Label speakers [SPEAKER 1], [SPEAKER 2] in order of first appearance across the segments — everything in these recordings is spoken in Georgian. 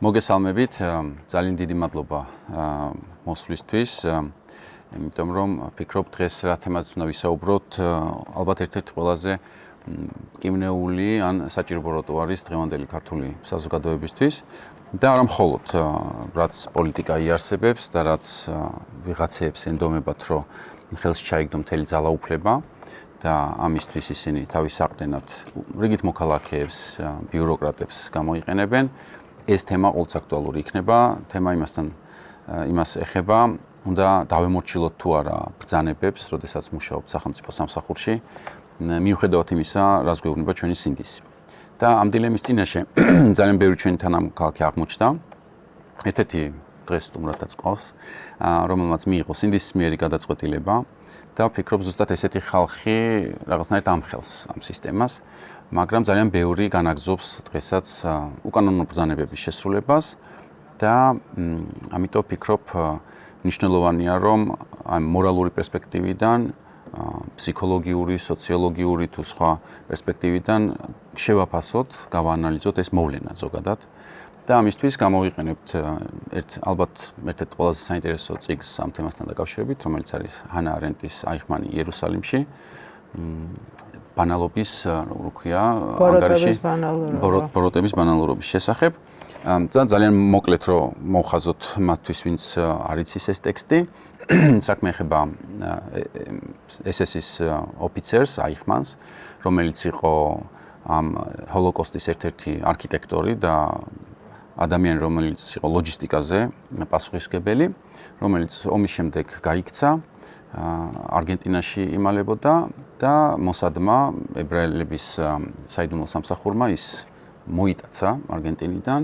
[SPEAKER 1] მოგესალმებით, ძალიან დიდი მადლობა მოსვლისთვის, იმიტომ რომ ვფიქრობ დღეს რა თემაზეც უნდა ვისაუბროთ, ალბათ ერთ-ერთი ყველაზე მტკივნეული ან საჭირო არის დღევანდელი ქართული საზოგადოებისთვის და არა მხოლოდ რაც პოლიტიკა იარსებებს და რაც ვიღაცებს ენდომებათ, რომ ხელს ჩაიგდო მთელი ძალაუფლება და ამისთვის ისინი თავის საყრდენად რიგით მოქალაქეებს, ბიუროკრატებს გამოიყენებენ. ეს თემა ყოველთვის აქტუალური იქნება, თემა იმას ეხება, უნდა დავემორჩილოთ თუ არა ბრძანებებს, როდესაც მუშაობთ სახელმწიფო სამსახურში, მიუხედავად იმისა, რაც გვეუბნება ჩვენი სინდისი. და ამ დილემის წინაშე ძალიან ბევრი ჩვენი თანამოქალაქე აღმოჩნდა. ერთ-ერთი დღეს სტუმრადაც ყავს, რომელმაც მიიღო სინდისმიერი გადაწყვეტილება და ვფიქრობ ზუსტად ესეთი ხალხი რაღაცნაირად ამხელს ამ სისტემას. მაგრამ ძალიან ბევრი განაგზობს დღესაც უკანონო ბრძანებების შესრულებას და ამიტომ ვფიქრობ მნიშვნელოვანია რომ ამ მორალური პერსპექტივიდან, ფსიქოლოგიური, სოციოლოგიური თუ სხვა პერსპექტივიდან შევაფასოთ, გავაანალიზოთ ეს მოვლენა ზოგადად და ამისთვის გამოვიყენებთ ალბათ ერთ-ერთ ყველაზე საინტერესო წიგნს ამ თემასთან დაკავშირებით, რომელიც არის ჰანა არენდის აიხმანი იერუსალიმში. ბანალობის, როგორ ქვია, ანგარიში ბოროტების ბანალურობის შესახებ. და ძალიან მოკლედ რომ მოვხაზოთ მათთვის, ვინც არ იცის ეს ტექსტი. საქმე ეხება SS-ის ოფიცერს აიხმანს, რომელიც იყო ამ ჰოლოკოსტის ერთ-ერთი არქიტექტორი და ადამიანი, რომელიც იყო ლოჯისტიკაზე პასუხისმგებელი, რომელიც ომის შემდეგ გაიქცა. არგენტინაში იმალებოდა და მოსადმა ებრაელების საიდუმლო სამსახურმა ის მოიტაცა არგენტინიდან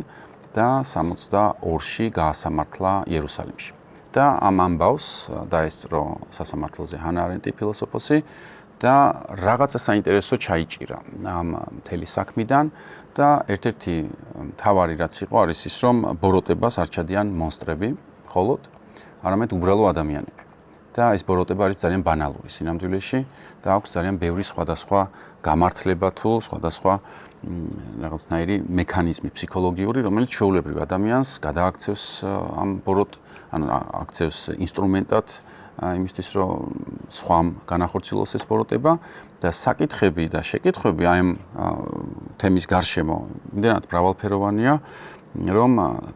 [SPEAKER 1] და 62-ში გაასამართლა იერუსალიმში. და ამ ამბავს დაესწრო სასამართლოზე ჰანა არენდი ფილოსოფოსი და რაღაცა საინტერესო ჩაიჭირა ამ მთელი საქმიდან და ერთ-ერთი მთავარი რაც იყო არის ის, რომ ბოროტებას არ ჩადიან მონსტრები მხოლოდ, არამედ უბრალო ადამიანები. და ეს ბოროტება არის ძალიან ბანალური სინამდვილეში და აქვს ძალიან ბევრი სხვადასხვა გამართლება თუ სხვადასხვა რაღაცნაირი მექანიზმი ფსიქოლოგიური, რომელიც ჩვეულებრივ ადამიანს გადააქცევს ამ აქცევს ინსტრუმენტად იმისთვის, რომ სხვამ განახორციელოს ეს ბოროტება და საკითხები და შეკითხვები ამ თემის გარშემო იმდენად მრავალფეროვანია, რომ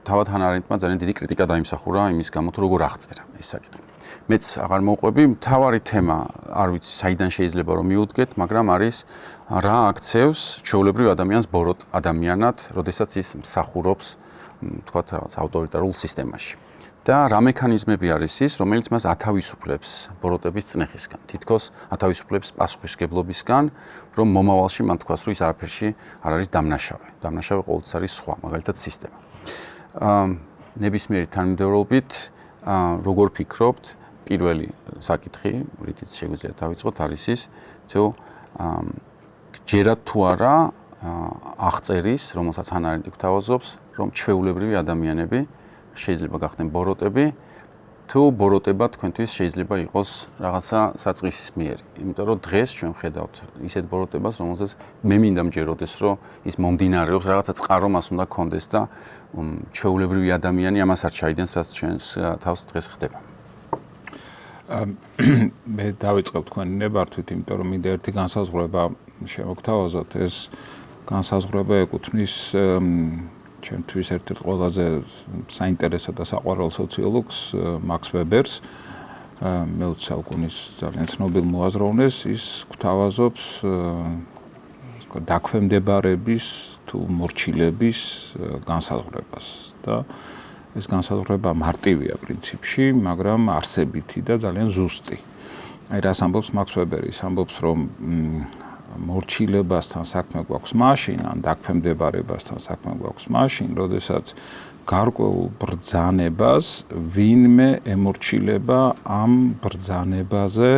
[SPEAKER 1] თავად ჰანა არენდმა ძალიან დიდი კრიტიკა დაიმსახურა იმის გამო, თუ როგორ აღწერა ეს საკითხი. მეც აღარ მოვყვები, მთავარი თემა არ ვიცი საიდან შეიძლება რომ მიუდგეთ, მაგრამ არის რა აქცევს ჩვეულებრივ ადამიანს ბოროტ ადამიანად, როდესაც ის მსახურობს, თქვათ რაღაც ავტორიტარულ სისტემაში. და რა მექანიზმები არის ის, რომელიც მას ათავისუფლებს ბოროტების წნეხისგან, თითქოს ათავისუფლებს პასუხისმგებლობისგან, რომ მომავალში მან თქვას, რომ ის არაფერში არ არის დამნაშავე. დამნაშავე ყოველთვის არის სხვა, მაგალითად სისტემა. ნებისმიერი თანმიმდევრობით, როგორ ფიქრობთ, პირველი საკითხი, რითიც შეგვიძლია დავიწყოთ, არის ის, თუ გჯერათ თუ არა აღწერის, რომელსაც ჰანა არენდი გვთავაზობს, რომ ჩვეულებრივი ადამიანები შეიძლება გახდნენ ბოროტები, თუ ბოროტება თქვენთვის შეიძლება იყოს რაღაცა საწყისის მიერი. იმიტომ რომ დღეს ჩვენ ხედავთ ისეთ ბოროტებას, რომელსაც მე მინდა მჯეროდეს, რომ ის მომდინარეობს, რაღაცა წყარო მას უნდა კონდეს და ჩვეულებრივი ადამიანი ამას არ ჩაიდენს, რაც ჩვენს თავს დღეს ხდება.
[SPEAKER 2] მე დავიწყებ თქვენი ნებართვით, იმიტომ რომ მინდა ერთი განსაზღვრება შემოგთავაზოთ. ეს განსაზღვრება ეკუთვნის ჩემთვის ერთ-ერთ ყველაზე საინტერესო და საყვარელ სოციოლოგს მაქს ვებერს, მე-20 საუკუნის ძალიან ცნობილ მოაზროვნეს, ის გვთავაზობს დაქვემდებარების თუ მორჩილების განსაზღვრებას და ეს განსაზღვრება მარტივია პრინციპში, მაგრამ არსებითი და ძალიან ზუსტი. აი რას ამბობს მაქს ვებერი? ის ამბობს, რომ მორჩილებასთან საქმე გვაქვს მაშინ, ან დაქვემდებარებასთან საქმე გვაქვს მაშინ, როდესაც გარკვეულ ბრძანებას ვინმე ემორჩილება ამ ბრძანებაზე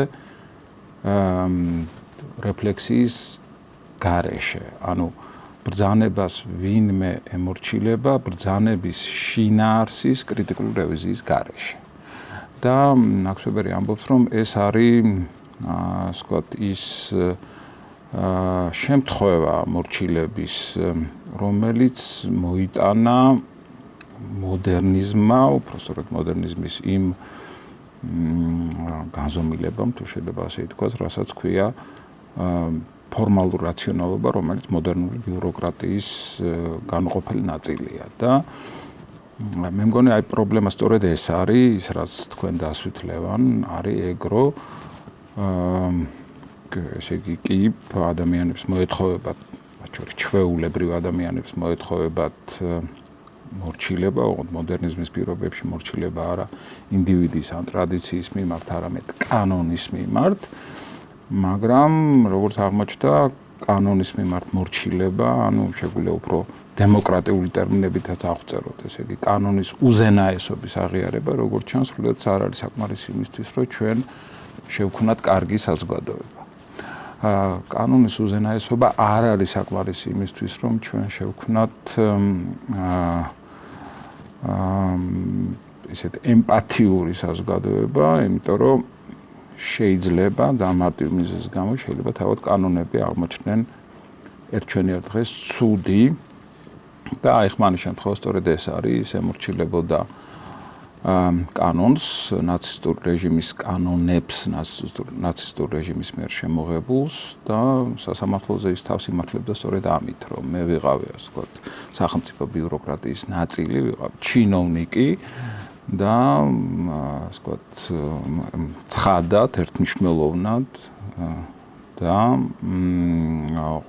[SPEAKER 2] რეფლექსიის გარეშე. ანუ ბრძანებას ვინმე ემორჩილება ბრძანების შინაარსის კრიტიკული რევიზიის გარეშე. და მაქს ვებერი ამბობს, რომ ეს არის ასე ვთქვათ ის შემთხვევა მორჩილების, რომელიც მოიტანა მოდერნიზმმა, უпростоრად მოდერნიზმის იმ განზომილებამ, თუ შეიძლება ასე ითქვას, რასაც ქვია ფორმალურ რაციონალობა, რომელიც მოდერნული ბიუროკრატიის განუყოფელი ნაწილია და მე მგონი აი პრობლემა სწორედ ეს არის, ის რაც თქვენ დასვით ლევან, არის ეგრო ესე იგი კი ადამიანებს მოეთხოვებათ, მათ შორის ჩვეულებრივ ადამიანებს მოეთხოვებათ მორჩილება, ოღონდ მოდერნიზმის პირობებში მორჩილება არა ინდივიდის ან ტრადიციის მიმართ, არამედ კანონის მიმართ, მაგრამ როგორც აღმოჩნდა, კანონის მიმართ მორჩილება, ანუ შეგვიძლია უფრო დემოკრატიული ტერმინებითაც აღწეროთ, ესე იგი კანონის უზენაესობის აღიარება, როგორც ჩანს, სულაც არ არის საკმარისი იმისთვის, რომ ჩვენ შევქვნათ კარგი საზოგადოება. კანონის უზენაესობა არ არის საკმარისი იმისთვის, რომ ჩვენ შევქვნათ ისეთ ემპათიური საზოგადოება, იმიტომ რომ შეიძლება და მარტივ მიზეზის გამო შეიძლება თავად კანონები აღმოჩნდნენ ერთჩვენიერ დღეს ცუდი და აი ხმანის შემთხვევაში სწორედ ეს არის, ემორჩილებოდა კანონს, ნაცისტურ რეჟიმის კანონებს, ნაცისტურ რეჟიმის მიერ შემოღებულს და სასამართლოზე ის თავს იმართლებდა სწორედ ამით, რომ მე ვიყავი, ასე ვთქვათ, სახელმწიფო ბიუროკრატიის ნაწილი, ვიყავ ჩინოვნიკი და ასე ვთქვათ, ცხადად, ერთმნიშვნელოვნად და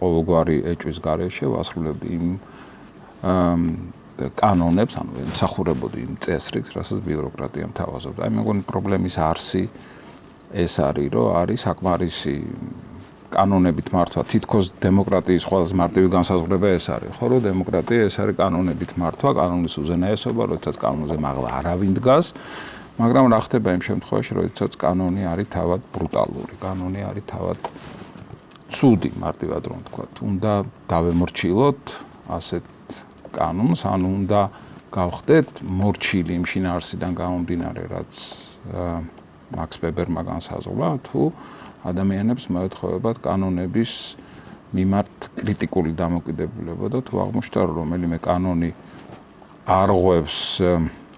[SPEAKER 2] ყოველგვარი ეჭვის გარეშე ვასრულებდი იმ კანონებს, ანუ ემსახურებოდი იმ წესრიგს, რასაც ბიუროკრატია მთავაზობდა. აი მე მგონი პრობლემის არსი ეს არის, რომ არის საკმარისი კანონებით მართვა. თითქოს დემოკრატიის ყველაზე მარტივი განსაზღვრება ეს არის, ხო, რომ დემოკრატია ეს არის კანონებით მართვა, კანონის უზენაესობა, როდესაც კანონზე მაღლა არავინ დგას, მაგრამ რა ხდება იმ შემთხვევაში, როდესაც კანონი არის თავად ბრუტალური, კანონი არის თავად ცუდი, მარტივად რომ ვთქვათ. უნდა დავემორჩილოთ ასეთ კანონს, ანუ უნდა გავხდეთ მორჩილი იმ შინაარსიდან გამომდინარე, რაც მაქს ვებერმა განსაზღვრა, თუ ადამიანებს მოეთხოვებათ კანონების მიმართ კრიტიკული დამოკიდებულება და თუ აღმოჩნდა, რომ რომელიმე კანონი არღვევს,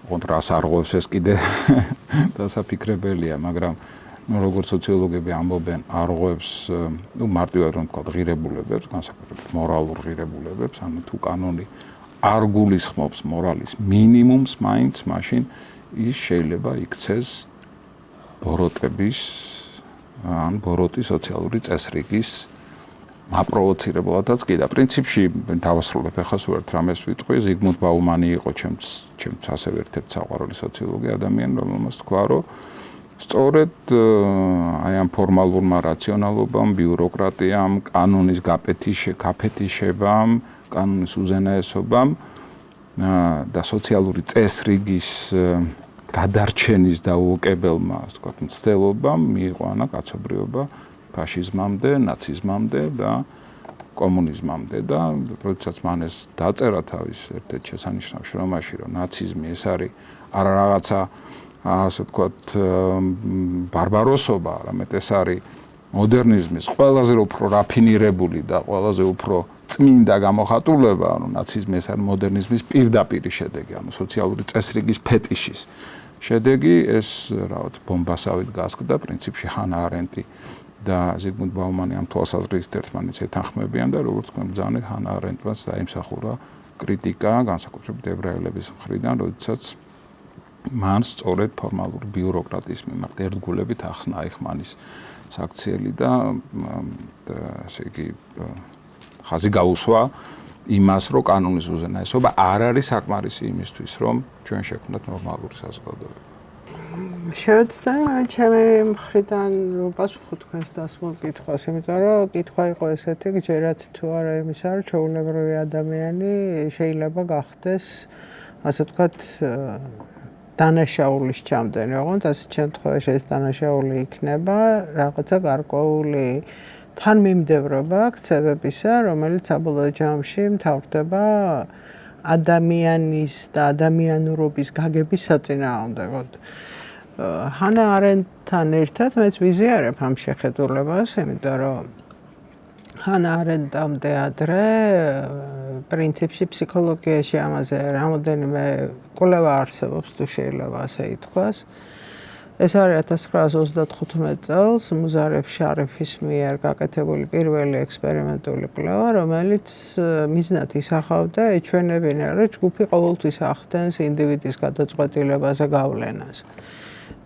[SPEAKER 2] ოღონდ რას არღვევს ეს კიდე დასაფიქრებელია, მაგრამ როგორც სოციოლოგები ამბობენ, არღვევს, მარტივად რომ ვთქვათ, ღირებულებებს, განსაკუთრებით მორალურ ღირებულებებს, ანუ თუ კანონი არ გულისხმობს მორალის მინიმუმს მაინც, მაშინ ის შეიძლება იქცეს ბოროტების ან ბოროტი სოციალური წესრიგის მაპროვოცირებულადაც კი და პრინციპში დავასრულებ ახლა სულ ერთ რამეს ვიტყვი, ზიგმუნდ ბაუმანი იყო ჩემს ასევე ერთ-ერთი საყვარელი სოციოლოგი ადამიანი, რომელმაც თქვა, რომ სწორედ აი ამ ფორმალურმა რაციონალობამ, ბიუროკრატიამ, კანონის გაფეთიშებამ, კანონის უზენაესობამ და სოციალური წესრიგის გადარჩენის და უოკებელმა, ასე ვთქვათ, მცდელობამ მიიღო ანა კაცობრიობა ფაშიზმამდე, ნაციზმამდე და კომუნიზმამდე და როდესაც მან ეს დაწერა თავის ერთ-ერთ შესანიშნავ შრომაში, რომ ნაციზმი ეს არის არა რაღაცა ასე ვთქვათ ბარბაროსობა, არამედ ეს არის მოდერნიზმის ყველაზე უფრო რაფინირებული და ყველაზე უფრო წმინდა გამოხატულება, ანუ ნაციზმი ეს არის მოდერნიზმის პირდაპირი შედეგი, ანუ სოციალური წესრიგის ფეტიშის შედეგი, ეს რაღაც ბომბასავით გასკდა პრინციპში ჰანა არენტი და ზიგმუნდ ბაუმანი ამ თვალსაზრისით ერთმანეთს ეთანხმებიან და როგორც თქვენ ბრძანეთ, ჰანა არენტმაც დაიმსახურა კრიტიკა, განსაკუთრებით ებრაელების მხრიდან, როდესაც მან სწორედ ფორმალური ბიუროკრატიის მიმართ ერთგულებით ახსნა აიხმანის საქციელი და ესე იგი ხაზი გაუსვა იმას, რომ კანონის უზენაესობა არ არის საკმარისი იმისთვის, რომ ჩვენ შევქმნათ ნორმალური საზოგადოება.
[SPEAKER 3] შევეცდა ჩემი მხრიდან პასუხო თქვენს დასმულ კითხვას, იმიტომ რომ კითხვა იყო ესეთი, გჯერათ თუ არა იმისა, რომ ჩვეულებრივი ადამიანი შეიძლება გახდეს, ასე ვთქვათ, დანაშაულის ჩამდენი, ოღონდ ასეთ შემთხვევაში ეს დანაშაული იქნება რაღაცა გარკვეული თანმიმდევრობა ქცევებისა, რომელიც საბოლოო ჯამში მთავრდება ადამიანის და ადამიანურობის გაგების საწინააღმდეგოდ. ჰანა არენტთან ერთად მეც ვიზიარებ ამ შეხედულებას, იმიტომ რომ ჰანა არენტამდე ადრე პრინციპში ფსიქოლოგიაში ამაზე რამოდენიმე კვლევა არსებობს, თუ შეიძლება ასე ითქვას. ეს არის 1935 წელს მუზარებ შარიფის მიერ გაკეთებული პირველი ექსპერიმენტული კვლევა, რომელიც მიზნად ისახავდა ეჩვენებინა, რომ ჯგუფი ყოველთვის ახდენს ინდივიდის გადაწყვეტილებაზე გავლენას.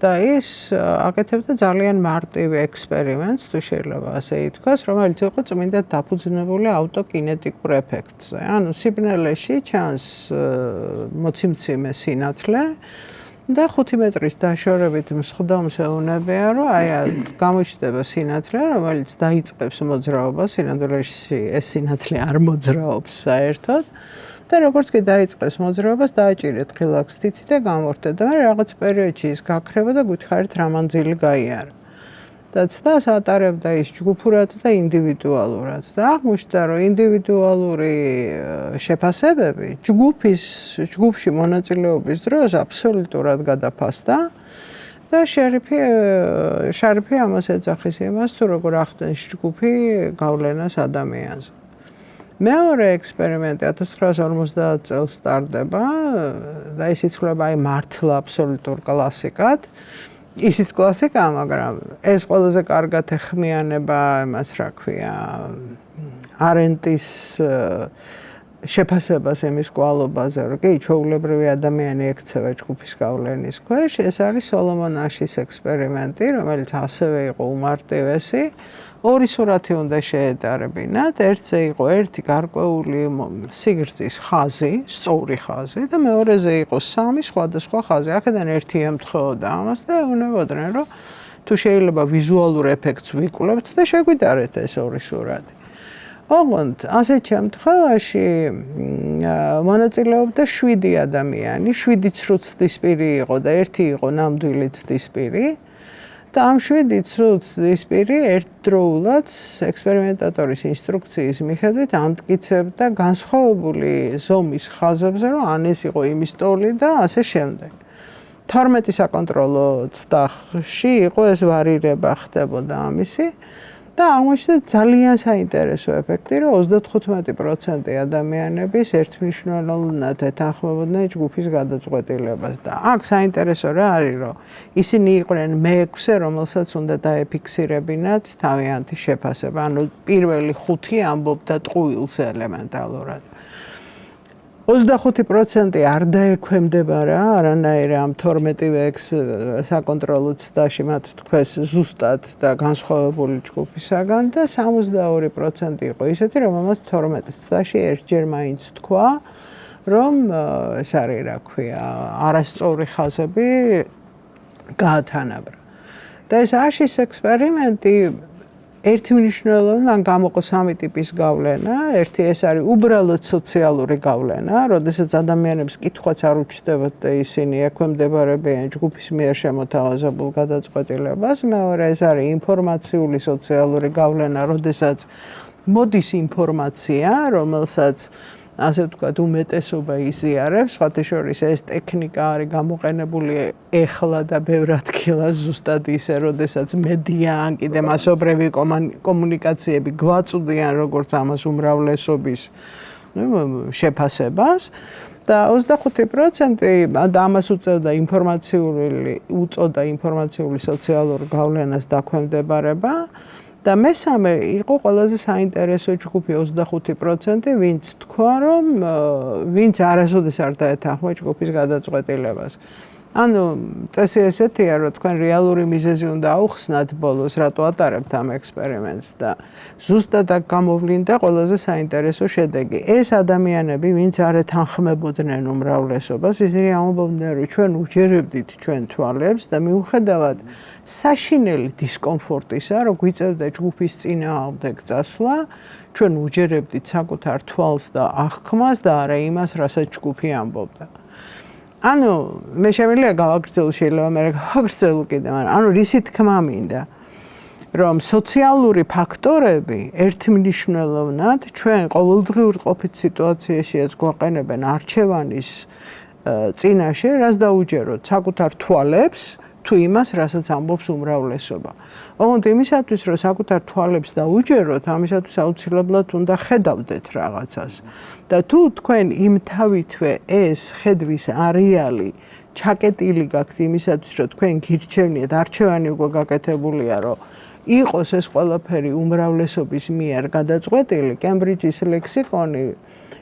[SPEAKER 3] და ის აკეთებდა ძალიან მარტივ ექსპერიმენტს, თუ შეიძლება ასე ითქვას, რომელიც იყო წმინდად დაფუძნებული ავტოკინეტიკურ ეფექტზე. ანუ სიბნელეში ჩანს მოციმციმე სინათლე და 5 მეტრის დაშორებით მსხვდომსეუნებია, რომ გამოჩნდება სინათლე, რომელიც დაიწყებს მოძრაობას, სინამდვილეში ეს სინათლე არ მოძრაობს საერთოდ. და როგორც კი დაიწყებს მოძრაობას, დააჭირეთ ღილაკს და გამორთეთ და მე რაღაც პერიოდში ის გაქრება და გითხარით რა მანძილი გაიარა. და ცდას ატარებდა ის ჯგუფურად და ინდივიდუალურად. და აღმოჩნდა, რომ ინდივიდუალური შეფასებები ჯგუფში მონაწილეობის დროს აბსოლუტურად გადაფასდა და შარიფი ამას ეძახის იმას, თუ როგორ ახდენს ჯგუფი გავლენას ადამიანზე. მეორე ექსპერიმენტი 1950 წელს სტარდება და ის ითვლება მართლა აბსოლუტურ კლასიკად. ისიც კლასიკაა, მაგრამ ეს ყველაზე კარგად ეხმიანება იმას, რა ქვია, არენტის შეფასებას იმის კვალობაზე, რომ კი ჩვეულებრივი ადამიანი ექცევა ჯგუფის გავლენის ქვეშ. ეს არის სოლომონ აშის ექსპერიმენტი, რომელიც ასევე იყო უმარტივესი. ორი სურათი უნდა შეეტარებინათ. ერთზე იყო ერთი გარკვეული სიგრძის ხაზი, სწორი ხაზი და მეორეზე იყო 3 სხვადასხვა ხაზი. აქედან ერთი ემთხოვდა ამას და ეუბნებოდნენ, რომ თუ შეიძლება ვიზუალურ ეფექტს ვიკვლევთ და შეგვიდარეთ ეს ორი სურათი. ოღონდ ასეთ შემთხვევაში მონაწილეობდა 7 ადამიანი, 7 ცრუცდისპირი იყო და ერთი იყო ნამდვილი ცდისპირი. და ამ 7 ცრუცდისპირი ერთდროულად ექსპერიმენტატორის ინსტრუქციის მიხედვით ამტკიცებდა განსხვავებული ზომის ხაზებზე, რომ ან ეს იყო იმის ტოლი და ასე შემდეგ. 12 საკონტროლო ცდაში იყო ეს ვარირება ხდებოდა ამისი და აღმოჩნდა ძალიან საინტერესო ეფექტი, რომ 35% ადამიანების ერთმნიშვნელოვნად ეთანხმებოდნენ ჯგუფის გადაწყვეტილებას და აქ საინტერესო რა არის, რომ ისინი იყვნენ მე-6, რომელსაც უნდა დაეფიქსირებინათ თავიანთი შეფასება, ანუ პირველი 5 ამბობდა ტყუილს ელემენტალურად. 25% არ დაექვემდებარა არანაირ ამ 12-ვე საკონტროლო ცდაში მათ თქვეს ზუსტად და განსხვავებული ჯგუფისაგან და 62% იყო ისეთი, რომელმაც 12 ცდაში ერთჯერ მაინც თქვა, რომ ეს არის, რა ქვია, არასწორი ხაზები გაათანაბრა. და ეს აშის ექსპერიმენტი ერთმნიშვნელოვნად მან გამოყო 3 ტიპის გავლენა. ერთი ეს არის უბრალოდ სოციალური გავლენა, როდესაც ადამიანებს კითხვაც არ უჩნდებათ და ისინი ექვემდებარებიან ჯგუფის მიერ შემოთავაზებულ გადაწყვეტილებას. მეორე ეს არის ინფორმაციული სოციალური გავლენა, როდესაც მოდის ინფორმაცია, რომელსაც ასე ვთქვათ, უმეტესობა იზიარებს. სხვათა შორის ეს ტექნიკა არის გამოყენებული ეხლა და ბევრ ადგილას ზუსტად ისე, როდესაც მედია ან კიდე მასობრივი კომუნიკაციები გვაწვდიან როგორც ამას უმრავლესობის შეფასებას და 25% და ამას უწევდა ინფორმაციული სოციალური გავლენას დაქვემდებარება. და მესამე იყო ყველაზე საინტერესო ჯგუფი 25%, ვინც თქვა, რომ ვინც არასოდეს არ დაეთანხმა ჯგუფის გადაწყვეტილებას. ანუ წესი ესეთია, რომ თქვენ რეალური მიზეზი უნდა აუხსნათ ბოლოს, რატო ატარებთ ამ ექსპერიმენტს და ზუსტად აქ გამოვლინდა ყველაზე საინტერესო შედეგი. ეს ადამიანები, ვინც არ ეთანხმებოდნენ უმრავლესობას, ისინი ამბობდნენ, რომ ჩვენ უჯერებდით ჩვენ თვალებს და მიუხედავად საშინელი დისკომფორტისა, რომ გვიწევდა ჯგუფის წინააღმდეგ წასვლა, ჩვენ უჯერებდით საკუთარ თვალს და აღქმას და არა იმას, რასაც ჯგუფი ამბობდა. ანუ მე შემიძლია გავაგრძელო, შეიძლება მე გავაგრძელო კიდე, მაგრამ ანუ რისი თქმა მინდა, რომ სოციალური ფაქტორები ერთმნიშვნელოვნად ჩვენ ყოველდღიურ ყოფით სიტუაციაშიაც გვაყენებენ არჩევანის წინაშე, რაც დაუჯეროთ საკუთარ თვალებს, თუ იმას, რასაც ამბობს უმრავლესობა. ოღონდ იმისათვის, რომ საკუთარ თვალებს დაუჯეროთ, ამისათვის აუცილებლად უნდა ხედავდეთ რაღაცას. და თუ თქვენ იმთავითვე ეს ხედვის არეალი ჩაკეტილი გაქვთ იმისათვის, რომ თქვენ გირჩევნიათ, არჩევანი უკვე გაკეთებულია, რომ იყოს ეს ყველაფერი უმრავლესობის მიერ გადაწყვეტილი, კემბრიჯის ლექსიკონი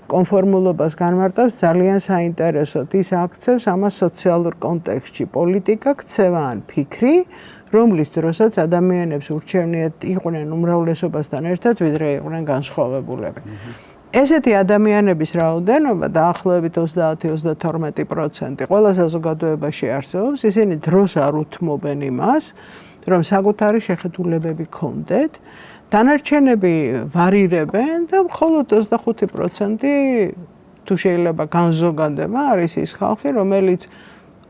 [SPEAKER 3] კონფორმულობას განმარტავს ძალიან საინტერესოდ. ის აქცევს ამას სოციალურ კონტექსტში, პოლიტიკა, ქცევა ან ფიქრი, რომლის დროსაც ადამიანებს ურჩევნიათ იყვნენ უმრავლესობასთან ერთად, ვიდრე იყვნენ განსხვავებულები. ესეთი ადამიანების რაოდენობა დაახლოებით 30-32% ყველა საზოგადოებაში არსებობს, ისინი დროს არ უთმობენ იმას, რომ საკუთარი შეხედულებები ქონდეთ, დანარჩენები ვარირებენ და მხოლოდ 25% თუ შეიძლება განზოგადება არის ის ხალხი, რომელიც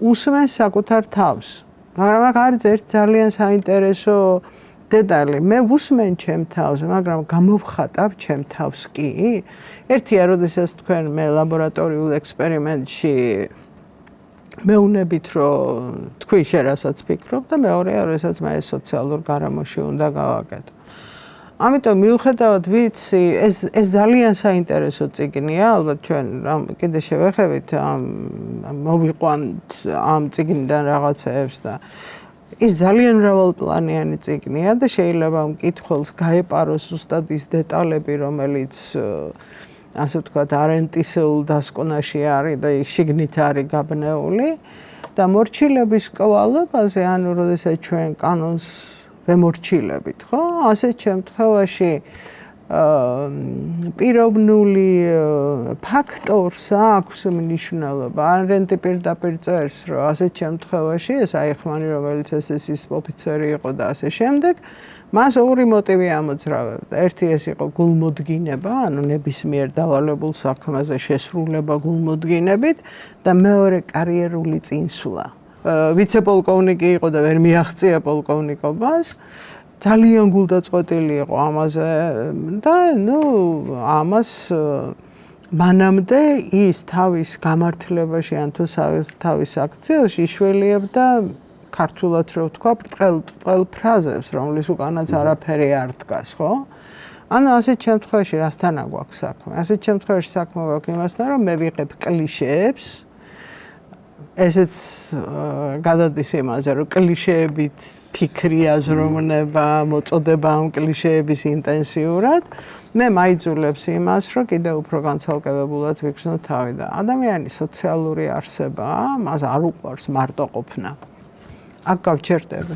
[SPEAKER 3] უსმენს საკუთარ თავს. მაგრამ აქ არის ერთ ძალიან საინტერესო დეტალი. მე ვუსმენ ჩემ თავს, მაგრამ გამოვხატავ ჩემ თავს კი? ერთია, როდესაც თქვენ მე ლაბორატორიულ ექსპერიმენტში მეუნებით, რომ თქვი შენ რასაც ფიქრობ და მეორეა, როდესაც მე სოციალურ გარემოში უნდა გავაკეთო. ამიტომ მიუხედავად ვიცი, ეს ძალიან საინტერესო წიგნია, ალბათ ჩვენ კიდე შევეხებით, მოვიყვანთ ამ წიგნიდან რაღაცეებს და ის ძალიან მრავალპლანიანი წიგნია და შეიძლება მკითხველს გაეპაროს ზუსტად ის დეტალები, რომელიც ასე ვთქვათ, არენტისეულ დასკვნაში არის და შიგნით არის გაბნეული და მორჩილების კვალობაზე, ანუ როდესაც ჩვენ კანონს ვემორჩილებით, ხო? ასეთ შემთხვევაში პიროვნული ფაქტორს აქვს მნიშვნელობა. არენტი პირდაპირ წერს, რომ ასეთ შემთხვევაში ეს აიხმანი, რომელიც SS-ის ოფიცერი იყო და ასე შემდეგ, მას ორი მოტივი ამოძრავებდა. ერთი ეს იყო გულმოდგინება, ანუ ნებისმიერ დავალებულ საქმეზე შესრულება გულმოდგინებით და მეორე კარიერული წინსვლა. ვიცე-პოლკოვნიკი იყო და ვერ მიაღწია პოლკოვნიკობას. ძალიან გულდაწყვეტილი იყო ამაზე და ამას მანამდე ის თავის გამართლებაში ან თუ თავის აქციებში იშველიებდა ქართულად რო ვთქვა ბრტყელ ფრაზებს, რომლის უკანაც არაფერი არ დგას, ხო? ანუ ასეთ შემთხვევაში რასთან აგვაქვს საქმე? ასეთ შემთხვევაში საქმე გვაქვს იმასთან, რომ მე ვიღებ კლიშეებს, ესეც გადადის იმაზე, რომ კლიშეებით ფიქრი აზროვნება, მოწოდება ამ კლიშეების ინტენსიურად, მე მაიძულებს იმას, რომ კიდევ უფრო განცალკევებულად ვიგრძნო თავი და ადამიანი სოციალური არსებაა, მას არ უყვარს მარტო ყოფნა. აქ გავჩერდები.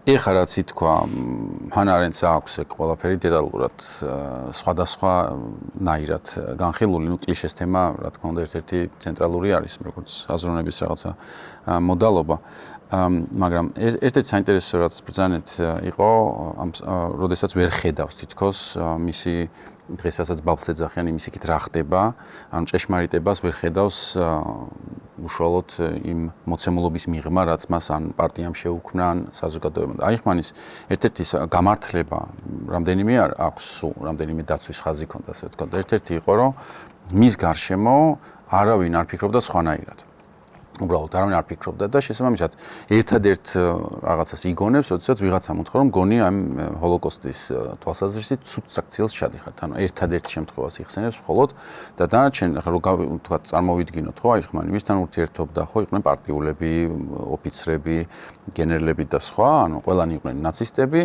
[SPEAKER 1] ეხლა რაც ითქვა, ჰანა არენდს აქვს ეგ ყველაფერი დეტალურად სხვადასხვა ნაირად განხილული, კლიშეს თემა, რა თქმა უნდა, ერთ-ერთი ცენტრალური არის, როგორც აზროვნების რაღაცა მოდალობა. მაგრამ ერთ-ერთი საინტერესო რაც ბრძანეთ იყო, როდესაც ვერ ხედავს თითქოს მისი დღესაც ბავშვს ეძახიან იმის იქით რა ხდება, ანუ ჭეშმარიტებას ვერ ხედავს უშუალოდ იმ მოცემულობის მიღმა, რაც მას ან პარტიამ შეუქმნა, ან საზოგადოებამ. აიხმანის ერთ-ერთი გამართლება, რამდენიმე აქვს, რამდენიმე დაცვის ხაზი ქონდა, ასე ვთქვათ. ერთ-ერთი იყო, რომ მის გარშემო არავინ არ ფიქრობდა სხვანაირად. უბრალოდ არავინ არ ფიქრობდა და შესაბამისად ერთადერთ რაღაცას იგონებს, როდესაც ვიღაცამ უთხრა, რომ გონი ამ ჰოლოკოსტის თვალსაზრისით ცუდ საქციელს ჩადიხართ. ანუ ერთადერთ შემთხვევას იხსენებს მხოლოდ და დანარჩენ ხო ვთქვათ წარმოვიდგინოთ, ხო, აიხმანი ვისთან ურთიერთობდა, ხო, იყვნენ პარტიულები, ოფიცრები, გენერლები და სხვა, ანუ ყველანი იყვნენ ნაცისტები,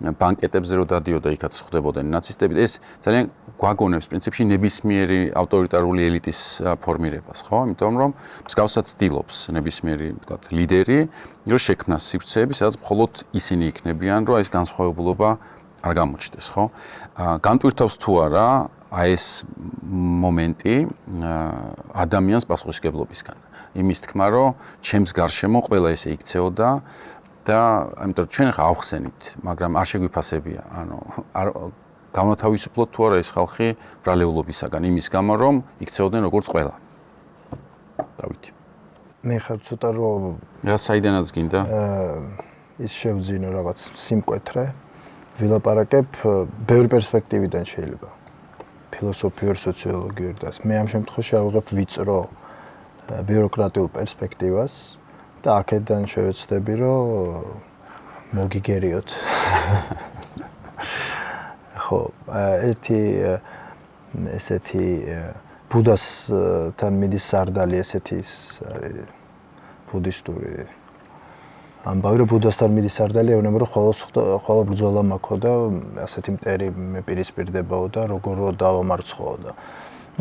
[SPEAKER 1] ბანკეტებზე რო დადიოდა, იქაც ხვდებოდნენ ნაცისტები. ეს ძალიან გვაგონებს პრინციპში ნებისმიერი ავტორიტარული ელიტის ფორმირებას, ხო? იმიტომ რომ მსგავსად ცდილობს ნებისმიერი, ვთქვათ, ლიდერი, რომ შექმნას სივრცეები, სადაც მხოლოდ ისინი იქნებიან, რომ ეს განსხვავებულობა არ გამოჩნდეს, ხო? განტვირთავს თუ არა ეს მომენტი ადამიანს პასუხისმგებლობისგან. იმის თქმა, რომ ჩემს გარშემო ყველა ესე იქცეოდა და ამიტომ ჩვენ ხა ავხსენით, მაგრამ არ შეგვიფასებია, ანუ განათავისუფლოთ თუ არა ეს ხალხი ბრალეულობისაგან, იმის გამო რომ იქცეოდნენ როგორც ყველა. დავითი.
[SPEAKER 4] მე ხარ ცოტა რომ
[SPEAKER 1] რა საიდანაც გინდა?
[SPEAKER 4] ის შევძინო რაღაც სიმკვეთრე, ვილაპარაკებ ბევრი პერსპექტივიდან შეიძლება. ფილოსოფიურ, სოციოლოგიურ და მე ამ შემთხვევაში ავიღებ ვიწრო ბიუროკრატიულ პერსპექტივას, და აქედან შევეცდები, რომ მოგიგერიოთ. ხო, ერთი ესეთი ბუდასთან მიდის სარდალი, ესეთი ბუდისტური ამბავი, რომ ბუდასთან მიდის სარდალი, ეუბნება, რომ ხოლო ბრძოლა მაქვს და ასეთი მტერი მე პირისპირდებაო და როგორ დავამარცხოო და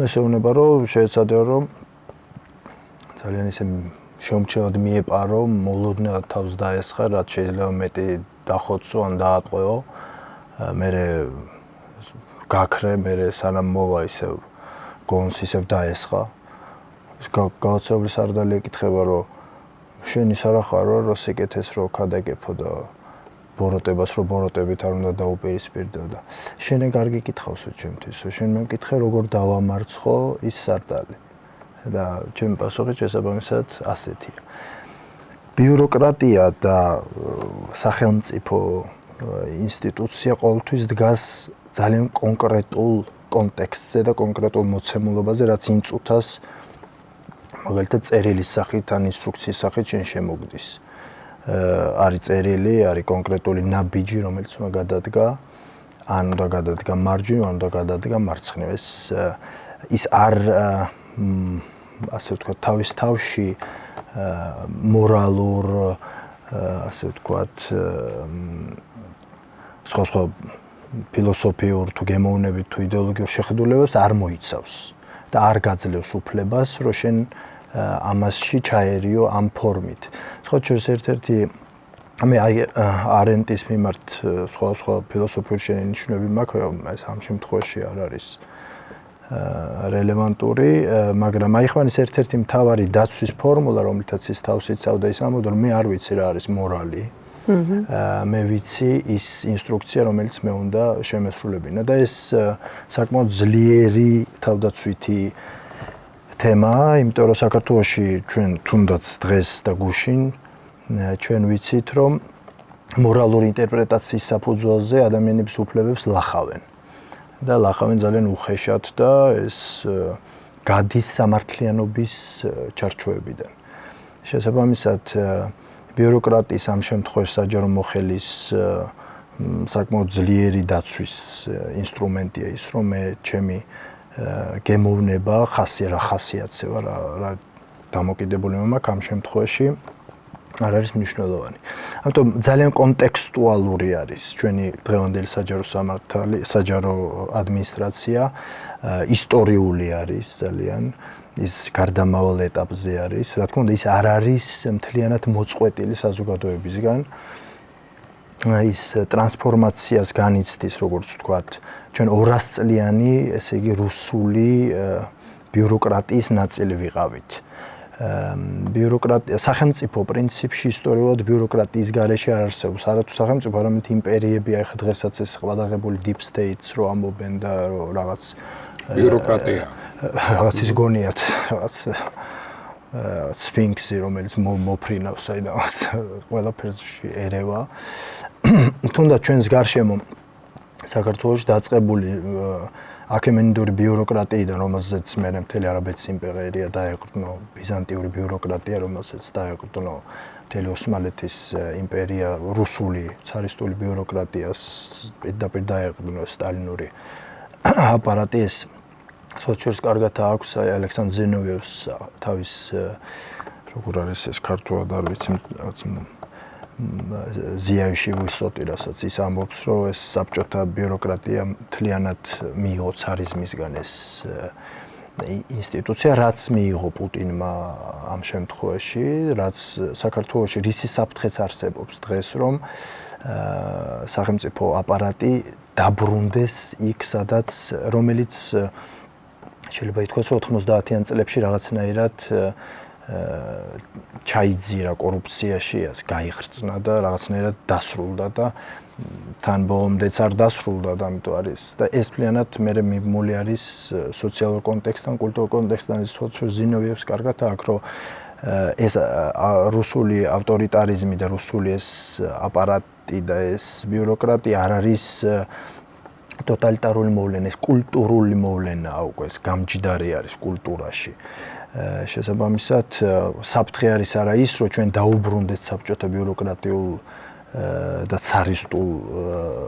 [SPEAKER 4] ეს ეუბნება, რომ შეეცადეო, რომ ძალიან ისე შემჩევად მიეპარო, მოლოდნელად თავს დაესხა, რაც შეიძლება მეტი დახოცო ან დაატყვეო, მერე გაქრე, მერე სანამ მოვა ისევ გონს ისევ დაესხა. ეს გაოცებული სარდალი ეკითხება, რომ შენ ის არა ხარო, რომ სიკეთეს რო ქადაგებო და ბოროტებას რო ბოროტებით არ უნდა დაუპირისპირდეო და შენ კარგი კითხავსო ჩემთვის, შენ მე მკითხე როგორ დავამარცხო ის სარდალი. და ჩემი პასუხი შესაბამისად ასეთია. ბიუროკრატია და სახელმწიფო ინსტიტუცია ყოველთვის დგას ძალიან კონკრეტულ კონტექსტზე და კონკრეტულ მოცემულობაზე, რაც იმ წუთას მაგალითად წერილის სახით ან ინსტრუქციის სახით შენ შემოგდის. არის წერილი, არის კონკრეტული ნაბიჯი, რომელიც უნდა გადადგა, ან უნდა გადადგა მარჯვნივ, ან უნდა გადადგა მარცხნივ. ის არ ასე ვთქვათ, თავის თავში მორალურ, ასე ვთქვათ, სხვა ფილოსოფიურ თუ გემოვნებით თუ იდეოლოგიურ შეხედულებებს არ მოიცავს და არ გაძლევს უფლებას, რომ შენ ამასში ჩაერიო ამ ფორმით. სხვა შორის ერთ-ერთი მე არენტის მიმართ სხვა ფილოსოფიური შენიშვნები მაქვს, ეს ამ შემთხვევაში არ არის რელევანტური, მაგრამ აიხმანის ერთ-ერთი მთავარი დაცვის ფორმულა, რომლითაც ის თავს იცავდა, ის ამბობდა, რომ მე არ ვიცი რა არის მორალი. მე ვიცი ის ინსტრუქცია, რომელიც მე უნდა შემესრულებინა და ეს საკმაოდ ძლიერი თავდაცვითი თემაა, იმიტომ რომ საქართველოში ჩვენ თუნდაც დღეს და გუშინ ჩვენ ვიცით, რომ მორალური ინტერპრეტაციის საფუძველზე ადამიანების უფლებებს ლახავენ. და ლახავენ ძალიან უხეშად და ეს გადის სამართლიანობის ჩარჩოებიდან. შესაბამისად, ბიუროკრატიის ამ შემთხვევაში საჯარო მოხელის საკმაოდ ძლიერი დაცვის ინსტრუმენტია ის, რომ მე ჩემი გემოვნება რა ხასიათსება, რა დამოკიდებულება მაქვს ამ შემთხვევაში არ არის მნიშვნელოვანი. ამიტომ ძალიან კონტექსტუალური არის ჩვენი დღევანდელი საჯარო ადმინისტრაცია, ისტორიული არის ძალიან, ის გარდამავალ ეტაპზე არის. რა თქმა უნდა, ის არ არის მთლიანად მოწყვეტილი საზოგადოებისგან. ის ტრანსფორმაციას განიცდის, როგორც ვთქვათ, ჩვენ 200 წლიანი, ესე იგი, რუსული ბიუროკრატიის ნაწილი ვიყავით. ბიუროკრატია სახელმწიფო პრინციპში ისტორიულად ბიუროკრატიის გარეშე არ არსებობს. არათუ სახელმწიფო, არამედ იმპერიები, ახლა დღესაც ეს ყადაღებული deep states რო ამბობენ და რო რაღაც
[SPEAKER 2] ბიუროკრატია
[SPEAKER 4] რაღაც ის გონიათ, რაღაც სფინქსი, რომელიც მოფრინავს საიდანაც ყველაფერში ერევა. თუნდაც ჩვენს გარშემო საქართველოში დაწყებული აქემენიდური ბიუროკრატიიდან, რომელზეც მერე მთელი არაბეთის იმპერია დაეყრდნო, ბიზანტიური ბიუროკრატია, რომელზეც დაეყრდნო მთელი ოსმალეთის იმპერია, რუსული ცარისტული ბიუროკრატიას პირდაპირ დაეყრდნო სტალინური აპარატი. ეს სოციალს კარგად აქვს ალექსანდრ ზენოვიევს თავის როგორ არის ეს ქართულად არ ვიცი, ზიაიში ვისოტი, რასაც ის ამბობს, რომ ეს საბჭოთა ბიუროკრატია მთლიანად მიიღო ცარიზმისგან ეს ინსტიტუცია, რაც მიიღო პუტინმა ამ შემთხვევაში, რაც საქართველოში რისი საფრთხეც არსებობს დღეს, რომ სახელმწიფო აპარატი დაბრუნდეს იქ, სადაც რომელიც შეიძლება ითქვას, რომ 90-იან წლებში რაღაცნაირად ჩაიძირა კორუფციაში, გაიხრწნა და რაღაცნაირად დასრულდა და თან ბოლომდეც არ დასრულდა და ამიტომ არის და ეს პლიანად მე მიმული არის სოციალურ კონტექსტთან, კულტურულ კონტექსტთან, ის ზინოვიევს კარგად აქვს, რომ ეს რუსული ავტორიტარიზმი და რუსული ეს აპარატი და ეს ბიუროკრატია არ არის ტოტალიტარული მოვლენა, ეს კულტურული მოვლენაა უკვე, ეს გამჯდარი არის კულტურაში. შესაბამისად საფრთხე არის არა ის, რომ ჩვენ დაუბრუნდეთ საბჭოთა ბიუროკრატიულ და цаრისტულ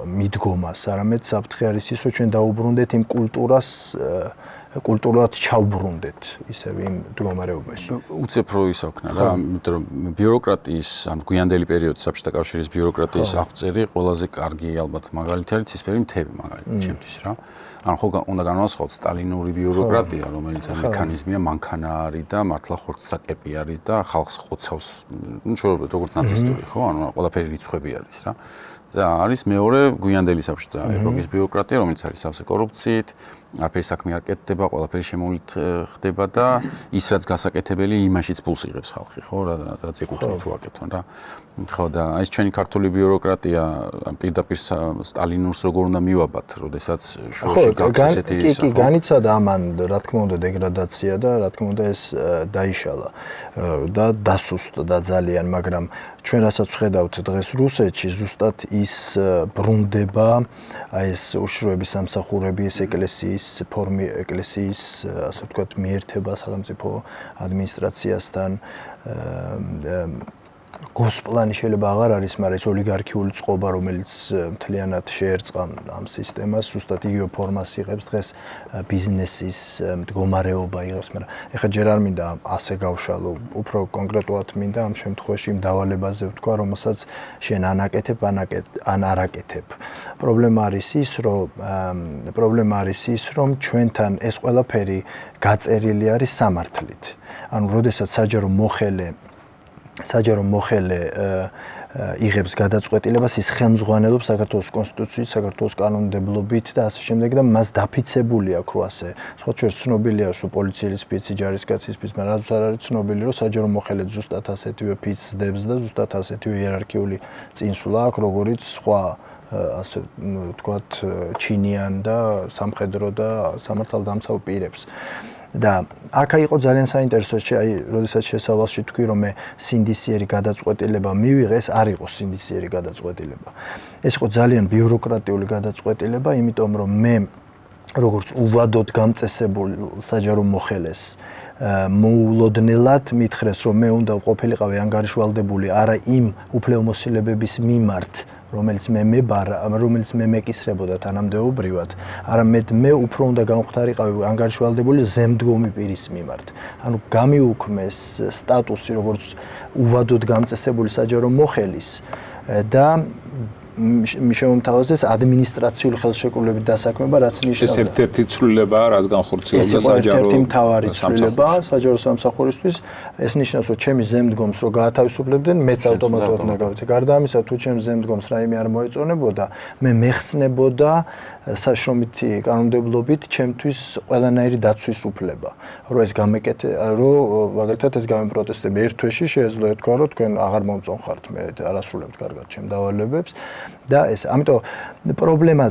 [SPEAKER 4] მიდგომას, არამედ საფრთხე არის ის, რომ ჩვენ დაუბრუნდეთ იმ კულტურას, კულტურად ჩავბრუნდეთ ისევ იმ მდგომარეობაში.
[SPEAKER 1] უცებ რო ისაუქნა რა, იმიტომ რომ ბიუროკრატიის ან გვიანდელი პერიოდის საბჭოთა კავშირის ბიუროკრატიის აღწერი ყველაზე კარგი ალბათ მაგალითი არის ცისფერი მთები მაგალითად ჩემთვის რა. ან ხო უნდა განვასხვაოთ სტალინური ბიუროკრატია, რომელიც არის მექანიზმია, მანქანა არის და მართლა ხორცსაკეპი არის და ხალხს ხოცავს, ну როგორც ნაცისტური ხო, ანუ ყველაფერი რიცხვები არის რა. და არის მეორე გვიანდელი საბჭოთა ეპოქის ბიუროკრატია, რომელიც არის სავსე კორუფციით, არაფერი საქმე არ კეთდება, ყველაფერი შემოვლით ხდება და ის რაც გასაკეთებელი, იმაშიც ფულს იღებს ხალხი, ხო, რაც ეკუთვნით რო აკეთონ რა. ხო და ეს ჩვენი ქართული ბიუროკრატია პირდაპირ სტალინურს როგორ უნდა მივაბათ, როდესაც შუაში გაქვს ესეთი
[SPEAKER 4] კი, განიცადა ამან, რა თქმა უნდა, დეგრადაცია და რა თქმა უნდა ეს დაიშალა და დასუსტდა და ძალიან, მაგრამ ჩვენ რასაც ვხედავთ დღეს რუსეთში, ზუსტად ის ბრუნდება, აი ეს უშროების სამსახურები, ეს ეკლესიის ფორმი, ეკლესიის, ასე ვთქვათ, მიერთება სახელმწიფო ადმინისტრაციასთან, გოსპლანი შეიძლება აღარ არის, მაგრამ ეს ოლიგარქიული წყობა, რომელიც მთლიანად შეერწყა ამ სისტემას, ზუსტად იგივე ფორმას იღებს დღეს ბიზნესის მდგომარეობა იღებს, მაგრამ ეხლა ჯერ არ მინდა ასე გავშალო, უფრო კონკრეტულად მინდა ამ შემთხვევაში იმ დავალებაზე ვთქვა, რომელსაც შენ ან აკეთებ, ან არ აკეთებ. პრობლემა არის ის, რომ ჩვენთან ეს ყველაფერი გაწერილი არის სამართლით. ანუ როდესაც საჯარო მოხელე იღებს გადაწყვეტილებას, ის ხელმძღვანელობს საქართველოს კონსტიტუციით, საქართველოს კანონმდებლობით და ასე შემდეგ და მას დაფიცებული აქვს, რო ასე. სხვა შორის ცნობილია, რომ პოლიციის სპეცი, ჯარისკაცის სპეცი, მაგრამ რაც არ არის ცნობილი, რომ საჯარო მოხელე ზუსტად ასეთივე ფიცს დებს და ზუსტად ასეთივე იერარქიული წინსვლა აქვს, როგორიც სხვა ასე ვთქვათ, ჩინიან და სამხედრო და სამართალდამცავ პირებს. და აქ იყო ძალიან საინტერესო, აი, როდესაც შესავალში თქვი, რომ მე სინდისიერი გადაწყვეტილება მივიღე, ეს არ იყო სინდისიერი გადაწყვეტილება. ეს იყო ძალიან ბიუროკრატიული გადაწყვეტილება, იმიტომ რომ მე როგორც უვადოდ გამწესებულ საჯარო მოხელეს მოულოდნელად მითხრეს, რომ მე უნდა ყოფილიყავი ანგარიშვალდებული არა იმ უფლებამოსილებების მიმართ, რომელიც მე მეკისრებოდა თანამდებობრივად, არამედ მე უფრო უნდა გამختارიყავი ანგარიშვალდებული ზემდგომი პირის მიმართ. ანუ გამიუქმეს სტატუსი როგორც უვადოდ გამწესებული საჯარო მოხელის და შემომთავაზეს ადმინისტრაციული ხელშეკრულებით დასაქმება, რაც ნიშნავს
[SPEAKER 2] ეს ერთ-ერთი ცვლილებაა, რაც განხორციელდა საჯარო
[SPEAKER 4] ერთ-ერთი მთავარი ცვლილება საჯარო სამსახურისთვის. ეს ნიშნავს, რომ ჩემი ზემდგომს რო გაათავისუფლებდნენ, მეც ავტომატურად უნდა გავიცე. გარდა ამისა, თუ ჩემ ზემდგომს რაიმე არ მოეწონებოდა, მე მეხსნებოდა საშრომითი კანონმდებლობით ჩემთვის ყველანაირი დაცვის უფლება. რომ ეს გამეკეთე, რომ მაგალითად ეს გამეპროტესტები ერთ თვეში შეეძლო ეთქვა, რომ თქვენ აღარ მომწონხართ, მე არასრულებთ კარგად ჩემ დავალებებს. და ეს ამიტომ პრობლემა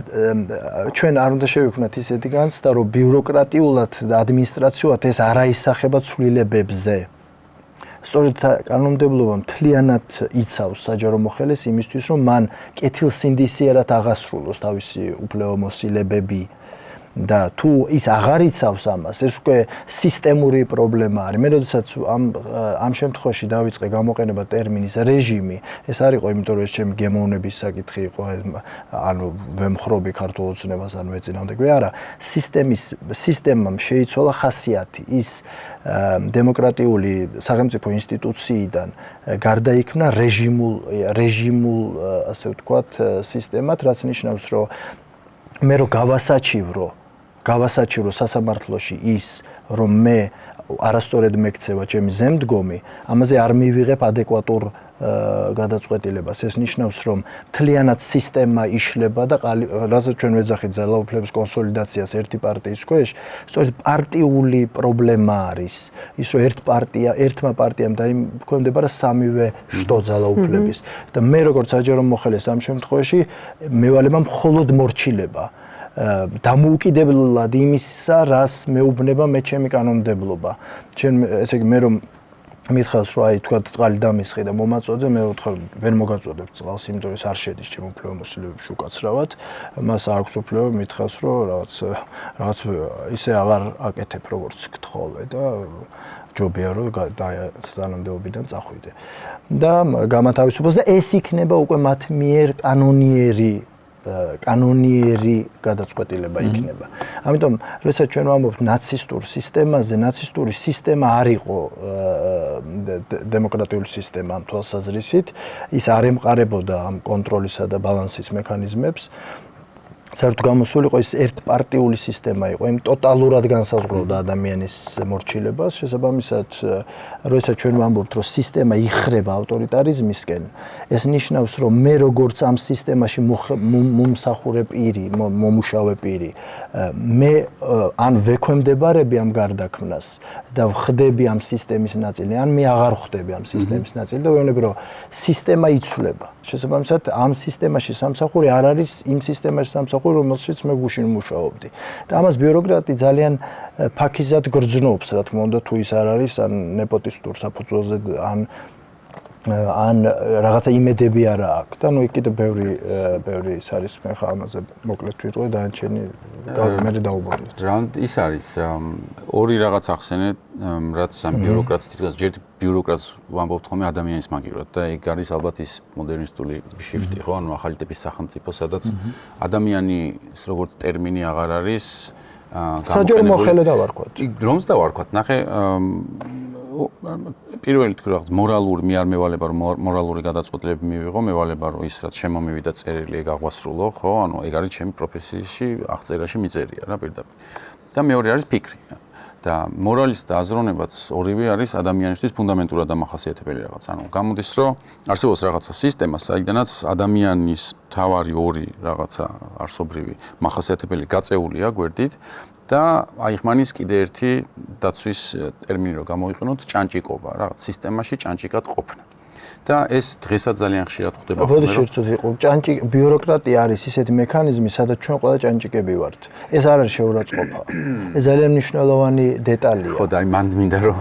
[SPEAKER 4] ჩვენ არ უნდა შევიქმნათ ისეთი განცდა, რომ ბიუროკრატიულად და ადმინისტრაციულად ეს არ აისახება ცვლილებებზე. სწორედ კანონმდებლობა მთლიანად იცავს საჯარო მოხელეს იმისთვის, რომ მან კეთილსინდისიერად აღასრულოს თავისი უფლებამოსილებები. და თუ ის აღარ იცავს ამას, ეს უკვე სისტემური პრობლემა არის. მე როდესაც ამ შემთხვევაში დავიწყე გამოყენება ტერმინის რეჟიმი, ეს არ იყო, იმიტომ რომ ეს ჩემი გემოვნების საკითხი იყო, ანუ ვემხრობი ქართულ ოცნებას, ანუ ეწინააღმდეგე, არა, სისტემამ შეიცვალა ხასიათი. ის დემოკრატიული სახელმწიფო ინსტიტუციიდან გარდაიქმნა რეჟიმულ, ასე ვთქვათ, სისტემად, რაც ნიშნავს, რომ მე რო გავასაჩივრო სასამართლოში ის, რომ მე არასწორად მეკცევა ჩემი ზემდგომი, ამაზე არ მივიღებ ადეკვატურ გადაწყვეტილებას. ეს ნიშნავს, რომ მთლიანად სისტემა იშლება და რასაც ჩვენ ვეძახით ძალაუფლების კონსოლიდაციას ერთი პარტიის ქვეშ, სწორედ პარტიული პრობლემა არის. ის რომ ერთმა პარტიამ დაიმკვიდრება სამივე შტო ძალაუფლების და მე როგორც საჯარო მოხელეს ამ შემთხვევაში მევალება მხოლოდ მორჩილება. დამოუკიდებლად იმისა, რას მეუბნება მე ჩემი კანონმდებლობა. ესე იგი მე რომ მითხავს, რომ აი თქვა წყალი დამისხი და მომაწოდე, მე ვთქვი, ვერ მოგაწოდებ წყალს, იმიტომ რომ ეს არ შედის ჩემ უფლებამოსილებებში უკაცრავად. მას აქვს უფლება მითხავს, რომ რაღაც ისე აღარ აკეთებ, როგორც გთხოვე და ჯობია რომ თანამდებობიდან წახვიდე. და გამათავისუფლოს და ეს იქნება უკვე მათ მიერ კანონიერი გადაწყვეტილება იქნება. ამიტომ, როდესაც ჩვენ ვამბობთ ნაცისტურ სისტემაზე, ნაცისტური სისტემა არ იყო დემოკრატიული სისტემა ამ თვალსაზრისით, ის არ ემყარებოდა ამ კონტროლისა და ბალანსის მექანიზმებს. საერთოდ გამოსული იყო ის ერთპარტიული სისტემა იყო, იმ ტოტალურად განსაზღვრავდა ადამიანის მორჩილებას, შესაბამისად, როდესაც ჩვენ ვამბობთ, რომ სისტემა იხრება ავტორიტარიზმისკენ, ეს ნიშნავს, რომ მე როგორც ამ სისტემაში მომსახურე პირი, მომუშავე პირი, მე ან ვექვემდებარები ამ გარდაქმნას და ვხდები ამ სისტემის ნაწილი, ან მე აღარ ვხდები ამ სისტემის ნაწილი და ვეუბნები, რომ სისტემა იცვლება. შესაბამისად, ამ სისტემაში სამსახური არ არის იმ სისტემაში სამსახური, რომელშიც მე გუშინ მუშაობდი. და ამას ბიუროკრატი ძალიან ფაქიზად გრძნობს, რა თქმა უნდა, თუ ის არ არის ან ნეპოტისტურ საფუძველზე ან რაღაცა იმედები არა აქვს. და ნუ კიდე ბევრი ის არის, მე ხა ამაზე მოკლედ ვიტყვი და ანჩენი მე დაუბრუნდით.
[SPEAKER 1] რა ის არის ორი რაღაც ახსენეთ, რაც ამ ბიუროკრატს თითქოს ჯერ ბიუროკრატს ვამბობთ ხოლმე ადამიანის მაგივრად და ეგ არის ალბათ ის მოდერნისტული შიფტი, ხო? ანუ ახალი ტიპის სახელმწიფო, სადაც ადამიანის როგორც ტერმინი აღარ არის
[SPEAKER 4] საჯარო მოხელე დავარქვათ.
[SPEAKER 1] რომს დავარქვათ? ნახე პირველი თქვი რაღაც მორალური მე არ მევალება რომ მორალური გადაწყვეტილები მივიღო, მევალება რომ ის რაც შემომივიდა წერილი ეგ აღვასრულო, ხო? ანუ ეგ არის ჩემი პროფესიაში აღწერაში მიწერია რა პირდაპირ. და მეორე არის ფიქრი. და მორალის და აზროვნებაც ორივე არის ადამიანისთვის ფუნდამენტურად დამახასიათებელი რაღაც. ანუ გამოდის რომ არსებობს რაღაცა სისტემა, საიდანაც ადამიანის თავარი ორი რაღაცა არსობრივი მახასიათებელი გაწეულია გვერდით და აიხმანის კიდე ერთი დაცვის ტერმინი რომ გამოიყენოთ, ჭანჭიკობა, რაღაც სისტემაში ჭანჭიკად ყოფნა. და ეს დღესაც ძალიან ხშირად ხდება.
[SPEAKER 4] ბოდიში ერთად იყო ბიუროკრატია არის ისეთი მექანიზმი, სადაც ჩვენ ყველა ჭანჭიკები ვართ. ეს არ არის შეურაცხყოფა. ეს ძალიან მნიშვნელოვანი დეტალია.
[SPEAKER 1] ხო და აი მანდ მინდა რომ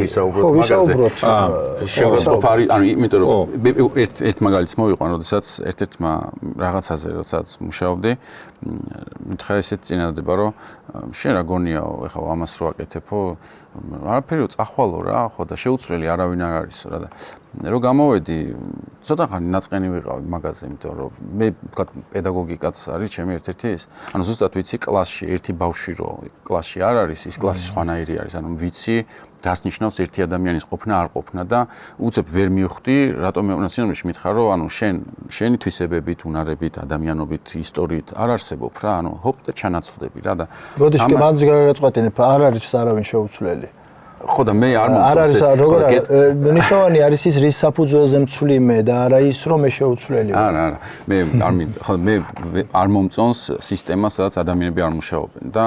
[SPEAKER 4] ვისაუბროთ მაგაზე.
[SPEAKER 1] შეურაცხყოფა არის, ანუ იმიტომ რომ ერთ მაგალითს მოვიყვან, როდესაც ერთ-ერთმა რაღაცაზე, როდესაც მუშაობდი, მითხრა ესეთ წინადადება, რომ შენ რა გონიაო, ეხლა ამას რო აკეთებო, არაფერი წახვალო რა, ხო და შეუცვლელი არავინ არ არისო რა და რო გამოვედი, ცოტა ხანი ნაწყენი ვიყავი მაგაზე, იმიტომ რომ მე ვთქვათ პედაგოგიკაც არის ჩემი ერთ-ერთი ის. ანუ ზუსტად ვიცი კლასში ერთი ბავშვი რო კლასში არ არის, ის კლასი სხვანაირი არის, ანუ ვიცი რას ნიშნავს ერთი ადამიანის ყოფნა არ ყოფნა და უცებ ვერ მივხვდი, რატომ მეუნაცინებაში მითხრა რომ ანუ შენი თვისებებით, უნარებით, ადამიანობით, ისტორიით არ არსებობ რა, ანუ ჰოპ და ჩანაცვლდები რა და
[SPEAKER 4] ბოდიში მანდ გაგაწყვეტინებ, არ არის არავინ შეუცვლელი.
[SPEAKER 1] ხო და მე არ
[SPEAKER 4] არ არის როგორ ნიშნავანი არის ის რის საფუძველზე მცვლი მე და არა ის რომ მე შეუცვლელი ვარ.
[SPEAKER 1] არა, მე არ ხო მე არ მომწონს სისტემა, სადაც ადამიანები არ მუშაობენ და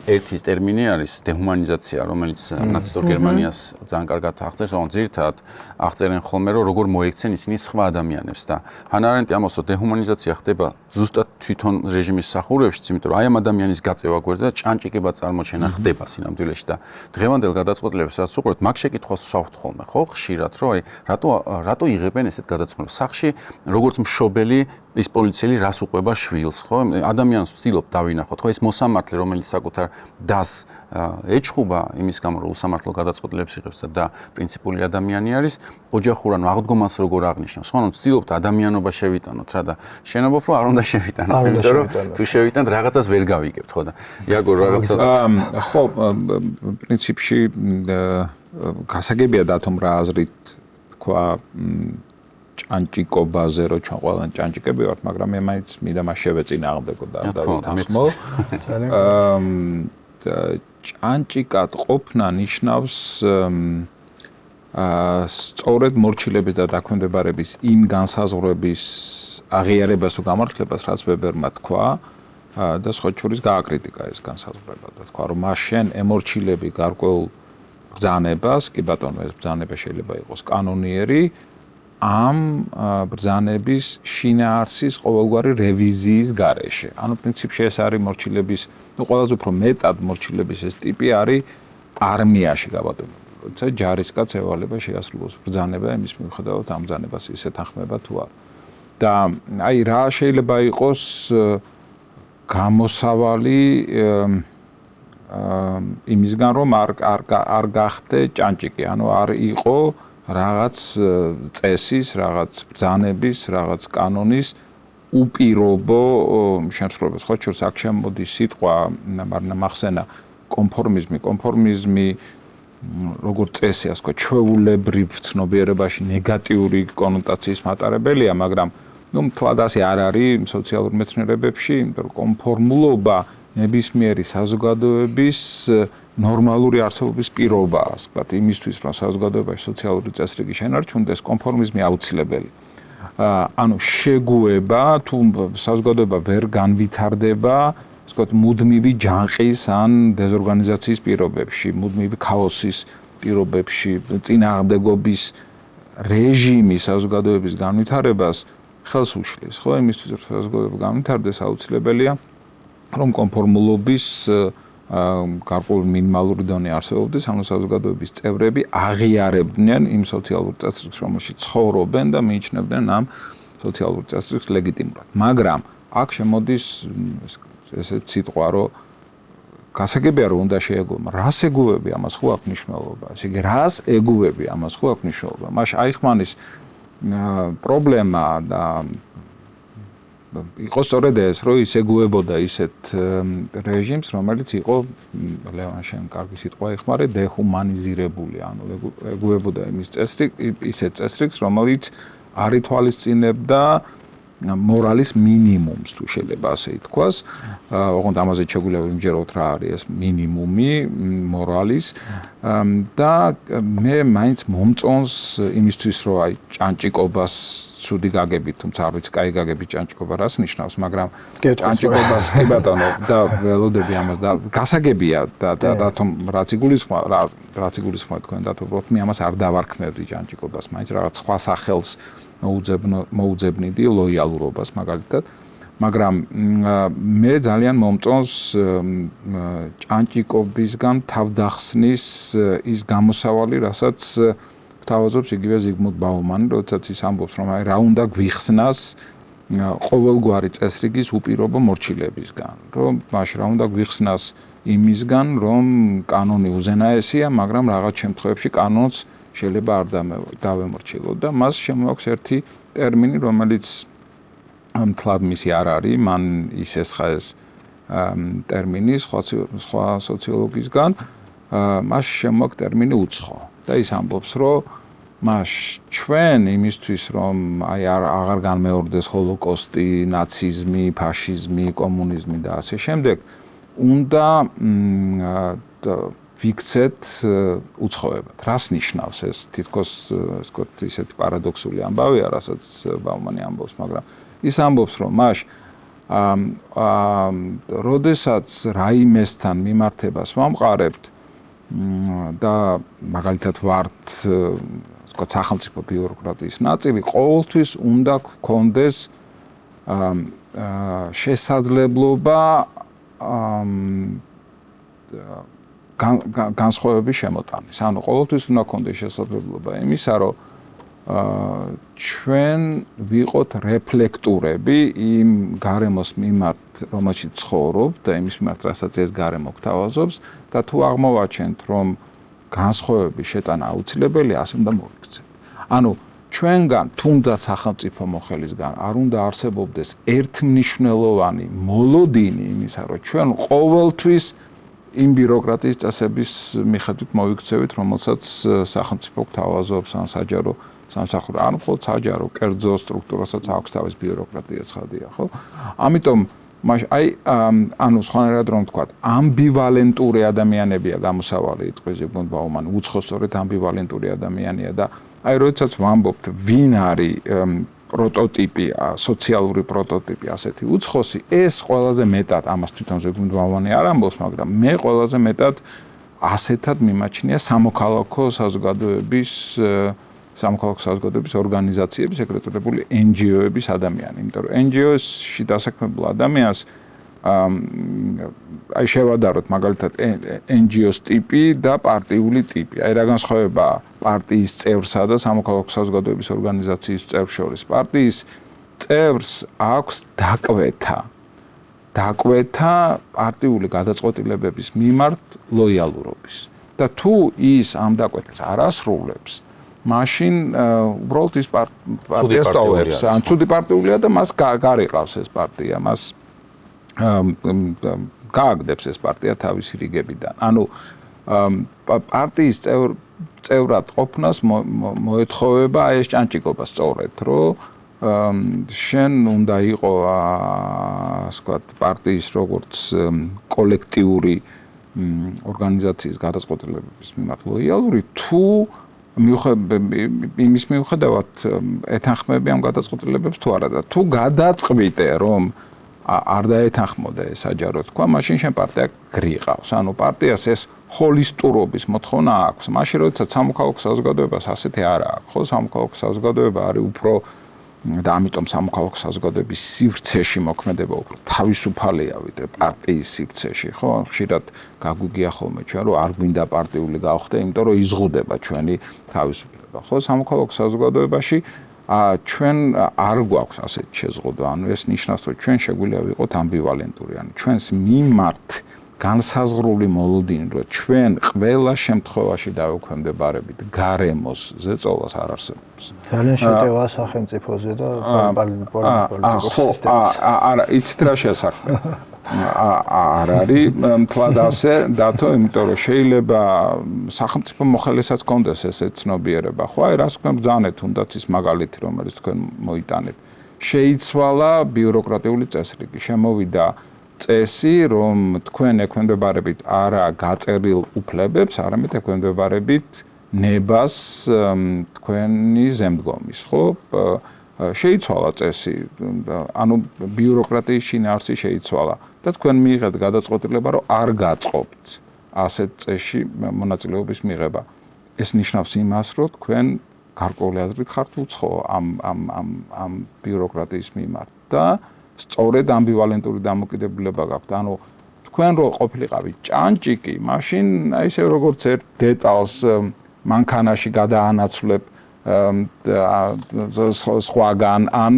[SPEAKER 1] ერთი ტერმინი არის დეჰუმანიზაცია, რომელიც ნაცისტურ გერმანიას ძალიან კარგად აღწერს, რომ ძირითადად აღწერენ ხოლმე რომ როგორ მოექცენ ისინი სხვა ადამიანებს და ჰანა არენტი ამბობს რომ დეჰუმანიზაცია ხდება ზუსტად თვითონ რეჟიმის მსახურებშიც, იმიტომ რომ აი ამ ადამიანის გაწევა გვერდზე და ჭანჭიკება წარმოჩენა ხდება სინამდვილეში და დღევანდელ გადაწყვეტილებას რაც უყურებთ, მაგ შეკითხვას ვსვავთ ხოლმე, ხო, ხშირად, რომ აი რატო იღებენ ესეთ გადაწყვეტილებას? სახში როგორც მშობელი ის პოლიციელი რას უყვება შვილს, ხო? ადამიანს ვცდილობ დავინახოთ, ხო, ეს მოსამართლე, რომელიც საკუთარ დას ეჭხუბა იმის გამო, რომ უსამართლო გადაწყვეტილებას იღებს და პრინციპული ადამიანი არის, ოჯახურ ანუ აღდგომას როგორ აღნიშნავს, ხო? ანუ ვცდილობთ ადამიანობა შევიტანოთ რა და შენობობ, რომ არ უნდა შევიტანოთ, იმიტომ რომ თუ შევიტანთ, რაღაცას ვერ გავიგებთ, ხო და იაგო რაღაცა
[SPEAKER 2] ხო, პრინციპში გასაგებია დათომ რა აზრით თქვა ჭანჭიკობაზე, რომ ჩვენ ყველანი ჭანჭიკები ვართ, მაგრამ მე მაინც მინდა მას შევეწინააღმდეგო და დავით. ჭანჭიკად ყოფნა ნიშნავს სწორედ მორჩილების და დაქვემდებარების იმ განსაზღვრების აღიარებას თუ გამართლებას, რაც ვებერმა თქვა და სხვა შორის გააკრიტიკა ეს განსაზღვრება და თქვა, რომ მას შენ ემორჩილები გარკვეულ ბრძანებას, კი ბატონო, ეს ბრძანება შეიძლება იყოს კანონიერი, ამ ბრძანების შინაარსის ყოველგვარი რევიზიის გარეშე. ანუ პრინციპში ეს არის მორჩილების, ну ყველაზე უფრო მეტად მორჩილების ეს ტიპი არის არმიაში გაბატონებული. როცა ჯარისკაც ევალება შეასრულოს ბრძანება, იმის მიუხედავად ამ ბრძანებას ისე თანხმება თუ არა. და აი რა შეიძლება იყოს გამოსავალი იმისგან რომ არ გახდე ჭანჭიკი, ანუ არ იყო რაღაც წესის, რაღაც ბრძანების, რაღაც კანონის უპირობო შემთხვევას. ხო, შორს აქ შემოდის სიტყვა, მაგრამ მახსენა კონფორმიზმი როგორც წესი, ასე ვთქვათ, ჩვეულებრივ ცნობიერებაში ნეგატიური კონოტაციის მატარებელია, მაგრამ მთლად ასე არ არის სოციალურ მეცნიერებებში, იმიტომ რომ კონფორმულობა ნებისმიერი საზოგადოების ნორმალური არსებობის პირობაა, ასე ვთქვათ, იმისთვის, რომ საზოგადოებაში სოციალური წესრიგი შენარჩუნდეს, კონფორმიზმი აუცილებელი. ანუ შეგუება თუ საზოგადოება ვერ განვითარდება, ასე ვთქვათ, მუდმივი ჯანყის ან დეზორგანიზაციის პირობებში, მუდმივი ქაოსის პირობებში, წინააღმდეგობის რეჟიმი საზოგადოების განვითარებას ხელს უშლის, ხო, იმისთვის, რომ საზოგადოება განვითარდეს, აუცილებელია, რომ კონფორმულობის გარკვეული მინიმალური დონე არსებობდეს, ანუ საზოგადოების წევრები აღიარებდნენ იმ სოციალურ წესრიგს, რომელშიც ცხოვრობენ და მიიჩნევდნენ ამ სოციალურ წესრიგს ლეგიტიმურად. მაგრამ აქ შემოდის ესეთ სიტყვა, რომ გასაგებია, რომ უნდა შეეგუება. რას ეგუები, ამას ხო აქვს მნიშვნელობა. ესე იგი, რას ეგუები, ამას ხო აქვს მნიშვნელობა. მაშ აიხმანის პრობლემა და იყო სწორედ ეს, რომ ის ეგუებოდა ისეთ რეჟიმს, რომელიც იყო ლევან შენ კარგი სიტყვა ეხმარე, დეჰუმანიზირებული, ანუ ეგუებოდა ისეთ წესრიგს, რომელიც არ ითვალისწინებდა მორალის მინიმუმს, თუ შეიძლება ასე ითქვას. ოღონდ ამაზე შეგვიძლია ვიმჯეროთ რა არის ეს მინიმუმი მორალის და მე მაინც მომწონს იმისთვის, რომ აი ჭანჭიკობას ცუდი გაგებით, თუმცა არ ვიცი, კაი გაგებით ჭანჭიკობა რას ნიშნავს, მაგრამ ჭანჭიკობას კი ბატონო და ველოდები ამას და გასაგებია და რატომ რაც იგულისხმება თქვენ და უბრალოდ მე ამას არ დავარქმევდი ჭანჭიკობას, მაინც რაღაც სხვა სახელს მოუძებნიდი ლოიალურობას მაგალითად, მაგრამ მე ძალიან მომწონს ჭანჭიკობისგან თავდახსნის ის გამოსავალი, რასაც თავაზობს იგივე ზიგმუნდ ბაუმანი, როდესაც ის ამბობს, რომ აი რა უნდა გვიხსნას ყოველგვარი წესრიგის უპირობო მორჩილებისგან, რომ მაშინ რა უნდა გვიხსნას იმისგან, რომ კანონი უზენაესია, მაგრამ რაღაც შემთხვევებში კანონს შეიძლება არ დავემორჩილოთ და მას შემოაქვს ერთი ტერმინი, რომელიც მთლად მისი არ არის, მან ის ესხა ეს ტერმინი სხვა სოციოლოგისგან, მას შემოაქვს ტერმინი უცხო და ის ამბობს, რომ მას ჩვენ იმისთვის, რომ აი აღარ განმეორდეს ჰოლოკოსტი, ნაციზმი, ფაშიზმი, კომუნიზმი და ასე შემდეგ, უნდა ვიქცეთ უცხოებად. რას ნიშნავს ეს? თითქოს ისეთი პარადოქსული ამბავია, რასაც ბაუმანი ამბობს, მაგრამ ის ამბობს, რომ მას როდესაც რაიმესთან მიმართებას ვამყარებთ და მაგალითად ვართ სახელმწიფო ბიუროკრატიის ნაწილი, ყოველთვის უნდა გქონდეს შესაძლებლობა განსხვავების შემოტანის. ანუ ყოველთვის უნდა გქონდეს შესაძლებლობა იმისა, რომ ჩვენ ვიყოთ რეფლექტურები იმ გარემოს მიმართ, რომელშიც ცხოვრობ და იმის მიმართ, რასაც ეს გარემო გვთავაზობს და თუ აღმოვაჩენთ, რომ განსხვავების შეტანა აუცილებელია, ასე უნდა მოვიქცეთ. ანუ ჩვენგან, თუნდაც სახელმწიფო მოხელისგან არ უნდა არსებობდეს ერთმნიშვნელოვანი მოლოდინი იმისა, რომ ჩვენ ყოველთვის იმ ბიუროკრატიის წესების მიხედვით მოვიქცევით, რომელსაც სახელმწიფო გვთავაზობს ან საჯარო სამსახური, ან მხოლოდ საჯარო კერძო სტრუქტურასაც აქვს თავის ბიუროკრატია ცხადია, ხო? ამიტომ ანუ სხვანაირად რომ ვთქვათ, ამბივალენტური ადამიანებია გამოსავალი იტყვის ზიგმუნდ ბაუმანი, უცხო სწორედ ამბივალენტური ადამიანია და აი როდესაც ვამბობთ, ვინ არის პროტოტიპი, სოციალური პროტოტიპი ასეთი უცხოსი, ეს ყველაზე მეტად ამას თვითონ ზიგმუნდ ბაუმანი არ ამბობს, მაგრამ მე ყველაზე მეტად ასეთად მიმაჩნია სამოქალაქო საზოგადოების ორგანიზაციების, ეგრეთ წოდებული NGO-ების ადამიანი, იმიტომ რომ NGO-ში დასაქმებულ ადამიანს აი შევადაროთ მაგალითად NGO-ს ტიპი და პარტიული ტიპი. აი რა განსხვავებაა პარტიის წევრსა და სამოქალაქო საზოგადოების ორგანიზაციის წევრს შორის. პარტიის წევრს აქვს დაკვეთა დაკვეთა პარტიული გადაწყვეტილებების მიმართ ლოიალურობის. და თუ ის ამ დაკვეთას არ ასრულებს, მაშინ უბრალოდ ის პარტიას ტოვებს. ან ცუდი პარტიულია და მას გარიყავს ეს პარტია, მას გააგდებს ეს პარტია თავისი რიგებიდან. ანუ პარტიის წევრად ყოფნას მოეთხოვება ეს ჭანჭიკობა სწორედ, რომ შენ უნდა იყო ასე ვთქვათ პარტიის როგორც კოლექტიური ორგანიზაციის გადაწყვეტილებების მიმართ ლოიალური, თუ იმის მიუხედავად ეთანხმები ამ გადაწყვეტილებებს თუ არა და თუ გადაწყვიტე რომ არ დაეთანხმოდა ეს საჯარო თქვა, მაშინ შენ პარტია გრიყავს. ანუ პარტიას ეს ჰოლისტურობის მოთხოვნა აქვს. მაშინ როდესაც სამოქალაქო საზოგადოებას ასეთი არ აქვს, ხო, სამოქალაქო საზოგადოება არის უფრო და ამიტომ სამოქალაქო საზოგადოების სივრცეში მოქმედება უფრო თავისუფალია ვიდრე პარტიის სივრცეში, ხო? ხშირად გაგვიგია ხოლმე ჩვენ რომ არ გვინდა პარტიული გავხდე, იმიტომ რომ იზღუდება ჩვენი თავისუფლება, ხო? სამოქალაქო საზოგადოებაში ჩვენ არ გვაქვს ასეთი შეზღუდვა, ანუ ეს ნიშნავს რომ ჩვენ შეგვიძლია ვიყოთ ამბივალენტური, ანუ ჩვენს მიმართ განსაზღვრული მოლოდინი, რომ ჩვენ ყველა შემთხვევაში დავექვემდებარებით გარემოს ზეწოლას არ არსებობს.
[SPEAKER 4] ძალიან შეტევა სახელმწიფოზე და პოლიტიკურ სისტემაზე.
[SPEAKER 2] არა, იცით რა შესაძლოა. არ არის მთლად ასე, დათო, იმიტომ რომ შეიძლება სახელმწიფო მოხელესაც კონდეს ესეთ ცნობიერება. ხო, აი რას თქვენ ბრძანეთ, თუნდაც ის მაგალითი, რომელიც თქვენ მოიტანეთ. შეიცვალა ბიუროკრატიული წესრიგი, შემოვიდა წესი, რომ თქვენ ექვემდებარებით არა გაწერილ უფლებებს, არამედ ექვემდებარებით ნებას თქვენი ზემდგომის, ხო? შეიცვალა წესი, ანუ ბიუროკრატიის შინაარსი შეიცვალა და თქვენ მიიღეთ გადაწყვეტილება, რომ არ გაწყობთ ასეთ წესში მონაწილეობის მიღება. ეს ნიშნავს იმას, რომ თქვენ გარკვეული აზრით ხართ უცხო ამ ბიუროკრატიის მიმართ და სწორედ ამბივალენტური დამოკიდებულება გაქვთ. ანუ თქვენ რო ყოფილიყავით ჭანჭიკი, მაშინ აი ესე როგორც ერთ დეტალს მანქანაში გადაანაცვლებ სხვაგან ან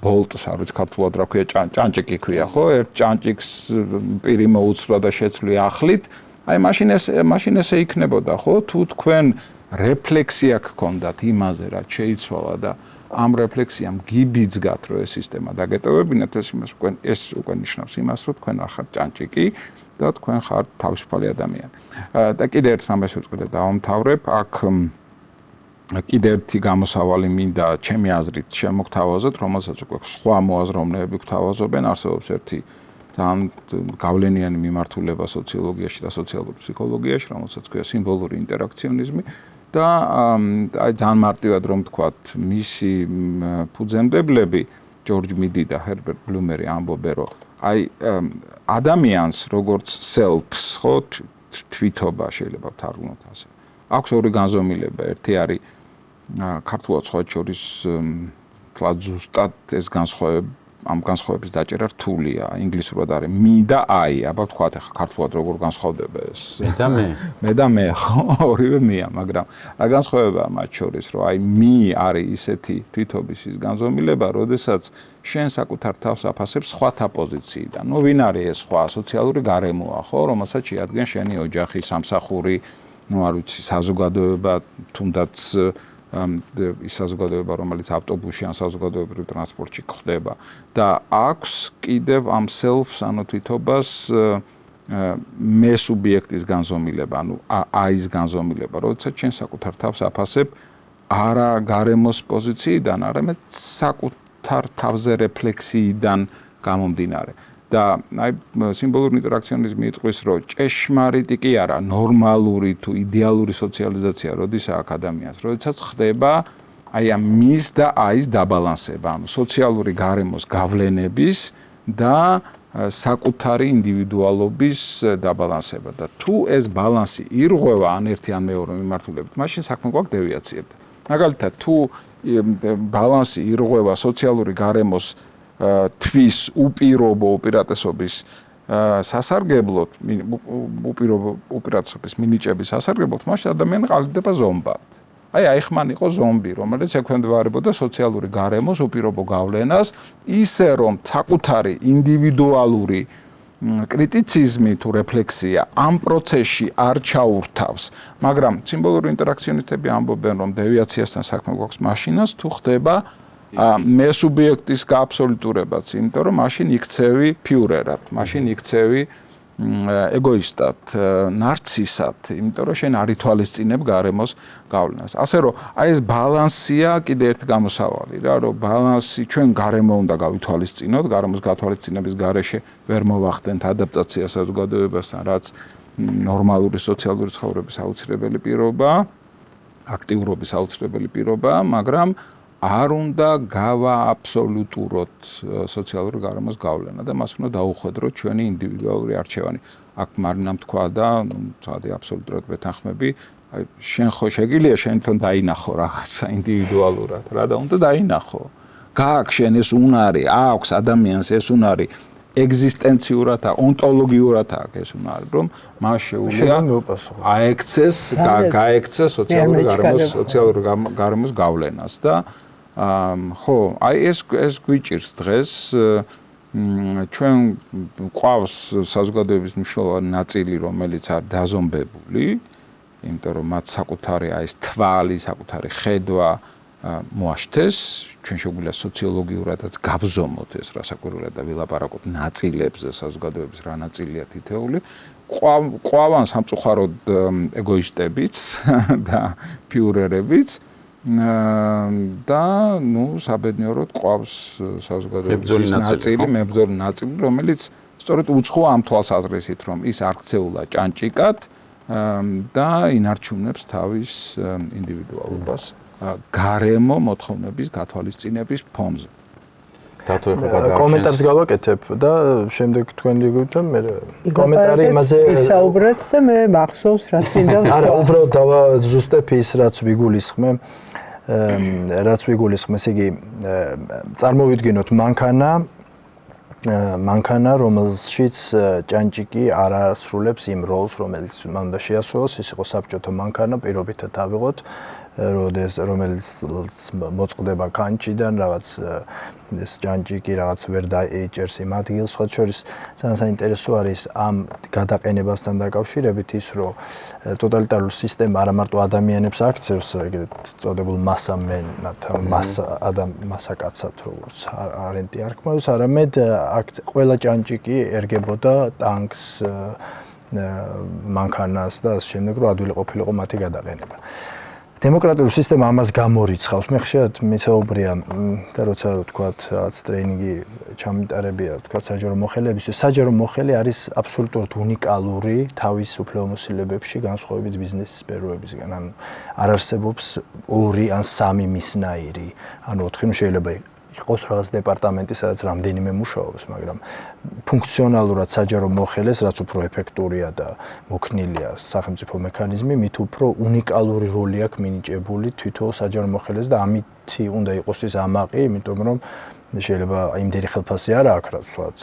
[SPEAKER 2] ბოლტს, არ ვიცი ქართულად რა ქვია, ჭანჭიკი ქვია, ხო? ერთ ჭანჭიკს პირი მოუცვლა და შეცვლი ახლით, აი მაშინ ესე იქნებოდა, ხო? თუ თქვენ რეფლექსია გქონდათ იმაზე, რაც შეიცვალა და ამ რეფლექსიამ გიბიძგათ, რომ ეს სისტემა დაგეტოვებინათ, ეს უკვე ნიშნავს იმას, რომ თქვენ არ ხართ ჭანჭიკი და თქვენ ხართ თავისუფალი ადამიანი. და კიდე ერთ რამეს ვიტყვი და დავამთავრებ, აქ კიდე ერთი გამოსავალი მინდა ჩემი აზრით შემოგთავაზოთ, რომელსაც უკვე სხვა მოაზროვნეები გვთავაზობენ, არსებობს ერთი ძალიან გავლენიანი მიმართულება სოციოლოგიაში და სოციალურ ფსიქოლოგიაში, რომელსაც ქვია სიმბოლური ინტერაქციონიზმი. და აი ძალიან მარტივად რომ ვთქვათ, მისი ფუძემდებლები ჯორჯ მიდი და ჰერბერტ ბლუმერი ამბობენ, რომ აი ადამიანს როგორც self-ს, ხო, თვითობა შეიძლება ვთარგმნოთ ასე. აქვს ორი განზომილება, ერთი არის ქართულად სხვა შორის თლად ზუსტად ეს ამ განსხვავების დაჭერა რთულია, ინგლისურად არის me და I, აბა ვთქვათ ახლა ქართულად როგორ განსხვავდება ეს? მე და მე, ხო, ორივე მეა, მაგრამ რა განსხვავებაა მათ შორის, რომ აი me არის ისეთი თვითობის ის განზომილება, როდესაც შენ საკუთარ თავს აფასებ სხვათა პოზიციიდან. ნუ ვინ არის ეს სხვა? სოციალური გარემოა, ხო, რომელსაც შეადგენს შენი ოჯახი, სამსახური, ნუ არ ვიცი, საზოგადოება, თუნდაც ის საზოგადოება, რომელიც ავტობუსში ან საზოგადოებრივ ტრანსპორტში ხდება და აქვს კიდევ ამ self-ს, ანუ თვითობას მე სუბიექტის განზომილება, ანუ I-ის განზომილება, როდესაც შენ საკუთარ თავს აფასებ არა გარემოს პოზიციიდან, არამედ საკუთარ თავზე რეფლექსიიდან გამომდინარე. და აი სიმბოლური ინტერაქციონიზმი იტყვის, რომ ჭეშმარიტი კი არა, ნორმალური თუ იდეალური სოციალიზაცია როდის აქვს ადამიანს, როდესაც ხდება აი ამ მის და I-ის დაბალანსება, ანუ სოციალური გარემოს გავლენების და საკუთარი ინდივიდუალობის დაბალანსება და თუ ეს ბალანსი ირღვევა ან ერთი ან მეორე მიმართულებით, მაშინ საქმე გვაქვს დევიაციებთან. მაგალითად, თუ ბალანსი ირღვევა სოციალური გარემოს თვის უპირობო უპირატესობის სასარგებლოდ, უპირატესობის მინიჭების სასარგებლოდ, მაშინ ადამიანი ყალიბდება ზომბად. აი აიხმანი იყო ზომბი, რომელიც ექვემდებარებოდა სოციალური გარემოს უპირობო გავლენას, ისე რომ საკუთარი ინდივიდუალური კრიტიციზმი თუ რეფლექსია ამ პროცესში არ ჩაურთავს, მაგრამ სიმბოლური ინტერაქციონისტები ამბობენ, რომ დევიაციასთან საქმე გვაქვს მაშინაც თუ ხდება მე სუბიექტის გააბსოლუტურებაც, იმიტომ რომ მაშინ იქცევი ფიურერად, მაშინ იქცევი ეგოისტად, ნარცისად, იმიტომ რომ შენ არ ითვალისწინებ გარემოს გავლენას. ასე რომ აი ეს ბალანსია კიდე ერთ გამოსავალი რა, რომ ბალანსი ჩვენ გარემო უნდა გავითვალისწინოთ, გარემოს გათვალისწინების გარეშე ვერ მოვახდენთ ადაპტაცია საზოგადოებასთან, რაც ნორმალური სოციალური ცხოვრების აუცილებელი პირობაა, აქტიურობის აუცილებელი პირობაა, მაგრამ არ უნდა გავააბსოლუტუროთ სოციალური გარემოს გავლენა და მას უნდა დაუხვედროთ ჩვენი ინდივიდუალური არჩევანი. აქ მარინამ თქვა და ცოტა აბსოლუტურად ვეთანხმები, აი შენ ხო შეგიძლია შენ თვითონ დაინახო რაღაცა ინდივიდუალურად, რა და უნდა დაინახო. გააქვს შენ ეს უნარი, აქვს ადამიანს ეს უნარი ეგზისტენციურად, ონტოლოგიურად აქვს ეს უნარი, რომ მას შეუძლია აექცეს, გაექცეს სოციალური გარემოს გავლენას და ხო, აი ეს გვიჭირს დღეს ჩვენ ყავს საზოგადოების მნიშვნელოვანი ნაწილი, რომელიც არის დაზომბებული, იმიტომ რომ მათ საკუთარი აი ეს თვალი, საკუთარი ხედვა მოაშთეს, ჩვენ შეგვიძლია სოციოლოგიურადაც გავზომოთ ეს რასაკვირველია და ვილაპარაკოთ ნაწილებზე საზოგადოების რა ნაწილია თითეული. ყავან სამწუხაროდ ეგოისტებიც და ფიურერებიც და ნუ საბედნიეროდ ყავს საზოგადოების ნაწილი, მებრძოლი ნაწილი, რომელიც სწორედ უცხო ამ თვალსაზრისით, რომ ის არ ქცეულა ჭანჭიკად და ინარჩუნებს თავის ინდივიდუალობას გარემო მოთხოვნების გათვალისწინების ფონზე.
[SPEAKER 4] კომენტარს გავაკეთებ და შემდეგ თქვენ ლიგოთ და მე კომენტარი იმაზე
[SPEAKER 3] ისაუბრეთ და მე მახსოვს რაც მინდა ვთქვა.
[SPEAKER 4] არა, უბრალოდ დავაზუსტებ ის რაც ვიგულისხმე. ესე იგი წარმოვიდგინოთ მანქანა, რომელშიც ჭანჭიკი არ ასრულებს იმ როლს, რომელიც მან უნდა შეასრულოს, ის იყო საბჭოთა მანქანა, პირობითად ავიღოთ, რომელიც მოწყდება კანჭიდან, რაღაც ეს ჭანჭიკი რაღაც ვერ დაიჭერს იმ ადგილს, სხვა შორის ძალიან საინტერესო არის ამ გადაყენებასთან დაკავშირებით ის, რომ ტოტალიტარული სისტემა არა მარტო ადამიანებს აქცევს, ეგრეთ წოდებულ მასამენად, მასაკაცად, როგორც არენტი არქმევს, არამედ ყველა ჭანჭიკი ერგებოდა ტანკს, მანქანას და ამ შემდეგ რომ ადვილი ყოფილიყო მათი გადაყენება. დემოკრატიული სისტემა ამას გამორიცხავს. მე ხშირად მისაუბრია და როცა ვთქვათ რაღაც ტრეინინგი ჩამიტარებია, ვთქვათ საჯარო მოხელეებისთვის, საჯარო მოხელე არის აბსოლუტურად უნიკალური თავის უფლებამოსილებებში განსხვავებით ბიზნესის სფეროებისგან. ანუ არ არსებობს 2 ან 3 მისნაირი, ანუ 4 შეიძლება იყოს რაღაც დეპარტამენტი, სადაც რამდენიმე მუშაობს, მაგრამ ფუნქციონალურად საჯარო მოხელეს, რაც უფრო ეფექტურია და მოქნილია სახელმწიფო მექანიზმი, მით უფრო უნიკალური როლი აქვს მინიჭებული თვითონ საჯარო მოხელეს და ამით უნდა იყოს ის ამაყი, იმიტომ რომ შეიძლება იმდენი ხელფასი არ აქვს, რაც ვთქვათ,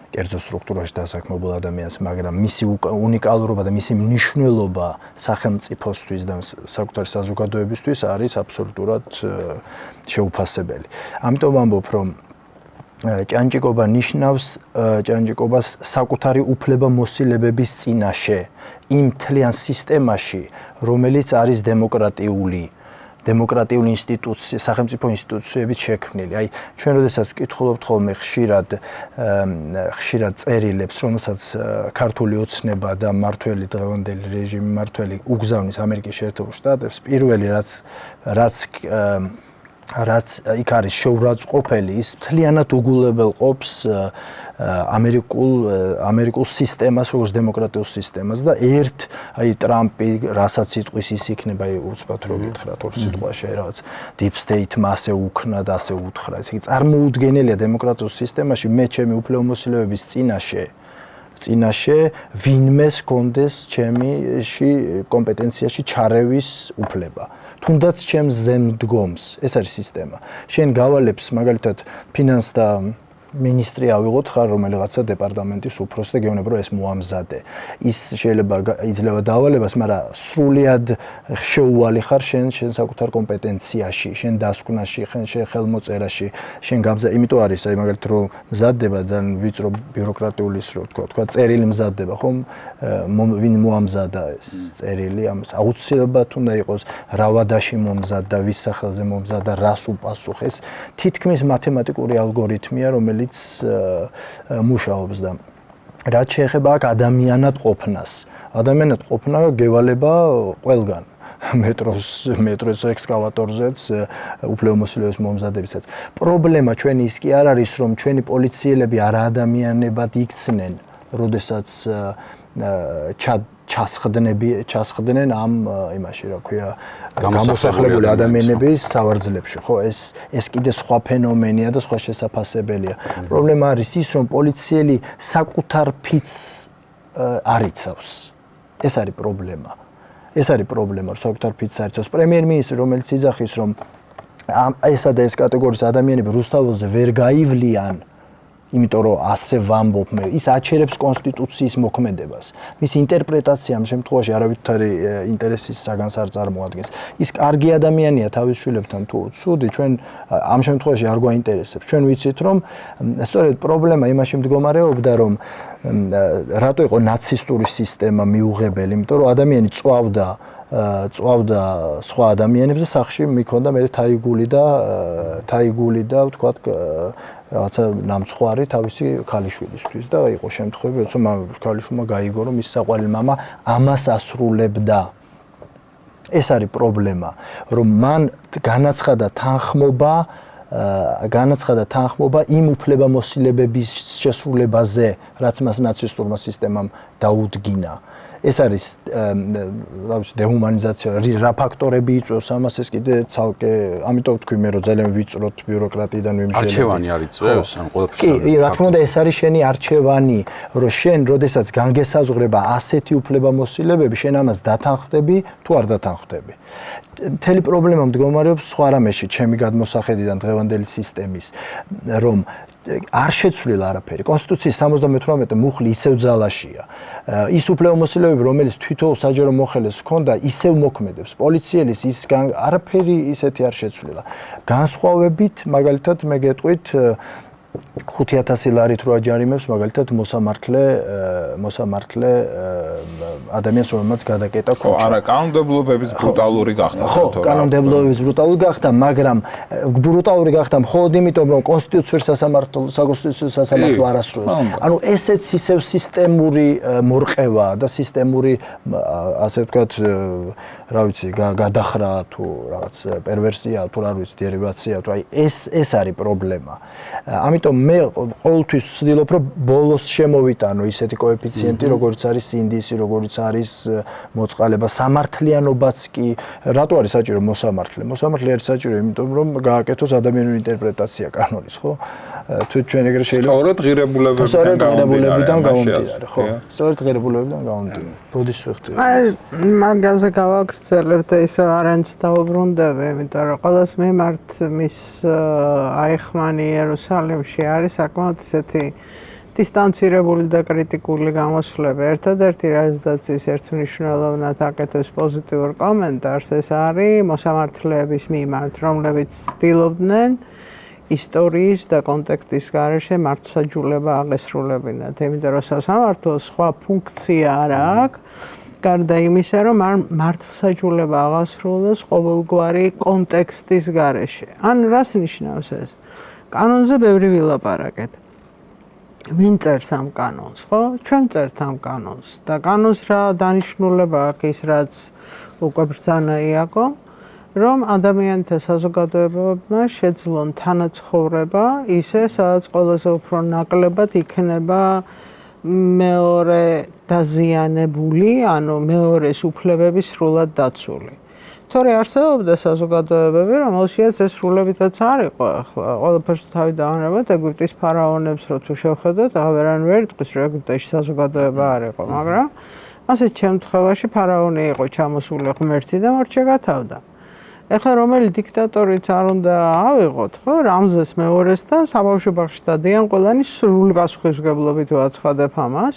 [SPEAKER 4] კერძო სტრუქტურაში დასაქმებულ ადამიანს, მაგრამ მისი უნიკალურობა და მისი მნიშვნელობა სახელმწიფოსთვის და საკუთარი საზოგადოებისთვის არის აბსოლუტურად შეუფასებელი. ამიტომ ამბობ, რომ ჭანჭიკობა ნიშნავს ჭანჭიკობას საკუთარი უფლებამოსილებების წინაშე, იმ მთლიან სისტემაში, რომელიც არის დემოკრატიული ინსტიტუცია, სახელმწიფო ინსტიტუციებით შექმნილი. აი, ჩვენ როდესაც ვკითხულობთ ხოლმე ხშირად წერილებს, რომელსაც ქართული ოცნება და მართველი დღევანდელი რეჟიმი მართველი უგზავნის ამერიკის შეერთებულ შტატებს, პირველი რაც იქ არის შეურაცხყოფელი, ის მთლიანად უგულებელყოფს ამერიკულ სისტემას, როგორც დემოკრატიულ სისტემას და აი ტრამპი რასაც იტყვის ის იქნება, აი უცბად რო გითხრათ ორ სიტყვაში, რაღაც deep state-მა ასე უქნა და ასე უთხრა. ესე იგი წარმოუდგენელია დემოკრატიულ სისტემაში მე ჩემი უფლებამოსილებების წინაშე ვინმეს კონდეს ჩემში კომპეტენციაში ჩარევის უფლება. თუნდაც ჩემს ზემდგომს, ეს არის სისტემა. შენ გავალებს მაგალითად ფინანსთა მინისტრი ავიღოთ ხარ რომელიღაცა დეპარტამენტის უფროსი და გეუბნები რომ ეს მოამზადე. ის შეიძლება იძლევა დავალებას, მაგრამ სრულიად შეუვალი ხარ შენ საკუთარ კომპეტენციაში, შენ დასკვნაში, შენ ხელმოწერაში, შენ იმიტომ არის აი მაგალითად რომ მზადდება ძალიან ვიწრო ბიუროკრატიული ის რო თქვა წერილი მზადდება, ხომ ვინ მოამზადა ეს წერილი, ამას აუცილებლად უნდა იყოს რა ვადაში მომზადდა, ვის სახელზე მომზადდა, რას უპასუხეს. თითქმის მათემატიკური ალგორითმია, რომელიც მუშაობს და რაც შეეხება აქ ადამიანად ყოფნას. ადამიანად ყოფნა გევალება ყველგან. მეტროს ექსკავატორზეც, უფლებამოსილების მომზადებისაც. პრობლემა ჩვენი ის კი არ არის, რომ ჩვენი პოლიციელები არაადამიანებად იქცნენ, როდესაც ჩასხდნენ ამ იმაში, რა ქვია, გამოსახლებული ადამიანების სავარძლებში. ხო, ეს კიდე სხვა ფენომენია და სხვა შესაძლებელია. პრობლემა არის ის, რომ პოლიციელი საკუთარ ფიცს არ იცავს. ეს არის პრობლემა. რომ საკუთარ ფიცს არ იცავს. პრემიერ-მინისტრი, რომელიც იძახის, რომ ესა და ეს კატეგორიის ადამიანები რუსთაველზე ვერ გაივლიან, იმიტომ რომ ასე ვამბობ მე, ის აჩერებს კონსტიტუციის მოქმედებას. მის ინტერპრეტაცია ამ შემთხვევაში არავითარი ინტერესის საგანს არ წარმოადგენს. ის კარგი ადამიანია თავის შვილებთან თუ ცუდი, ჩვენ ამ შემთხვევაში არ გვაინტერესებს. ჩვენ ვიცით, რომ სწორედ პრობლემა იმაში მდგომარეობდა, რომ რატო იყო ნაცისტური სისტემა მიუღებელი, იმიტომ რომ ადამიანი წვავდა სხვა ადამიანებს და სახლში მიქონდა მე თაიგული და ვთქვათ რაღაცა ნამცხვარი თავისი ქალიშვილისთვის და იყო შემთხვევები, როცა ქალიშვილმა გაიგო, რომ ის საყვარელი მამა ამას ასრულებდა. ეს არის პრობლემა, რომ მან განაცხადა თანხმობა იმ უფლებამოსილებების შესრულებაზე, რაც მას ნაცისტურმა სისტემამ დაუდგინა. ეს არის დეჰუმანიზაცია, რა ფაქტორები იწვევს ამას, ეს კიდე ცალკე, ამიტომ ვთქვი მე რომ ძალიან ვიწროთ ბიუროკრატიიდან ვიმსჯელები.
[SPEAKER 1] არჩევანი არ იწვევს ამ ყველაფერს.
[SPEAKER 4] კი, რა თქმა უნდა, ეს არის შენი არჩევანი, რომ შენ როდესაც განგესაზღვრება ასეთი უფლებამოსილებები, შენ ამას დათანხმდები თუ არ დათანხმდები. მთელი პრობლემა მდგომარეობს სხვა რამეში, ჩემი გადმოსახედიდან დღევანდელი სისტემის, რომ არ შეცვლილა არაფერი. კონსტიტუციის 78 მუხლი ისევ ძალაშია. ის უფლებამოსილებები, რომელიც თვითონ საჯარო მოხელეს ჰქონდა, ისევ მოქმედებს. პოლიციელის ის არაფერი ისეთი არ შეცვლილა. განსხვავებით, მაგალითად, მე გეტყვით 5000 ლარით რო აჯარიმებს, მაგალითად, მოსამართლე ადამიანს, რომელმაც გადაკეტა ქუჩა.
[SPEAKER 2] ხო, არა, კანონმდებლობების ბრუტალური გახდა.
[SPEAKER 4] ხო, კანონმდებლობების ბრუტალური გახდა, მაგრამ ბრუტალური გახდა მხოლოდ იმიტომ, რომ კონსტიტუციური სასამართლო არ ასრულებს. ანუ ესეც ისევ სისტემური მორყევაა და სისტემური, ასე ვთქვათ, რა ვიცი, გადახრა თუ რაღაც პერვერსია თუ რა ვიცი, დერივაცია თუ აი ეს არის პრობლემა. ამიტომ მე ყოველთვის ვცდილობ, რომ ბოლოს შემოვიტანო ისეთი კოეფიციენტი, როგორც არის სინდისი, როგორც არის მოწყალება, სამართლიანობაც კი, რატო არის საჭირო მოსამართლე? მოსამართლე არის საჭირო, იმიტომ რომ გააკეთოს ადამიანური ინტერპრეტაცია კანონის, ხო? თუ ჩვენ ეგრე შეიძლება
[SPEAKER 2] სწორედ ღირებულებებიდან
[SPEAKER 4] გამომდინარე, ხო? სწორედ ღირებულებებიდან გამომდინარე. ბოდიშს ვიხდი.
[SPEAKER 3] მაგაზე გავაგრძელებ და ისე არანც დავუბრუნდები, იმიტომ რომ ყველას მიმართ მის აიხმანი იერუსალიმში არის საკმაოდ ისეთი დისტანცირებული და კრიტიკული გამოსვლები. ერთადერთი რასაც ის ერთმნიშვნელოვნად აკეთებს პოზიტიურ კომენტარს, ეს არის მოსამართლეების მიმართ, რომლებიც ცდილობდნენ ისტორიის და კონტექსტის გარეშე მართლმსაჯულება აღესრულებინათ. იმიტომ რომ სასამართლოს სხვა ფუნქცია არ აქვს, გარდა იმისა, რომ მართლმსაჯულება აღასრულოს ყოველგვარი კონტექსტის გარეშე. ან რას ნიშნავს ეს? კანონზე ბევრი ვილაპარაკეთ. ვინ წერს ამ კანონს, ხო? ჩვენ წერთ ამ კანონს და კანონს რა დანიშნულება აქვს ის, რაც უკვე ბრძანა იაკო, რომ ადამიანთა საზოგადოებებმა შეძლონ თანაცხოვრება ისე, სადაც ყველაზე უფრო ნაკლებად იქნება მეორე დაზიანებული, ანუ მეორეს უფლებები სრულად დაცული. თორე არსებობდა საზოგადოებები, რომელშიაც ეს სრულებითაც არ იყო. ყველაფერს თავი დავანებოთ ეგვიპტის ფარაონებს, რო თუ შევხედოთ, აღარან ვერ იტყვის, რომ ეგვიპტეში საზოგადოება არ იყო, მაგრამ ასეთ შემთხვევაში ფარაონი იყო ჩამოსული ღმერთი და მორჩა გათავდა. ეხლა რომელი დიქტატორიც არ უნდა ავიღოთ, ხო? რამზეს მეორეს და საბავშვო ბაღში დადიან ყველანი სრული პასუხისმგებლობით ვაცხადებ ამას.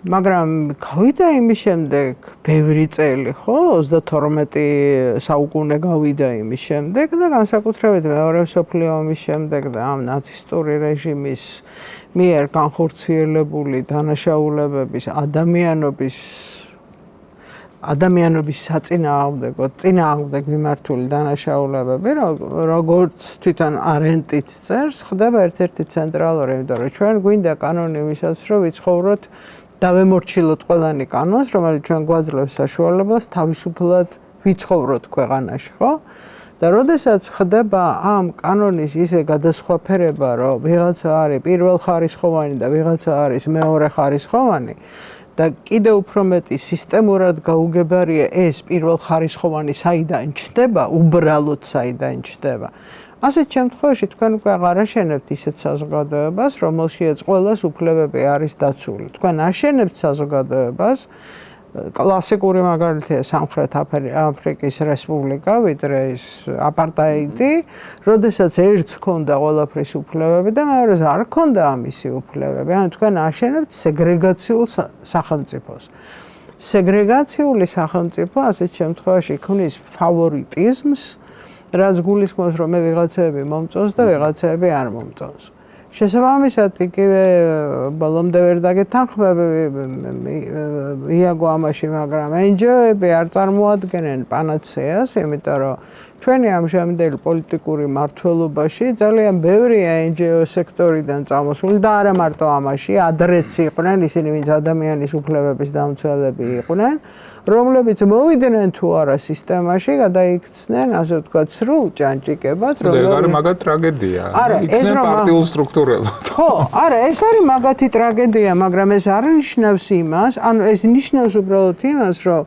[SPEAKER 3] მაგრამ გავიდა იმის შემდეგ ბევრი წელი, ხო? 32 საუკუნე გავიდა იმის შემდეგ და განსაკუთრებით მეორე მსოფლიო ომის შემდეგ და ამ ნაცისტური რეჟიმის მიერ განხორციელებული დანაშაულებების ადამიანობის წინააღმდეგ მიმართული დანაშაულებები, როგორც თვითონ არენტიც წერს, ხდება ერთ-ერთი ცენტრალური, იმიტომ რომ ჩვენ გვინდა კანონი ვისაც რომ ვიცხოვროთ დავემორჩილოთ ყველანი კანონს, რომელიც ჩვენ გვაძლევს საშუალებას თავისუფლად ვიცხოვროთ ქვეყანაში, ხო? და როდესაც ხდება ამ კანონის ისე გადასხვაფერება, რომ ვიღაცა არის პირველხარისხოვანი და ვიღაცა არის მეორეხარისხოვანი და კიდევ უფრო მეტი სისტემურად გაუგებარია ეს პირველხარისხოვანი საიდან ჩდება, უბრალოდ საიდან ჩდება. ასეთ შემთხვევაში თქვენ უკვე აღარ აშენებთ ისეთ საზოგადოებას, რომელშიც ყველას უფლებები არის დაცული. თქვენ აშენებთ საზოგადოებას, კლასიკური მაგალითია სამხრეთ აფრიკის რესპუბლიკა, ვიდრე ის აპარტაიდი, როდესაც ერთს ჰქონდა ყველაფრის უფლებები და მეორეს არ ჰქონდა ამისი უფლებები. ანუ თქვენ აშენებთ სეგრეგაციულ სახელმწიფოს. სეგრეგაციული სახელმწიფო ასეთ შემთხვევაში ქმნის ფავორიტიზმს, რაც გულისხმობს, რომ მე ვიღაცები მომწონს და ვიღაცები არ მომწონს. შესაბამისად, იგივე ბოლომდე ვერ დაგეთანხმები იაგო ამაში, მაგრამ NGO-ები არ წარმოადგენენ პანაცეას, იმიტომ რომ ჩვენი ამჟამინდელი პოლიტიკური მართლობაში ძალიან ბევრია NGO სექტორიდან წამოსული და არა მარტო ამაში, ადრეც იყვნენ ისინი, ვინც ადამიანის უფლებების დამცველები იყვნენ, რომლებიც მოვიდნენ თუ არა სისტემაში, გადაიქცნენ, ასე ვთქვათ, სრულ ჭანჭიკებად,
[SPEAKER 2] რომლებიც მაგათ ტრაგედია. იქცნენ პარტიულ სტრუქტურებად.
[SPEAKER 3] ხო, არა, ეს არის მაგათი ტრაგედია, მაგრამ ეს არ ნიშნავს იმას, ანუ ეს ნიშნავს უბრალოდ იმას, რომ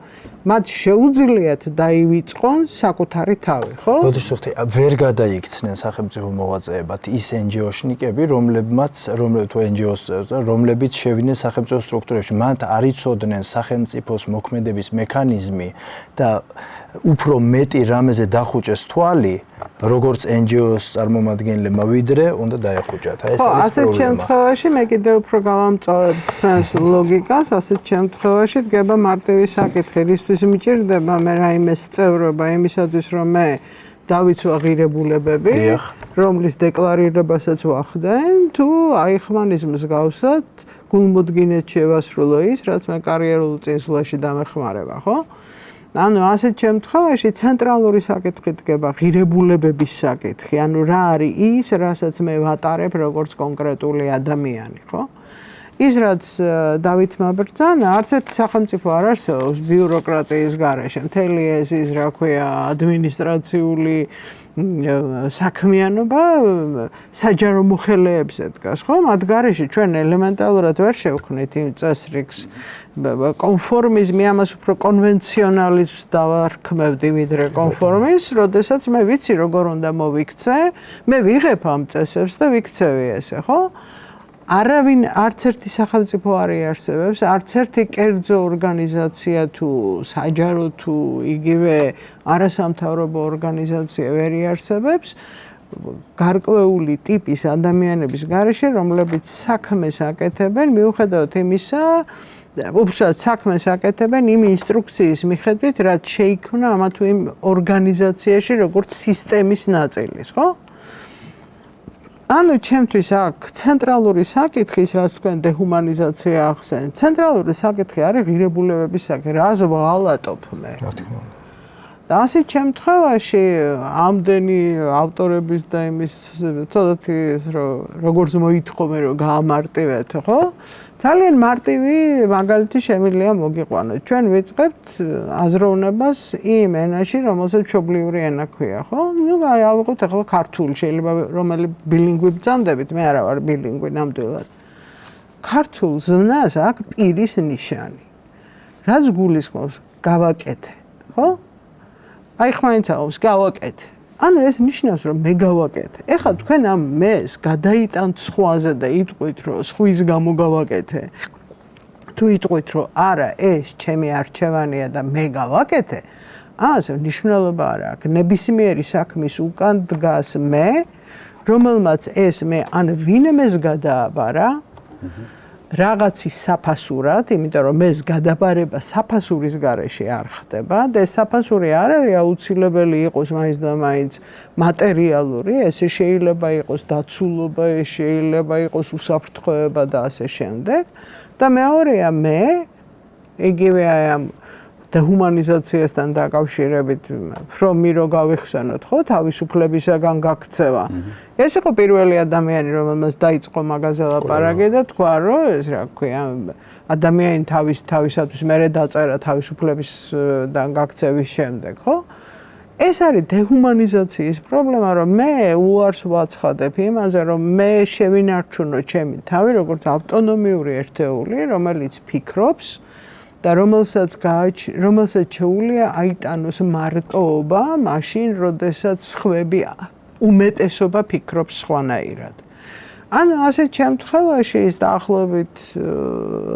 [SPEAKER 3] მათ შეუძლიათ დაივიწყონ საკუთარი თავი, ხო?
[SPEAKER 4] ბოდიშ ვერ გადაიქცნენ სახელმწიფო მოღვაწეებად ის NGO-შნიკები, რომლებიც შევიდნენ სახელმწიფო სტრუქტურებში. მათ არ იცოდნენ სახელმწიფოს მოქმედების მექანიზმი და უფრო მეტი რამეზე დახუჭეს თვალი, როგორც NGO-s წარმომადგენლებმა, ვიდრე უნდა დაეხუჭათ. ეს არის პრობლემა.
[SPEAKER 3] ასეთ შემთხვევაში მე კიდევ უფრო გავამწვავებ თქვენს ლოგიკას, ასეთ შემთხვევაში დგება მარტივი საკითხი, რისთვის მიჭირდება მე რაიმეს წევრობა იმისათვის, რომ მე დავიცვა ღირებულებები, რომლის დეკლარირებასაც ვახდენ, თუ აიხმანის მსგავსად გულმოდგინედ შევასრულო ის, რაც მე კარიერულ წინსვლაში დამეხმარება, ხო? ანუ ასეთ შემთხვევაში ცენტრალური საკითხი დგება ღირებულებების საკითხი, ანუ რა არის ის, რასაც მე ვატარებ როგორც კონკრეტული ადამიანი, ხო? ის რაც დავითმა ბრძანა, არც ერთი სახელმწიფო არ არსებობს ბიუროკრატიის გარეშე. მთელი ეს ის, რა ქვია, ადმინისტრაციული საქმიანობა საჯარო მოხელეებზე დგას, ხო? მათ გარეშე ჩვენ ელემენტარულად ვერ შევქმნით იმ წესრიგს, კონფორმიზმი ამას უფრო კონვენციონალიზმს დავარქმევდი ვიდრე კონფორმიზმს, როდესაც მე ვიცი როგორ უნდა მოვიქცე, მე ვიღებ ამ წესებს და ვიქცევი ესე, ხო? არავინ არც ერთი სახელმწიფო არ იარსებებს, არც ერთი კერძო ორგანიზაცია თუ საჯარო თუ იგივე არასამთავრობო ორგანიზაცია ვერ იარსებებს გარკვეული ტიპის ადამიანების გარეშე, რომლებიც საქმეს აკეთებენ მიუხედავად იმისა, უბრალოდ საქმეს აკეთებენ იმ ინსტრუქციის მიხედვით, რაც შეიქმნა ამა თუ იმ ორგანიზაციაში როგორც სისტემის ნაწილის, ხო? ანუ ჩემთვის აქ ცენტრალური საკითხის, რაც თქვენ დეჰუმანიზაცია ახსენეთ, ცენტრალური საკითხი არის ღირებულებების საკითხი, რას ვღალატობ მე. და ასეთ შემთხვევაში ამდენი ავტორების და იმის ცოტათი როგორც მოითხოვე რომ გაამარტივეთ, ხო? ძალიან მარტივი მაგალითი შემიძლია მოგიყვანოთ. ჩვენ ვიწყებთ აზროვნებას იმ ენაში, რომელსაც მშობლიური ენა ქვია, ხო? ნუ ავიღოთ ახლა ქართული, შეიძლება რომელი ბილინგვი ბრძანდებით, მე არა ვარ ბილინგვი ნამდვილად. ქართულ ზნას აქვს პირის ნიშანი. რაც გულისხმობს გავაკეთე, ხო? აი ხმაინც აქვს გავაკეთე. ანუ ეს ნიშნავს რომ მე გავაკეთე. ეხლა თქვენ ამ მეს გადაიტანთ სხვაზე და იტყვით რომ სხვის გამო გავაკეთე. თუ იტყვით რომ არა ეს ჩემი არჩევანია და მე გავაკეთე, ამაზე მნიშვნელობა არ აქვს. ნებისმიერი საქმის უკან დგას მე, რომელმაც ეს მე ან ვინმეს გადააბარა რაღაცის საფასურად, იმიტომ რომ ეს გადაბარება საფასურის გარეშე არ ხდება და ეს საფასური არ არის აუცილებელი იყოს მაინც და მაინც მატერიალური, ეს შეიძლება იყოს დაცულობა, ეს შეიძლება იყოს უსაფრთხოება და ასე შემდეგ. და მეორეა მე იგივე ამ დეჰუმანიზაციასთან დაკავშირებით ფრომი რო გავიხსენოთ, ხო, თავისუფლებისაგან გაქცევა. ეს იყო პირველი ადამიანი, რომელმაც დაიწყო მაგაზე ლაპარაკი და თქვა, რომ ეს რა ქვია, ადამიანი თავისათვის მერე დაწერა თავისუფლებისგან გაქცევის შემდეგ, ხო? ეს არის დეჰუმანიზაციის პრობლემა, რომ მე უარს ვაცხადებ იმაზე, რომ მე შევინარჩუნო ჩემი თავი როგორც ავტონომიური ერთეული, რომელიც ფიქრობს და რომელსაც შეუძლია აიტანოს მარტოობა მაშინ, როდესაც სხვები უმეტესობა ფიქრობს სხვანაირად. ანუ ასეთ შემთხვევაში ის დაახლოებით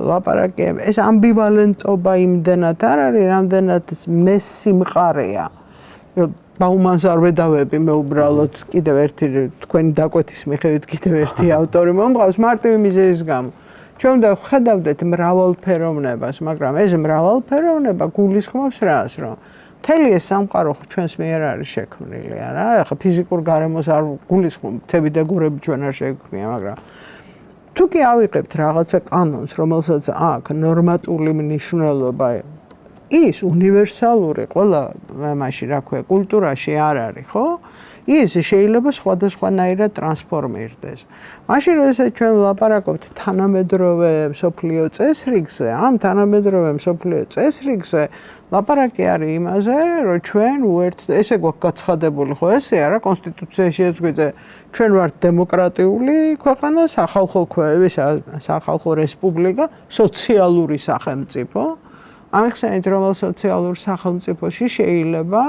[SPEAKER 3] ლაპარაკი ეს ამბივალენტობა იმდენად არ არის, რამდენად მე სიმყარეა. ბაუმანს არ ვედავები მე უბრალოდ კიდევ ერთი თქვენი დაკვეთის მიხედვით კიდევ ერთი ავტორი მომყავს მარტივი მიზეზის გამო. ჩვენ და ხედავდეთ მრავალფეროვნებას, მაგრამ ეს მრავალფეროვნება გულისხმობს რას, რომ მთელი ეს სამყარო ჩვენს მიერ არის შექმნილი, არა? ახლა ფიზიკურ გარემოს არ გულისხმობ, მთები და გორები ჩვენ არ შექმნია, მაგრამ თუ კი ავიღებთ რაღაცა კანონს, რომელსაც აქვს ნორმატული მნიშვნელობა, ის უნივერსალური ყველა მაშინ რა ქვია, კულტურაში არ არის, ხო? ის შეიძლება სხვადასხვანაირად ტრანსფორმირდეს. მაშინ როდესაც ჩვენ ვლაპარაკობთ თანამედროვე მსოფლიო წესრიგზე, ამ თანამედროვე მსოფლიო წესრიგზე ლაპარაკი არის იმაზე, რომ ჩვენ ესე გვაქვს გაცხადებული, ხო ესე არა, კონსტიტუციაშიაც გვიძე, ჩვენ ვართ დემოკრატიული ქვეყანა, სახალხო რესპუბლიკა, სოციალური სახელმწიფო. ამიხსენით, რომელ სოციალურ სახელმწიფოში შეიძლება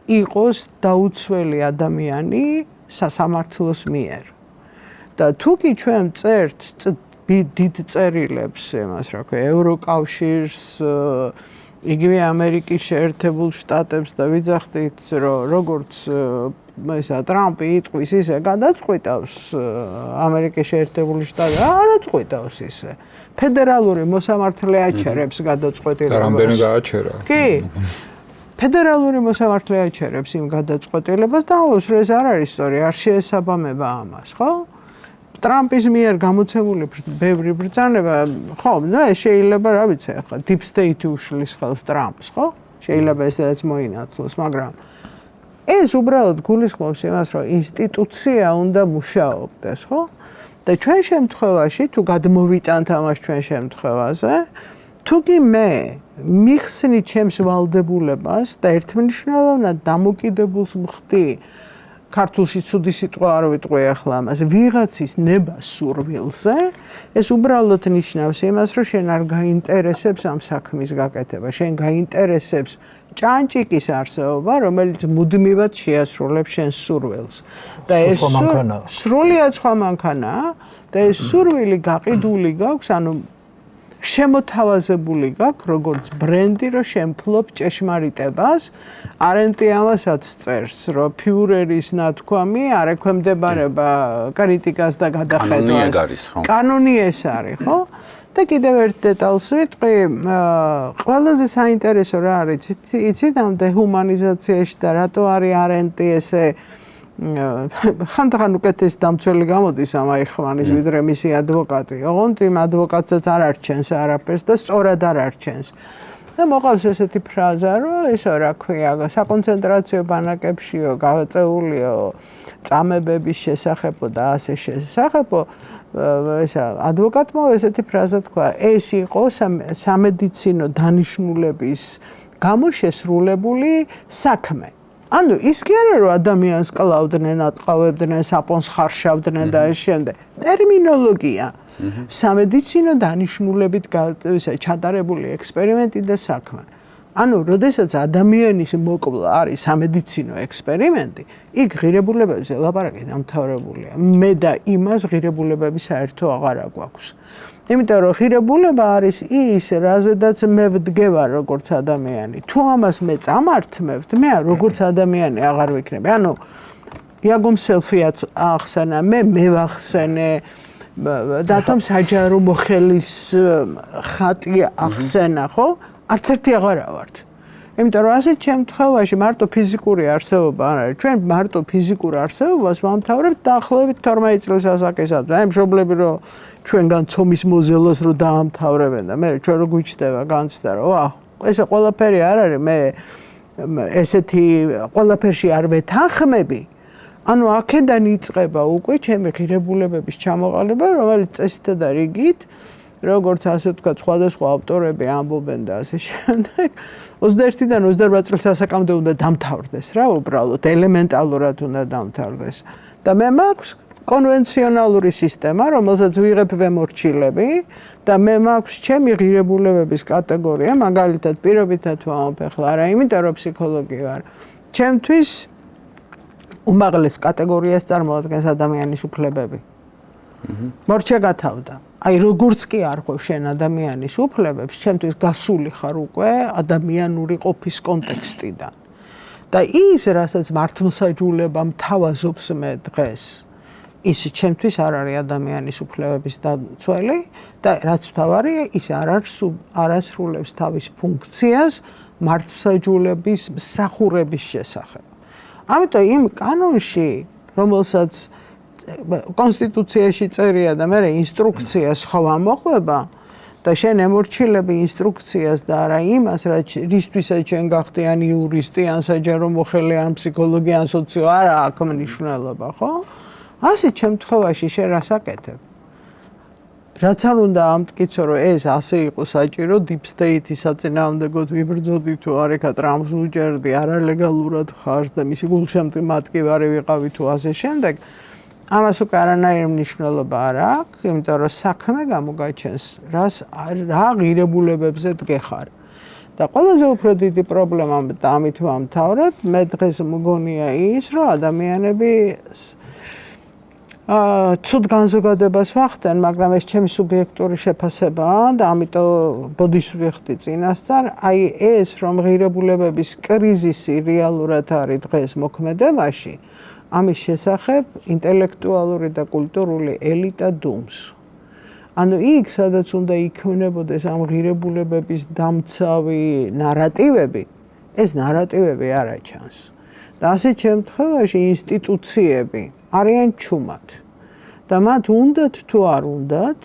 [SPEAKER 3] იყოს დაუცველი ადამიანი სასამართლოს მიერ. და თუ კი ჩვენ წერთ დიდ წერილებს იმას, რა ქვია, ევროკავშირს, იგივე ამერიკის შეერთებულ შტატებს და ვიძახდით, რომ როგორც ტრამპი იტყვის ისე გადაწყვიტავს ამერიკის შეერთებული შტატები, არ აწყვიტავს ისე. ფედერალური მოსამართლე აჩერებს გადაწყვეტილებას.
[SPEAKER 2] და რამდენი გააჩერა?
[SPEAKER 3] კი. ფედერალური მოსამართლე აჩერებს იმ გადაწყვეტილებას და უსრეს არ არის სწორი, არ შეესაბამება ამას, ხო? ტრამპის მიერ გამოცემული ბევრი ბრძანება, ხო, ეს შეიძლება, რა ვიცი, ახლა deep state უშლის ხელს ტრამპს, ხო? შეიძლება ესეც მოინათლოს, მაგრამ ეს უბრალოდ გულისხმობს იმას, რომ ინსტიტუცია უნდა მუშაობდეს, ხო? და ჩვენ შემთხვევაში, თუ გადმოვიტანთ ამას ჩვენ შემთხვევაზე, თუ კი მე მიხსნი ჩემს ვალდებულებას და ერთმნიშვნელოვნად დამოკიდებულს ვხდი, ქართულში ცუდი სიტყვა არ ვიტყვი ახლა ამას, ვიღაცის ნებას სურვილზე, ეს უბრალოდ ნიშნავს იმას, რომ შენ არ გაინტერესებს ამ საქმის გაკეთება, შენ გაინტერესებს ჭანჭიკის არსებობა, რომელიც მუდმივად შეასრულებს შენს სურვილს. და ეს სრულიად სხვა მანქანაა და ეს სურვილი გაყიდული გაქვს, ანუ შემოთავაზებული გაქვს როგორც ბრენდი, რომ შემფლობ ჭეშმარიტებას. არენტი ამასაც წერს, რომ ფიურერის ნათქვამი არ ექვემდებარება კრიტიკას და გადახედვას. კანონი ეს არის, ხო? და კიდევ ერთ დეტალს ვიტყვი, ყველაზე საინტერესო რა არის, იცით ამ დეჰუმანიზაციაში და რატო არის არენტი ესე ხანდახან უკეთესი დამცველი გამოდის ამ აიხმანის ვიდრე მისი ადვოკატი. ოღონდ იმ ადვოკატსაც არ არჩენს არაფერს და სწორად არ არჩენს. და მოყავს ესეთი ფრაზა, რომ ესო რა ქვია, საკონცენტრაციო ბანაკებშიო გავაწეულიო წამებების შესახებო და ასე შესახებო, ესა ადვოკატმა ესეთი ფრაზა თქვა, ეს იყო სამედიცინო დანიშნულების გამო შესრულებული საქმე. ანუ ის კი არა რომ ადამიანს კლავდნენ, ატყავებდნენ, საპონს ხარშავდნენ და ამ შემდეგ. ტერმინოლოგია. სამედიცინო დანიშნულებით ჩატარებული ექსპერიმენტი და საქმე. ანუ, როდესაც ადამიანის მოკლა არის სამედიცინო ექსპერიმენტი, იქ ღირებულებებზე ლაპარაკი დამთავრებულია. მე და იმას ღირებულებები საერთო აღარ აქვს. იმიტომ რომ ღირებულება არის ის, რაზედაც მე ვდგევარ როგორც ადამიანი. თუ ამას მე წამართმევთ, მე როგორც ადამიანი აღარ ვიქნები. ანუ იაგომ სელფიაც ახსენა, მე ვახსენე დათომ საჯარო მოხელის ხატი ახსენა, ხო? არც ერთი აღარა ვართ. იმიტომ რომ ასეთ შემთხვევაში მარტო ფიზიკური არსებობა არ არის. ჩვენ მარტო ფიზიკურ არსებობას ვამთავრებთ დაახლოებით 12 წლის ასაკისად. აი მშობლები რომ ჩვენგან ცომის მოზელოს რო დაამთავრებენ და მე ჩვენ რო გვიჩდება განცდა რომ ესე ყველაფერი არ არის მე ესეთი ყველაფერში არ ვეთანხმები. ანუ აქედან იწყება უკვე ჩემი ღირებულებების ჩამოყალიბება, რომელიც წესითა და რიგით როგორც ასე ვთქვათ, სხვადასხვა ავტორები ამბობენ და ასე შემდეგ. 21-დან 28 წლის ასაკამდე უნდა დამთავრდეს რა, უბრალოდ ელემენტალურად უნდა დამთავრდეს. და მე მაქვს კონვენციონალური სისტემა, რომელსაც ვიღებ ვემორჩილები და მე მაქვს ჩემი ღირებულებების კატეგორია, მაგალითად პირობითად ვამბობ ახლა არა, იმიტომ რომ ფსიქოლოგი ვარ. ჩემთვის უმაღლეს კატეგორიას წარმოადგენს ადამიანის უფლებები. მორჩა გათავდა. აი როგორც კი არ ყვევ შენ ადამიანის უფლებებს, ჩემთვის გასული ხარ უკვე ადამიანური ყოფის კონტექსტიდან. და ის, რასაც მართლმსაჯულება მთავაზობს მე დღეს, ის ჩემთვის არ არის ადამიანის უფლებების დაცველი და რაც მთავარია, ის არ ასრულებს თავის ფუნქციას მართლმსაჯულების მსახურების შესახებ. ამიტომ იმ კანონში, რომელსაც კონსტიტუციაში წერია და მე ინსტრუქციას ხო ამოყვება და შენ ემორჩილები ინსტრუქციას და არა იმას, რისთვისაც შენ გახდი ან იურისტი, ან საჯარო მოხელე, ან ფსიქოლოგი, ან სოციო, არა აქვს მნიშვნელობა, ხო? ასეთ შემთხვევაში შენ რას აკეთებ? რაც არ უნდა ამტკიცო, რომ ეს ასე იყო საჭირო, deep state-ის საწინააღმდეგოდ ვიბრძოდი თუ არ ეკა ტრამპს უჯერდი, არალეგალურად ხარს და მისი გულშემატკივარი ვიყავი თუ ასე შემდეგ. ამას უკვე არანაირი მნიშვნელობა არ აქვს, იმიტომ რომ საქმე გამოგაჩენს, რა ღირებულებებზე დგეხარ. და ყველაზე უფრო დიდი პრობლემა და ამით ვამთავრებ, მე დღეს მგონია ის, რომ ადამიანები ცუდ განზოგადებას ვახდენ, მაგრამ ეს ჩემი სუბიექტური შეფასებაა და ამიტომ ბოდიშს ვიხდი წინასწარ, აი ეს რომ ღირებულებების კრიზისი რეალურად არის დღეს მოქმედებაში, ამის შესახებ ინტელექტუალური და კულტურული ელიტა დუმს. ანუ იქ, სადაც უნდა იქნებოდეს ამ ღირებულებების დამცავი ნარატივები, ეს ნარატივები არ აჩანს. და ასეთ შემთხვევაში ინსტიტუციები არიან ჩუმად. და მათ უნდათ თუ არ უნდათ,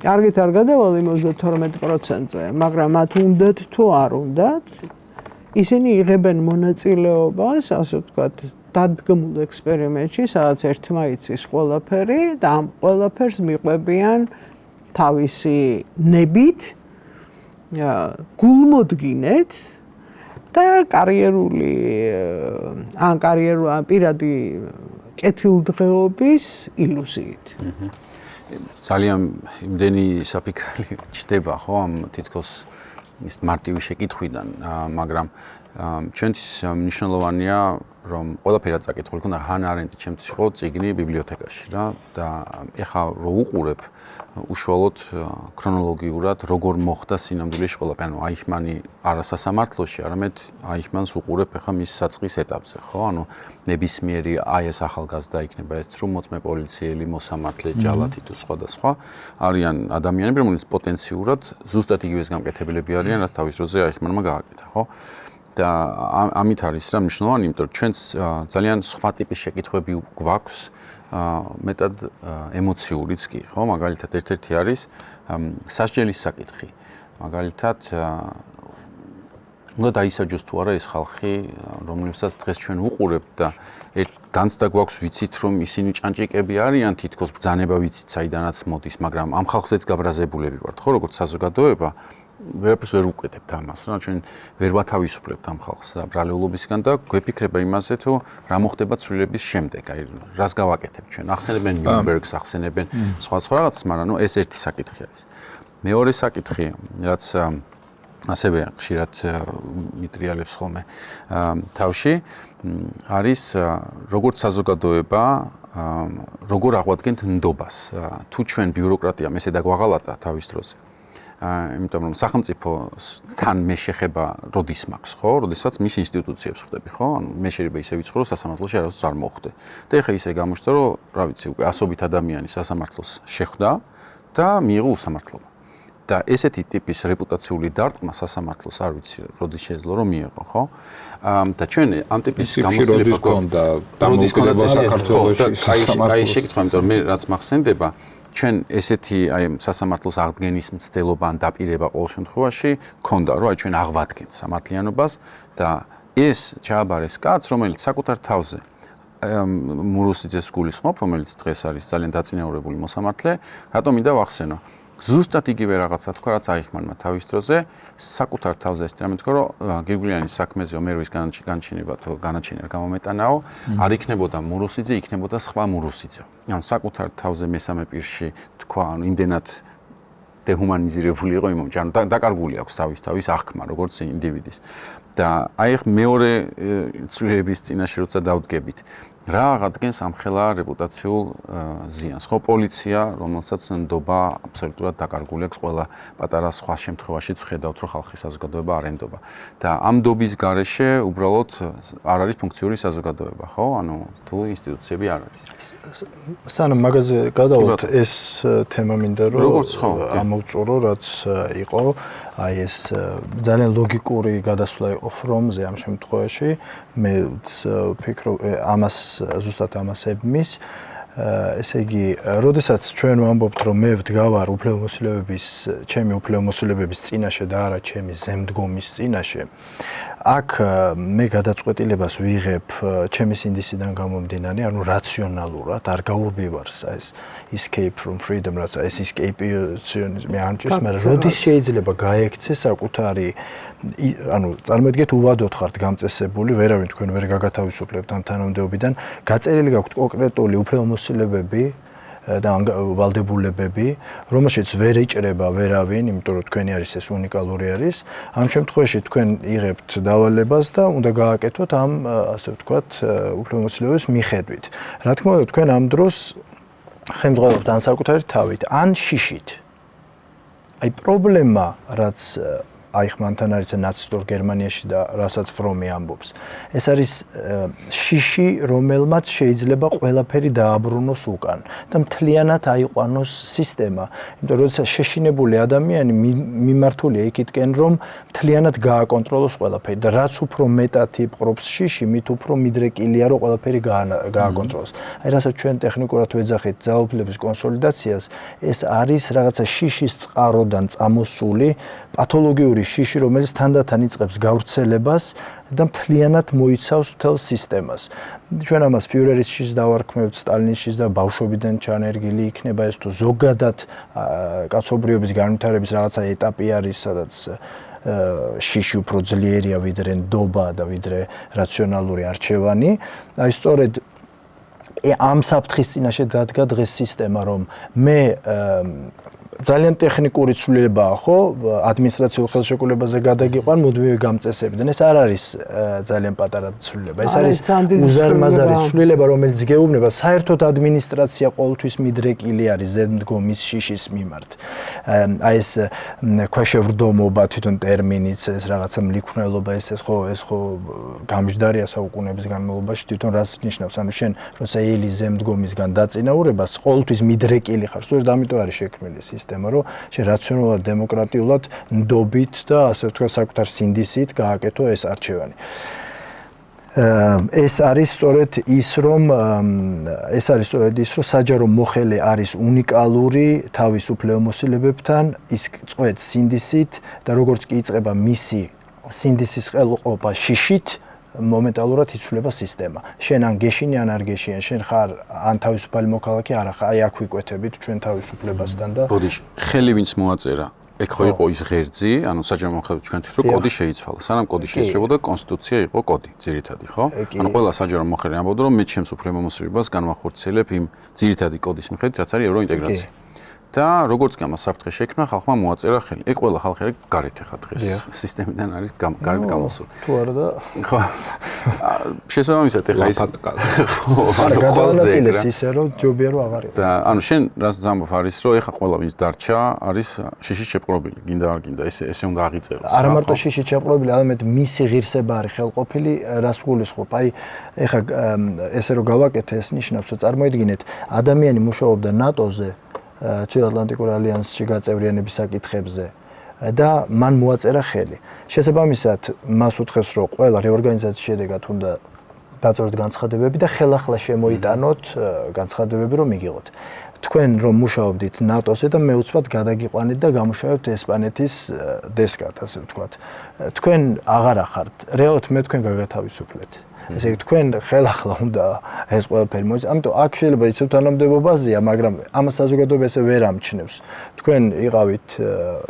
[SPEAKER 3] კარგით არ გადავალ 52%-ზე, მაგრამ მათ უნდათ თუ არ უნდათ, ისინი იღებენ მონაწილეობას, ასე ვთქვათ, დადგმულ ექსპერიმენტში, სადაც ერთმა იცის ყველაფერი და ამ ყველაფერს მიყვებიან თავისი ნებით, გულმოდგინეთ და კარიერული ან პირადი კეთილდღეობის ილუზიით.
[SPEAKER 1] ძალიან იმდენი საფიქრალი ჩდება, ხო, ამ თითქოს ის მარტივი შეკითხვიდან, მაგრამ ჩვენთვის მნიშვნელოვანია, რომ ყველაფერი რაც აკითხული ქონდა ჰანა არენდი ჩემთვის იყო წიგნი ბიბლიოთეკაში რა და ეხა რო უყურებ უშუალოდ ქრონოლოგიურად როგორ მოხდა სინამდვილეში ყველაფერი, ანუ აიხმანი არასასამართლოში, არამედ აიხმანს უყურებ ეხა მის საწყის ეტაპზე, ხო? ანუ ნებისმიერი აი ეს ახალგაზრდა იქნება ეს ცრუმოწმე პოლიციელი, მოსამართლე, ჯალათი თუ სხვადასხვა არიან ადამიანები, რომლებიც პოტენციურად ზუსტად იგივეს გამკეთებლები არიან, რაც თავის დროზე აიხმანმა გააკეთა, ხო? და ამით არის რა მნიშვნელოვანი, იმიტომ რომ ჩვენს ძალიან სხვა ტიპის შეკითხვები გვაქვს, მეტად ემოციურიც კი, ხო? მაგალითად ერთ-ერთი არის სასჯელის საკითხი. მაგალითად უნდა დაისაჯოს თუ არა ეს ხალხი, რომლებსაც დღეს ჩვენ ვუყურებთ და განცდა გვაქვს ვიცით, რომ ისინი ჭანჭიკები არიან, თითქოს ბრძანება ვიცით, საიდანაც მოდის, მაგრამ ამ ხალხზეც გაბრაზებულები ვართ, ხო, როგორც საზოგადოება. ვერაფერს ვერ უკვეთებთ ამას, რა ჩვენ ვერ ვათავისუფლებთ ამ ხალხს ბრალეულობისგან და გვეფიქრება იმაზე, თუ რა მოხდება ცვლილების შემდეგ, აი რას გავაკეთებთ ჩვენ. ახსენებენ ნიურნბერგს, ახსენებენ სხვა რაღაცას, მაგრამ ეს ერთი საკითხი არის. მეორე საკითხი, რაც ასევე ხშირად მიტრიალებს ხოლმე თავში არის როგორც საზოგადოება როგორ აღვადგენთ ნდობას თუ ჩვენ ბიუროკრატიამ ესე დაგვაღალატა თავის დროზე იმიტომ რომ სახელმწიფოსთან მე შეხება როდის მაქვს ხო როდესაც მის ინსტიტუციებს ხვდები ხო ანუ მე შეიძლება ისე ვიცხოვრო სასამართლოში არასდროს არ მოხვდე და ეხლა ისე გამოჩნდა რომ რა ვიცი უკვე ასობით ადამიანი სასამართლოს შეხვდა და მიიღო უსამართლობა და ესეთი ტიპის რეპუტაციული დარტყმა სასამართლოს არ ვიცი როდის შეეძლო რომ მიიღო ხო და ჩვენ ამ ტიპის გამოცდილება
[SPEAKER 2] გქონდა დამოუკიდება საქართველოში
[SPEAKER 1] აი შეკითხვა იმიტომ რომ მე რაც მახსენდება ჩვენ ესეთი აი სასამართლოს აღდგენის მცდელობა ან დაპირება ყოველ შემთხვევაში ქონდა რომ აი ჩვენ აღვადგენთ სამართლიანობას და ეს ჩააბარეს კაცს რომელიც საკუთარ თავზე მურუსიძეს გულისხმობ რომელიც დღეს არის ძალიან დაწინაურებული მოსამართლე რატომ მინდა ვახსენო ზუსტად იგივე რაღაცა თქვა რაც აიხმანმა თავის დროზე საკუთარ თავზე ეს რამე თქვა რომ გირგვლიანის საქმეზე მერვის განჩინება თუ განაჩენა გამომეტანაო არ იქნებოდა მურუსიძე იქნებოდა სხვა მურუსიძე ანუ საკუთარ თავზე მესამე პირში თქვა ანუ იმდენად დეჰუმანიზირებული იყო იმ მომენტში ანუ დაკარგული აქვს თავის აღქმა როგორც ინდივიდის და აი ხ მეორე ცვლილების წინაშე როცა დავდგებით რა აღადგენს ამხელა რეპუტაციულ ზიანს ხო პოლიცია რომელსაც ნდობა აბსოლუტურად დაკარგული აქვს ყველა პატარა სხვა შემთხვევაშიც ხედავთ რომ ხალხის საზოგადოება არ ენდობა და ამ ნდობის გარეშე უბრალოდ არ არის ფუნქციური საზოგადოება ხო ანუ თუ ინსტიტუციები არ არის
[SPEAKER 4] სანამ მაგაზე გადავთ ეს თემა მინდა რომ ამოვწურო რაც იყო აი ეს ძალიან ლოგიკური გადასვლა იყო ფრომზე ამ შემთხვევაში მე ვფიქრობ ამას ზუსტად ამას ებმის ესე იგი როდესაც ჩვენ ვამბობთ რომ მე ვდგავარ ჩემი უფლებამოსილებების წინაშე და არა ჩემი ზემდგომის წინაშე აქ მე გადაწყვეტილებას ვიღებ ჩემი სინდისიდან გამომდინარე ანუ რაციონალურად არ გაურბივარს ეს escape from freedom რაც ეს escapeionizme ანჭის მაგრამ როდის შეიძლება გაექცე საკუთარი ანუ წარმოიდგეთ უვადოდ ხართ გამწესებული ვერავინ თქვენ ვერ გაგათავისუფლებთ ამ თანამდებობიდან გაწერილი გაქვთ კონკრეტული უფლებამოსილებები და ვალდებულებები, რომელშიც ვერ ეჭრება ვერავინ, იმიტომ რომ თქვენი არის ეს უნიკალური არის. ამ შემთხვევაში თქვენ იღებთ დავალებას და უნდა გააკეთოთ ამ ასე ვთქვათ, უფლებამოსილების მიხედვით. რა თქმა უნდა, თქვენ ამ დროს ხელმძღვანელობთ ან საკუთარი თავით, ან შიშით. აი პრობლემა, რაც აიხმანთან არის ნაცისტურ გერმანიაში და რასაც ფრომი ამბობს. ეს არის შიში, რომელმაც შეიძლება ყველაფერი დააბრუნოს უკან და მთლიანად აიყვანოს სისტემა. იმიტომ რომ როცა შეშინებული ადამიანი მიმართულია იქითკენ, რომ მთლიანად გააკონტროლოს ყველაფერი და რაც უფრო მეტად იპყრობს შიში, მით უფრო მიდრეკილია, რომ ყველაფერი გააკონტროლოს. აი რასაც ჩვენ ტექნიკურად ვეძახით ძალაუფლების კონსოლიდაციას, ეს არის რაღაცა შიშის წყაროდან წამოსული პათოლოგიური შიში, რომელიც თანდათან იწყებს გავრცელებას და მთლიანად მოიცავს მთელ სისტემას. ჩვენ ამას ფიურერის შიშს დავარქმევთ, სტალინის შიშს და ბავშვობიდან ჩანერგილი იქნება ეს თუ ზოგადად კაცობრიობის განვითარების რაღაცა ეტაპი არის, სადაც შიში უფრო ძლიერია ვიდრე ნდობა და ვიდრე რაციონალური არჩევანი. აი სწორედ ამ საფრთხის წინაშე დადგა დღეს სისტემა, რომ მე ძალიან ტექნიკური ცვლილებაა, ხო? ადმინისტრაციულ ხელშეკრულებაზე გადაგიყვან მუდმივი გამწესებიდან. ეს არ არის ძალიან პატარა ცვლილება. ეს არის უზარმაზარი ცვლილება, რომელიც გეუბნება საერთოდ ადმინისტრაცია ყოველთვის მიდრეკილი არის ზემდგომის შიშის მიმართ. აი ეს ქვეშევრდომობა თვითონ ტერმინიც, ეს რაღაცა მლიქვნელობა, ეს ხო გამჯდარია საუკუნეების განმავლობაში თვითონ რას ნიშნავს? ანუ შენ როცა ელი ზემდგომისგან დაწინაურებას ყოველთვის მიდრეკილი ხარ. სწორედ ამიტომ არის შექმნილი სისტემა, რომ შენ რაციონალურად, დემოკრატიულად, ნდობით და ასე ვთქვათ, საკუთარ სინდისით გააკეთო ეს არჩევანი. ეს არის სწორედ ის, რომ საჯარო მოხელე არის უნიკალური თავის უფლებამოსილებებთან, ის წყვეტს სინდისით და როგორც კი იწყება მისი სინდისის ყელყობა შიშით, მომენტალურად იცვლება სისტემა. შენ ან გეშინი ან არ გეშინი, შენ ხარ ან თავისუფალი მოქალაქე, არა ხარ, აი აქ ვიკვეთებით ჩვენ თავისუფლებასთან და
[SPEAKER 1] ბოდიში, ხელი ვინც მოაწერა, ეგ ხო იყო ის ღერძი, ანუ საჯარო მოხელე ჩვენთვის რომ კოდი შეიცვალა. სანამ კოდი შეიცვალა, კონსტიტუცია იყო კოდი, ძირითადი, ხო? ანუ ყველა საჯარო მოხელე ამბობდა, რომ მე ჩემს უფლებამოსილებას განვახორციელებ იმ ძირითადი კოდის მიხედვით, რაც არის ევროინტეგრაცია. და როგორც კი ამას საფრთხე შექმნა, ხალხმა მოაწერა ხელი. ეგ ყველა ხალხი არის გარეთ ახლა დღეს სისტემიდან არის გარეთ გამოსული.
[SPEAKER 4] თუ არა და
[SPEAKER 1] ხო. შესაბამისად ეხლა ის
[SPEAKER 4] გადაანაწილეს ისე რომ ჯობია რომ აღარ იყო.
[SPEAKER 1] და ანუ შენ რას ზამბობ არის რომ ეხლა ყველა ვინც დარჩა არის შიშით შეპყრობილი, გინდა არ გინდა, ესე უნდა აღიწეროს.
[SPEAKER 4] არა მარტო შიშით შეპყრობილი, არამედ მისი ღირსება არის ხელყოფილი, რას გულისხმობ? აი ეხლა ესე რომ გავაკეთე ეს ნიშნავს, რომ წარმოიდგინეთ ადამიანი მუშაობდა ნატოზე, ჩრდილო-ატლანტიკურ ალიანსში გაწევრიანების საკითხებზე და მან მოაწერა ხელი. შესაბამისად, მას უთხრეს, რომ ყველა რეორგანიზაციის შედეგად უნდა დაწოროთ განცხადებები და ხელახლა შემოიტანოთ განცხადებები, რომ მიგიღოთ. თქვენ რომ მუშაობდით ნატოზე და მე უცბად გადაგიყვანით და გამუშავებთ ესპანეთის დესკად, ასე ვთქვათ. თქვენ აღარ ახართ. რეალურად მე თქვენ გაგათავისუფლეთ. ესე იგი თქვენ ხელახლა უნდა ეს ყველაფერი მოიწოდოთ. ამიტომ აქ შეიძლება ისევ თანამდებობაზეა, მაგრამ ამას საზოგადოება ესე ვერ ამჩნევს. თქვენ იყავით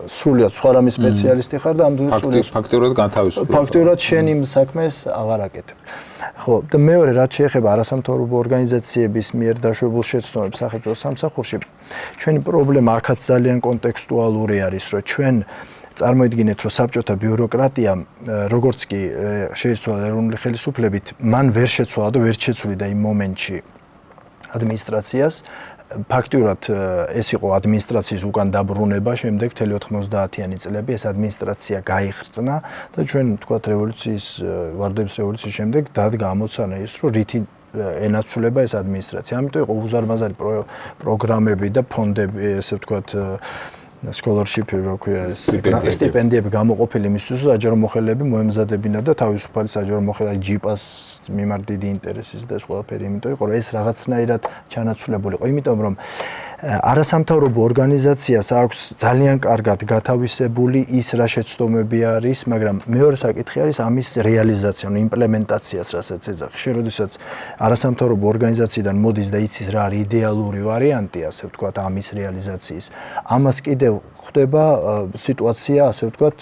[SPEAKER 4] სრულიად სხვა რამის სპეციალისტი ხარ და ამ დროს
[SPEAKER 2] ფაქტიურად განთავისუფლეთ.
[SPEAKER 4] ფაქტიურად შენ იმ საქმეს აღარ აკეთებ. ხო, და მეორე რაც შეეხება არასამთავრობო ორგანიზაციების მიერ დაშვებულ შეცდომებს სახელმწიფო სამსახურში, ჩვენი პრობლემა აქაც ძალიან კონტექსტუალური არის, რომ ჩვენ წარმოიდგინეთ, რომ საბჭოთა ბიუროკრატია, როგორც კი შეიცვალა ეროვნული ხელისუფლებით, მან ვერ შეცვალა და ვერ შეცვლიდა იმ მომენტში ადმინისტრაციას. ფაქტიურად ეს იყო ადმინისტრაციის უკან დაბრუნება, შემდეგ 90-იანი წლები ეს ადმინისტრაცია გაიხრწნა და ჩვენ თქვათ რევოლუციის, ვარდების რევოლუციის შემდეგ დადგა ამოცანა ის, რომ რითი ენაცვლება ეს ადმინისტრაცია. ამიტომ იყო უზარმაზარი პროგრამები და ფონდები, ესე ვთქვათ, scholarship რო ქვია ეს სტიპენდიები გამოყოფილი იმისთვის, რომ საჯარო მოხელეები მოემზადებინათ და თავისუფალი საჯარო მოხელე ჯიპას მიმართ დიდი ინტერესის და ეს ყველაფერი, იმიტომ იყო, რომ ეს რაღაცნაირად ჩანაცვლებული იყო, იმიტომ რომ არასამთავრობო ორგანიზაციას აქვს ძალიან კარგად გათავისებული ის რა შეცდომები არის, მაგრამ მეორე საკითხი არის ამის რეალიზაცია, იმპლემენტაციას, რასაც ეძახი. შენ როდესაც არასამთავრობო ორგანიზაციიდან მოდის და იცის რა არის იდეალური ვარიანტი, ასე ვთქვათ, ამის რეალიზაციის, ამას კიდევ ხდება სიტუაცია, ასე ვთქვათ,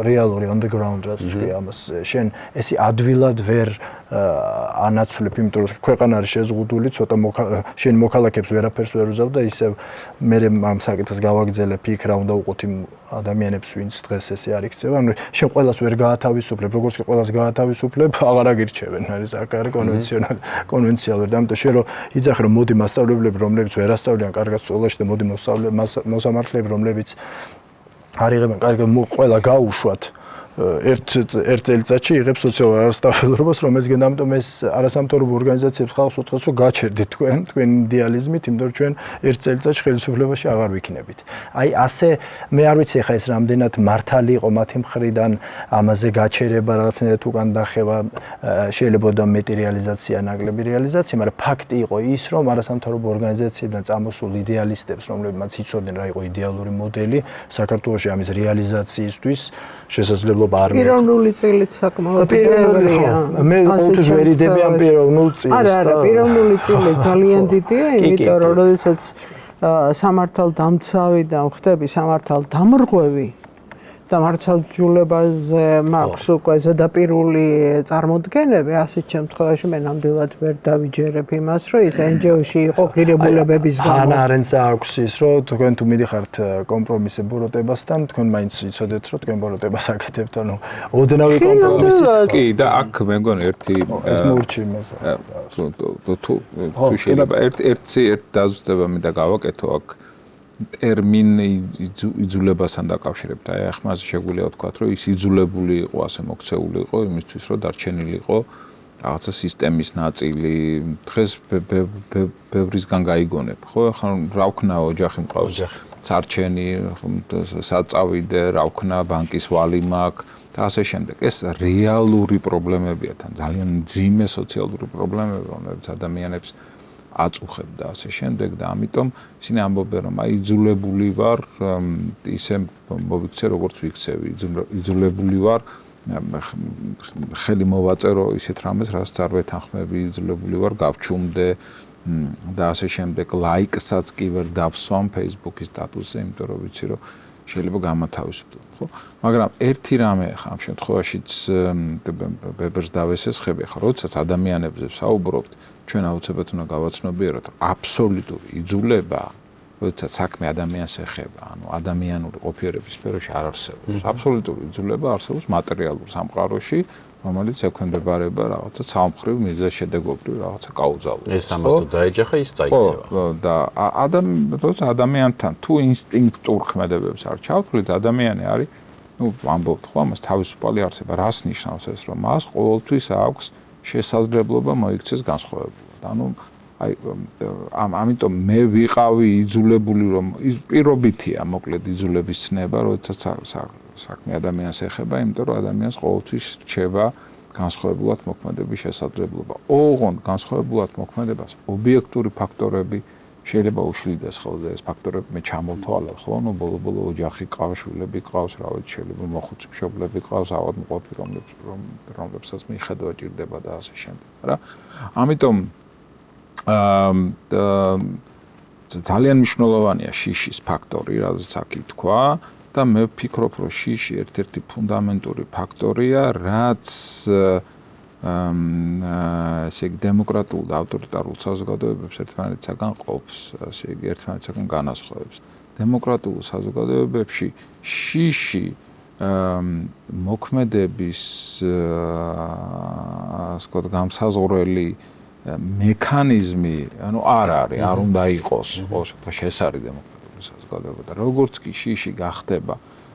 [SPEAKER 4] რეალური on the ground, რაც ვთქვი ამას. შენ ესი ადვილად ვერ ანაცვლებ, იმიტომ რომ ქვეყანა არის შეზღუდული, ცოტა შენ მოქალაქეებს ვერაფერს ვერ უზავ და ისევ მე ამ საკითხს გავაგრძელებ იქ რა უნდა უყოთ იმ ადამიანებს, ვინც დღეს ესე არ იქცევა. ანუ შენ ყველას ვერ გაათავისუფლებ, როგორც კი ყველას გაათავისუფლებ, აღარ აგირჩევენ, არის აქ არის კონვენციალური. ამიტომ შენ რომ იძახი რომ მოდი მასწავლებლები, რომლებიც ვერ ასწავლიან კარგად სკოლაში და მოდი მოსამართლეები, რომლებიც არ იღებენ კარგად, ყველა გაუშვათ. ერთ წელიწადში იღებს სოციალურ არასტაბილურობას, რომელიც გენდა, ამიტომ ეს არასამთავრობო ორგანიზაციებს ხალხს უწყობს, რომ გაჩერდით თქვენ იდეალიზმით, იმიტომ რომ ჩვენ ერთ წელიწადში ხელისუფლებაში აღარ ვიქნებით. აი ასე მე არ ვიცი ხა ეს რამდენად მართალი იყო მათი მხრიდან ამაზე გაჩერება, რაღაცნაირად უკან დახევა, შეიძლება და მეტი რეალიზაცია, ნაკლები რეალიზაცია, მაგრამ ფაქტი იყო ის, რომ არასამთავრობო ორგანიზაციებიდან წამოსულ იდეალისტებს, რომლებიც იცოდნენ რა იყო იდეალური მოდელი საქართველოში ამის რეალიზაციისთვის, შესაძლებლობა არ მეც.
[SPEAKER 3] პიროვნული წილიც საკმაოდ ბევრია.
[SPEAKER 4] მე ყოველთვის ვერიდები ამ პიროვნულ წილს.
[SPEAKER 3] არა, პიროვნული წილი ძალიან დიდია, იმიტომ რომ როდესაც სამართალდამცავი და ხდები სამართალდამრღვევი და მართლმსაჯულებაზე მაქვს უკვე ზედაპირული წარმოდგენები, ასეთ შემთხვევაში მე ნამდვილად ვერ დავიჯერებ იმას, რომ ის NGO-ში იყო ღირებულებების გამო.
[SPEAKER 4] ანა არენც აქვს ის, რომ თქვენ თუ მიდიხართ კომპრომისზე ბოროტებასთან, თქვენ მაინც იცოდეთ, რომ თქვენ ბოროტებას აკეთებთ, ანუ ოდნავი კომპრომისით.
[SPEAKER 2] კი, და აქ მე მგონი ერთი
[SPEAKER 4] ეს მურჩი იმას.
[SPEAKER 2] თუ შეიძლება ერთ დაზუსტება მინდა გავაკეთო აქ ტერმინ იძულებასთან დაკავშირებით. აი ახლა შეგვიძლია ვთქვათ, რომ ის იძულებული იყო, ასე მოქცეული იყო იმისთვის, რომ დარჩენილი იყო რაღაცა სისტემის ნაწილი. დღეს ბევრისგან გაიგონებ, ხო? ახლა რა ვქნა ოჯახი მყავს. სარჩენი, საწავიდე, რა ვქნა ბანკის ვალი მაქვს და ასე შემდეგ. ეს რეალური პრობლემებია თან, ძალიან მძიმე სოციალური პრობლემები, რომლებიც ადამიანებს აწუხებ და ასე შემდეგ და ამიტომ ისინი ამბობენ რომ აი იძულებული ვარ ისე მოვიქცე როგორც ვიქცევი იძულებული ვარ ხელი მოვაწერო ისეთ რამეს რაც არ ვეთანხმები იძულებული ვარ გავჩუმდე და ასე შემდეგ ლაიკსაც კი ვერ დავსვამ Facebook-ის სტატუსზე იმიტომ რომ ვიცი რომ შეიძლება გამათავისუფლო ხო მაგრამ ერთი რამე ხა ამ შემთხვევაშიც ბებერს დავესესხები ხა როდესაც ადამიანებზე საუბრობთ ჩვენ აუცილებლად უნდა გავაცნობიეროთ აბსოლუტური იძულება როდესაც საქმე ადამიანს ეხება, ანუ ადამიანური ყოფიერების სფეროში არ არსებობს. აბსოლუტური იძულება არსებობს მატერიალურ სამყაროში, რომელიც ექვემდებარება რაღაცა ცალმხრივ მიზეზშედეგობრივ რაღაცა კაუზალობას.
[SPEAKER 1] ეს ამას თუ დაეჯახა, ის წაიქცევა.
[SPEAKER 2] ხო, და ადამიანთან თუ ინსტინქტურ ქმედებებს არ ჩავთვლით, ადამიანი არის, ვამბობთ ხო, ამას თავისუფალი არსება. რას ნიშნავს ეს, რომ მას ყოველთვის აქვს შესაძლებლობა მოიქცეს განსხვავებულად. ანუ ამიტომ მე ვიყავი იძულებული, რომ პირობითია მოკლედ იძულების ცნება, როდესაც საქმე ადამიანს ეხება, იმიტომ რომ ადამიანს ყოველთვის რჩება განსხვავებულად მოქმედების შესაძლებლობა. ოღონდ განსხვავებულად მოქმედებას ობიექტური ფაქტორები შეიძლება უშლიდეს ხოლმე ეს ფაქტორები მე ჩამოვთვალე ხო, ნუ ბოლო ოჯახი ყავს, შვილები ყავს, რა ვიცი, შეიძლება მოხუცი მშობლები ყავს, ავადმყოფი რომლებსაც მიხედვა ჭირდება და ასე შემდეგ, რა. ამიტომ ძალიან მნიშვნელოვანია შიშის ფაქტორი, რადგან აქ ითქვა და მე ვფიქრობ, რომ შიში ერთ-ერთი ფუნდამენტური ფაქტორია, რაც ესე იგი დემოკრატიულ და ავტორიტარულ საზოგადოებებს ერთმანეთსაგან ყოფს, ასე იგი ერთმანეთსაგან განასხვავებს. დემოკრატიულ საზოგადოებებში შიში მოქმედების ასე ვთქვათ გამსაზღვრელი მექანიზმი, ანუ არ არის, არ უნდა იყოს, ხო, ეს არის დემოკრატიული საზოგადოება და როგორც კი შიში გახდება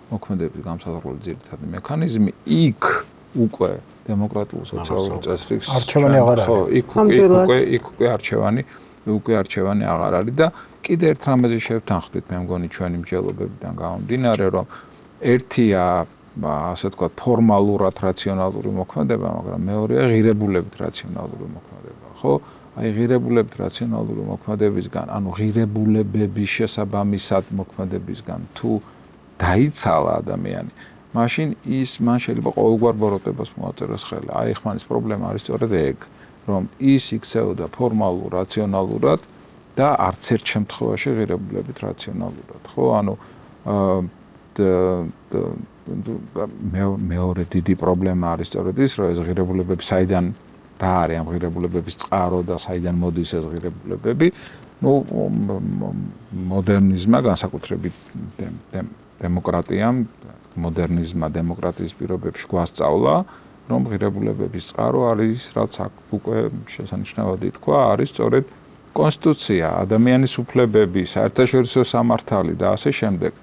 [SPEAKER 2] მოქმედების გამსაზღვრელი ძირითადი მექანიზმი, იქ უკვე დემოკრატიულ სოციალურ წესრიგს
[SPEAKER 4] არჩევანი აღარ არის.
[SPEAKER 2] ხო, იქ უკვე არჩევანი აღარ არის და კიდე ერთ რამეზე შევთანხმდით, მე მგონი ჩვენი მსჯელობებიდან გამომდინარე, რომ ერთია ასე ვთქვათ ფორმალურად რაციონალური მოქმედება, მაგრამ მეორეა ღირებულებით რაციონალური მოქმედება, ხო? აი ღირებულებით რაციონალური მოქმედებისგან, ანუ ღირებულებების შესაბამისად მოქმედებისგან თუ დაიცალა ადამიანი, მაშინ მან შეიძლება ყოველგვარ ბოროტებას მოაწეროს ხელი. აი ხმანის პრობლემა არის სწორედ ეგ, რომ ის იქცეოდა ფორმალურ რაციონალურად და არც ერთ შემთხვევაში ღირებულებით რაციონალურად, ხო? ანუ მეორე დიდი პრობლემა არის სწორედ ის, რომ ეს ღირებულებები საიდან რა არის ამ ღირებულებების წყარო და საიდან მოდის ეს ღირებულებები, ну მოდერნიზმმა განსაკუთრებით დემოკრატიამ მოდერნიზმმა დემოკრატიის პირობებში გვასწავლა, რომ ღირებულებების წყარო არის, რაც აქ უკვე შესანიშნავად ითქვა, არის სწორედ კონსტიტუცია, ადამიანის უფლებები, საერთაშორისო სამართალი და ასე შემდეგ.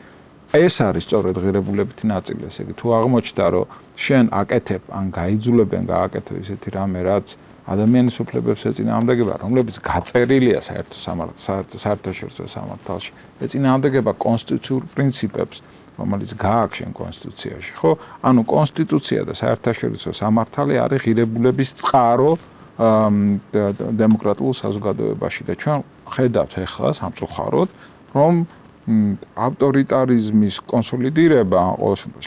[SPEAKER 2] ეს არის სწორედ ღირებულებითი ნაწილი, ესე იგი, თუ აღმოჩნდა, რომ შენ აკეთებ, ან გაიძულებენ გააკეთო ისეთი რამე, რაც ადამიანის უფლებებს ეწინააღმდეგება, რომლებიც გაწერილია საერთაშორისო სამართალში, ეწინააღმდეგება კონსტიტუციურ პრინციპებს, რომელიც გააქვს შენ კონსტიტუციაში, ხო? ანუ კონსტიტუცია და საერთაშორისო სამართალი არის ღირებულების წყარო დემოკრატიულ საზოგადოებაში და ჩვენ ხედავთ ახლა სამწუხაროდ, რომ ავტორიტარიზმის კონსოლიდირება,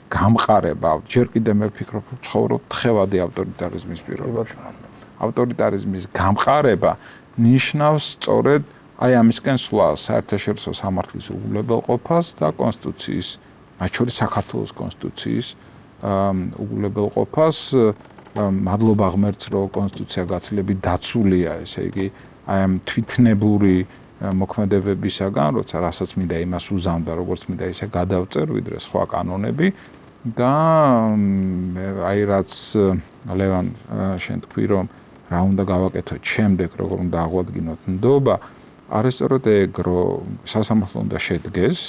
[SPEAKER 2] გამყარება, ჯერ კიდე მე ვფიქრობ, ცხოვრობ თხევადი ავტორიტარიზმის პირობებში. ავტორიტარიზმის გამყარება ნიშნავს სწორედ აი ამისკენ სვლას, საერთაშორისო სამართლის უგულებელყოფას და კონსტიტუციის, მათ შორის საქართველოს კონსტიტუციის უგულებელყოფას. მადლობა ღმერთს, რომ კონსტიტუცია გაცილებით დაცულია, ესე იგი, აი ამ თვითნებური მოქმედებებისაგან, როცა რასაც მინდა იმას უზამდა, როგორც მინდა ისე გადავწერ, ვიდრე სხვა კანონები და აი რაც ლევან შენ თქვი, რომ რა უნდა გავაკეთოთ შემდეგ, როგორ უნდა აღვადგინოთ ნდობა, არის სწორედ ეგ, რომ სასამართლო უნდა შედგეს,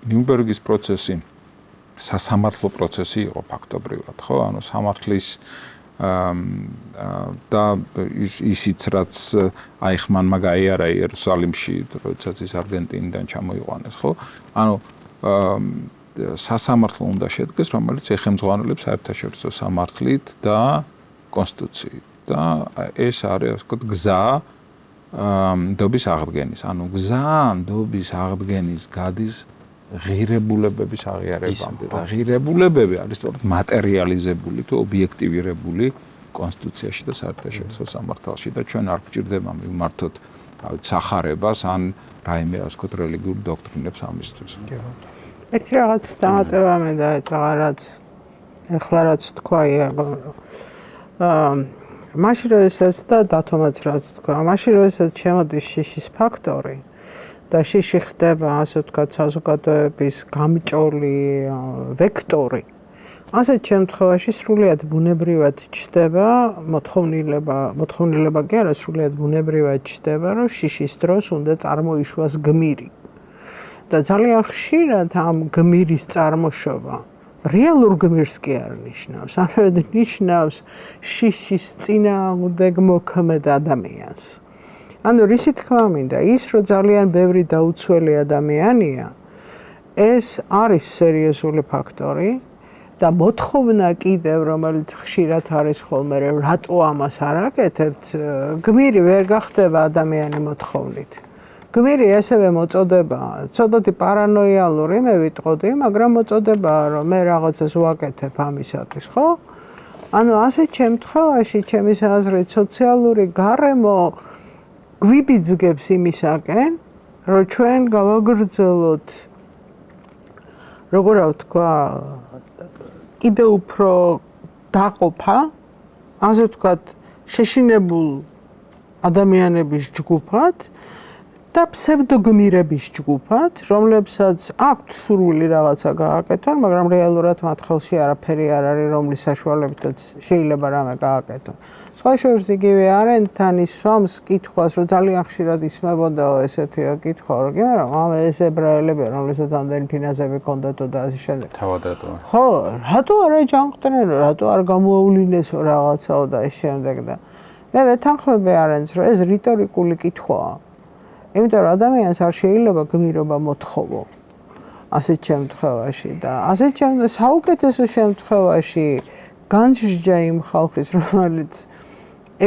[SPEAKER 2] ნიურნბერგის პროცესი სასამართლო პროცესი იყო ფაქტობრივად, ხო? ანუ სამართლის და ისიც რაც აიხმანმა გაიარა იერუსალიმში, როდესაც ის არგენტინიდან ჩამოიყვანეს, ხო? ანუ სასამართლო უნდა შედგეს, რომელიც ეხემძღვანელებს საერთაშორისო სამართლით და კონსტიტუციით. და ეს არის, ასე ვთქვათ, გზა ნდობის აღდგენის. ანუ გზა ნდობის აღდგენის გადის ღირებულებების აღიარებამდე და ღირებულებები არის სწორედ მატერიალიზებული თუ ობიექტივირებული კონსტიტუციაში და საერთაშორისო სამართალში და ჩვენ არ გვჭირდება მივმართოთ სახარებას ან რაიმე ასე ვთქვათ რელიგიურ დოქტრინებს ამისთვის.
[SPEAKER 3] ერთი რაღაც დამატება მე დაეწყა რაც ეხლა რაც თქვა მაშინ რომ ესაც და დათომაც რაც თქვა მაშინ რომ ესაც შემოდის შიშის ფაქტორი და შიში ხდება, ასე ვთქვათ, საზოგადოების გამჭოლი ვექტორი. ასეთ შემთხვევაში სრულიად ბუნებრივად ჩნდება მოთხოვნილება კი არა, სრულიად ბუნებრივად ჩნდება, რომ შიშის დროს უნდა წარმოიშვას გმირი. და ძალიან ხშირად ამ გმირის წარმოშობა რეალურ გმირს კი არ ნიშნავს, არამედ ნიშნავს შიშის წინააღმდეგ მოქმედ ადამიანს. ანუ რისი თქმა მინდა, ის რომ ძალიან ბევრი დაუცველი ადამიანია, ეს არის სერიოზული ფაქტორი და მოთხოვნა კიდევ, რომელიც ხშირად არის ხოლმე, რატო ამას არ აკეთებთ, გმირი ვერ გახდება ადამიანი მოთხოვნით. გმირი ასევე მოწოდება, ცოტათი პარანოიალური, მე ვიტყოდი, მაგრამ მოწოდებაა, რომ მე რაღაცას ვაკეთებ ამისათვის, ხო? ანუ ასეთ შემთხვევაში, ჩემის აზრით, სოციალური გარემო გვიბიძგებს იმისაკენ, რომ ჩვენ გავაგრძელოთ, როგორ ვთქვა, კიდე უფრო დაყოფა, ასე ვთქვათ, შეშინებულ ადამიანების ჯგუფად და ფსევდოგმირების ჯგუფად, რომლებსაც აქვთ სურვილი რაღაცა გააკეთონ, მაგრამ რეალურად მათ ხელში არაფერი არ არის, რომლის საშუალებითაც შეიძლება რამე გააკეთონ. სხვა შორის იგივე არენთან ისვამს კითხვას, რომ ძალიან ხშირად ისმებოდაო ესეთი კითხვა, რომ ამ ეს ებრაელები, რომლებსაც ამდენი ფინანსები ჰქონდათო და ასე შემდეგ.
[SPEAKER 1] თავად რატო არ?
[SPEAKER 3] ხო, რატო არა ჯანმრთელო, რატო არ გამოავლინესო რაღაცაო და ეს შემდეგ და მე ვეთანხმები არენს, რომ ეს რიტორიკული კითხვაა. იმიტომ რომ ადამიანს არ შეიძლება გმირობა მოთხოვო ასეთ შემთხვევაში და ასეთ საუკეთესო შემთხვევაში განსჯა იმ ხალხის, რომელიც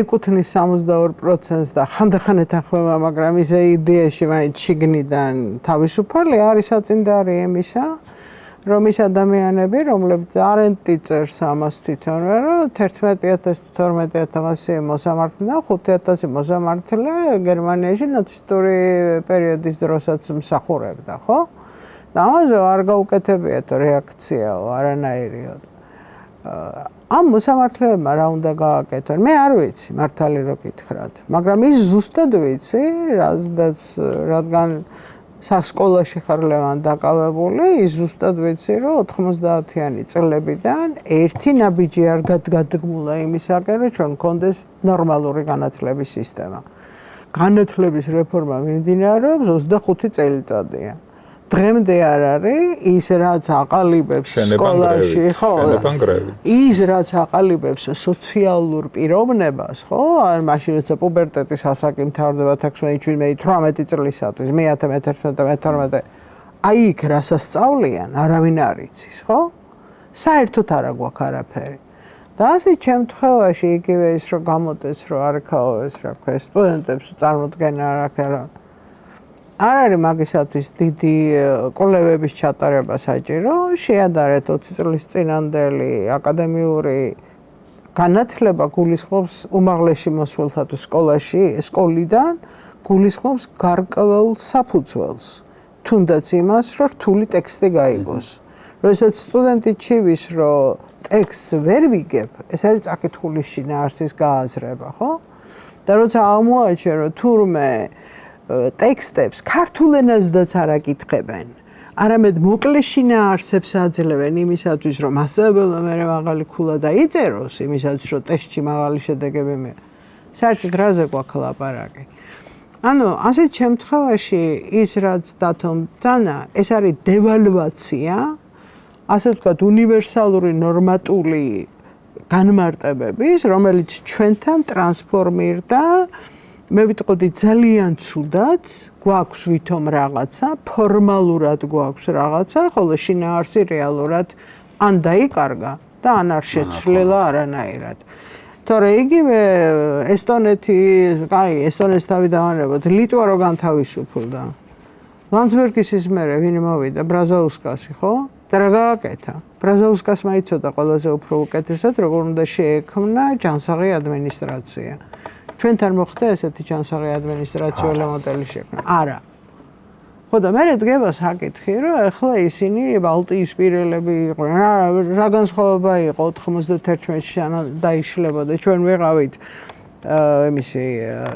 [SPEAKER 3] ეკუთვნის 62%-ს და ხანდახან ეთანხმება, მაგრამ ისე იდეაში მაინც შიგნიდან თავისუფალი არის საწინდარი იმისა, რომ ის ადამიანები, რომლებიც არენტი წერს ამას თვითონვე, რომ 11,000-12,000 მოსამართლე და 5,000 მოსამართლე გერმანიაში ნაცისტური პერიოდის დროსაც მსახურებდა, ხო? და ამაზე არ გაუკეთებიათ რეაქციაო, არანაირიო. ამ მოსამართლეებმა რა უნდა გააკეთონ? მე არ ვიცი, მართალი რო გითხრათ, მაგრამ ის ზუსტად ვიცი, რადგან სკოლაში ხარ ლევან დაკავებული, ის ზუსტად ვიცი, რომ 90-იანი წლებიდან ერთი ნაბიჯი არ გადადგმულა იმისაკენ, რომ ჩვენ გქონდეს ნორმალური განათლების სისტემა. განათლების რეფორმა მიმდინარეობს 25 წელიწადია. დღემდე არ არის ის რაც აყალიბებს სკოლაში, ხო? ის რაც აყალიბებს სოციალურ პიროვნებას, ხო? ან მაშინ როცა პუბერტეტის ასაკი მთავრდება 16-17-18 წლისათვის, მე-11-12, აი იქ რასაც სწავლიან, არავინ არ იცის, ხო? საერთოდ არ აგვაქვს არაფერი. და ასეთ შემთხვევაში იგივე ის რომ გამოდეს, რომ არ ქაოვეს, რა ვქვა, სტუდენტებს წარმოდგენა არ აქვს. არ არის მაგისათვის დიდი კვლევების ჩატარება საჭირო, შეადარეთ 20 წლის წინანდელი აკადემიური განათლება გულისხმობს უმაღლესი მოსვლათა თუ სკოლიდან გულისხმობს გარკვეულ საფუძველს, თუნდაც იმას, რომ რთული ტექსტი გაიგოს. როდესაც სტუდენტი ჩივის, რომ ტექსტს ვერ ვიგებ, ეს არის წაკითხული შინაარსის გააზრება, ხო? და როცა აღმოაჩენ, რომ თურმე ტექსტებს ქართულ ენაზდაც არ აკითხებენ, არამედ მოკლე შინაარსებს აძლევენ იმისათვის, რომ მასწავლებელმა მერე მაღალი ქულა დაიწეროს, იმისათვის, რომ ტესტში მაღალი შედეგები საერთოდ რაზე გვაქვს ლაპარაკი. ანუ ასეთ შემთხვევაში ის რაც დათომ ბრძანა, ეს არის დევალვაცია, ასე ვთქვათ, უნივერსალური ნორმატული განმარტებების, რომელიც ჩვენთან ტრანსფორმირდა მე ვიტყოდი ძალიან ცუდად, გვაქვს ვითომ რაღაცა, ფორმალურად გვაქვს რაღაცა, ხოლო შინაარსი რეალურად ან დაიკარგა და ან არ შეცვლილა არანაირად. თორე იგივე ესტონეთს თავი დავანებოთ, ლიტვა რო განთავისუფლდა. ლანდსბერგის ის მერე ვინ მოვიდა, ბრაზაუსკასი, ხო? და რა გააკეთა? ბრაზაუსკასმა იცოდა ყველაზე უფრო უკეთესად, როგორ უნდა შეექმნა ჯანსაღი ადმინისტრაცია. ჩვენთან მოხდა ესეთი ჯანსაღი ადმინისტრაციული მოდელი შექმნა? არა. ხო და მე დგება საკითხი, რომ ახლა ისინი ბალტიისპირელები იყვნენ, რა განსხვავება იყო 91-ში დაიშლებოდა, ჩვენ ვიყავით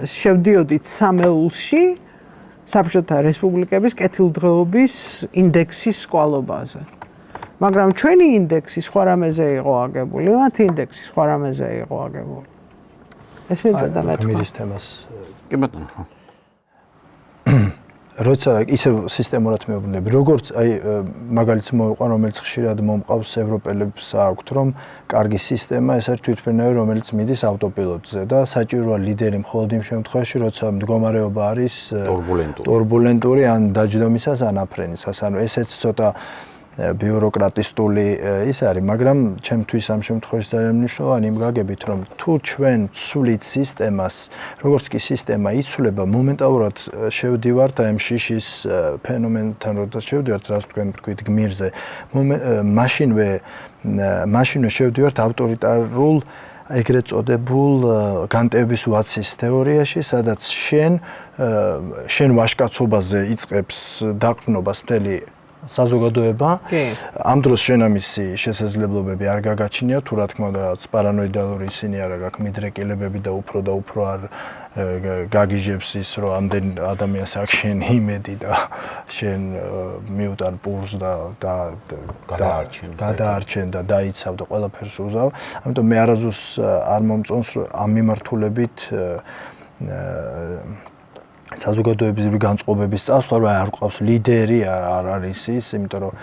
[SPEAKER 3] შევდიოდით სამეულში საბჭოთა რესპუბლიკების კეთილდღეობის ინდექსის კვალობაზე. მაგრამ ჩვენი ინდექსი სხვა რამეზე იყო აგებული, მათი ინდექსი სხვა რამეზე იყო აგებული. ეს მინდოდა მეთქვა.
[SPEAKER 4] გმირის თემას
[SPEAKER 1] კი ბატონო.
[SPEAKER 4] როცა ისევ სისტემურად მეუბნები, როგორც აი მაგალითს მოვიყვან, რომელიც ხშირად მომყავს ევროპელებს აქვთ, რომ კარგი სისტემა ეს არის თვითმფრინავი, რომელიც მიდის ავტოპილოტზე და საჭიროა ლიდერი მხოლოდ იმ შემთხვევაში, როცა მდგომარეობა არის ტურბულენტური ან დაჯდომისას ან აფრენისას. ანუ ესეც ცოტა ბიუროკრატისტული ის არის, მაგრამ ჩემთვის ამ შემთხვევაში ძალიან მნიშვნელოვანი იმ გაგებით, რომ თუ ჩვენ ვცვლით სისტემას, როგორც კი სისტემა იცვლება, მომენტალურად შევდივართ ამ შიშის ფენომენთან, როდესაც შევდივართ, რაც თქვენ თქვით გმირზე, მაშინვე შევდივართ ავტორიტარულ ეგრეთ წოდებულ განტევების ვაცის თეორიაში, სადაც შენ ვაჟკაცობაზე იწყებს დაყრდნობას მთელი საზოგადოება. ამ დროს შენ ამისი შესაძლებლობები არ გაგაჩნია, თუ რა თქმა უნდა რაღაც პარანოიდალური ისინი არა გაქვს მიდრეკილებები და უფრო არ გაგიჟებს ის, რომ ამდენ ადამიანს აქვს შენ იმედი და შენ მიუტან პურს და გადაარჩენ და დაიცავ და ყველაფერს უზავ. ამიტომ მე არასდროს არ მომწონს რომ ამ მიმართულებით საზოგადოების განწყობების წასვლა, რომ არ ყავს ლიდერი, არ არის ის, იმიტომ რომ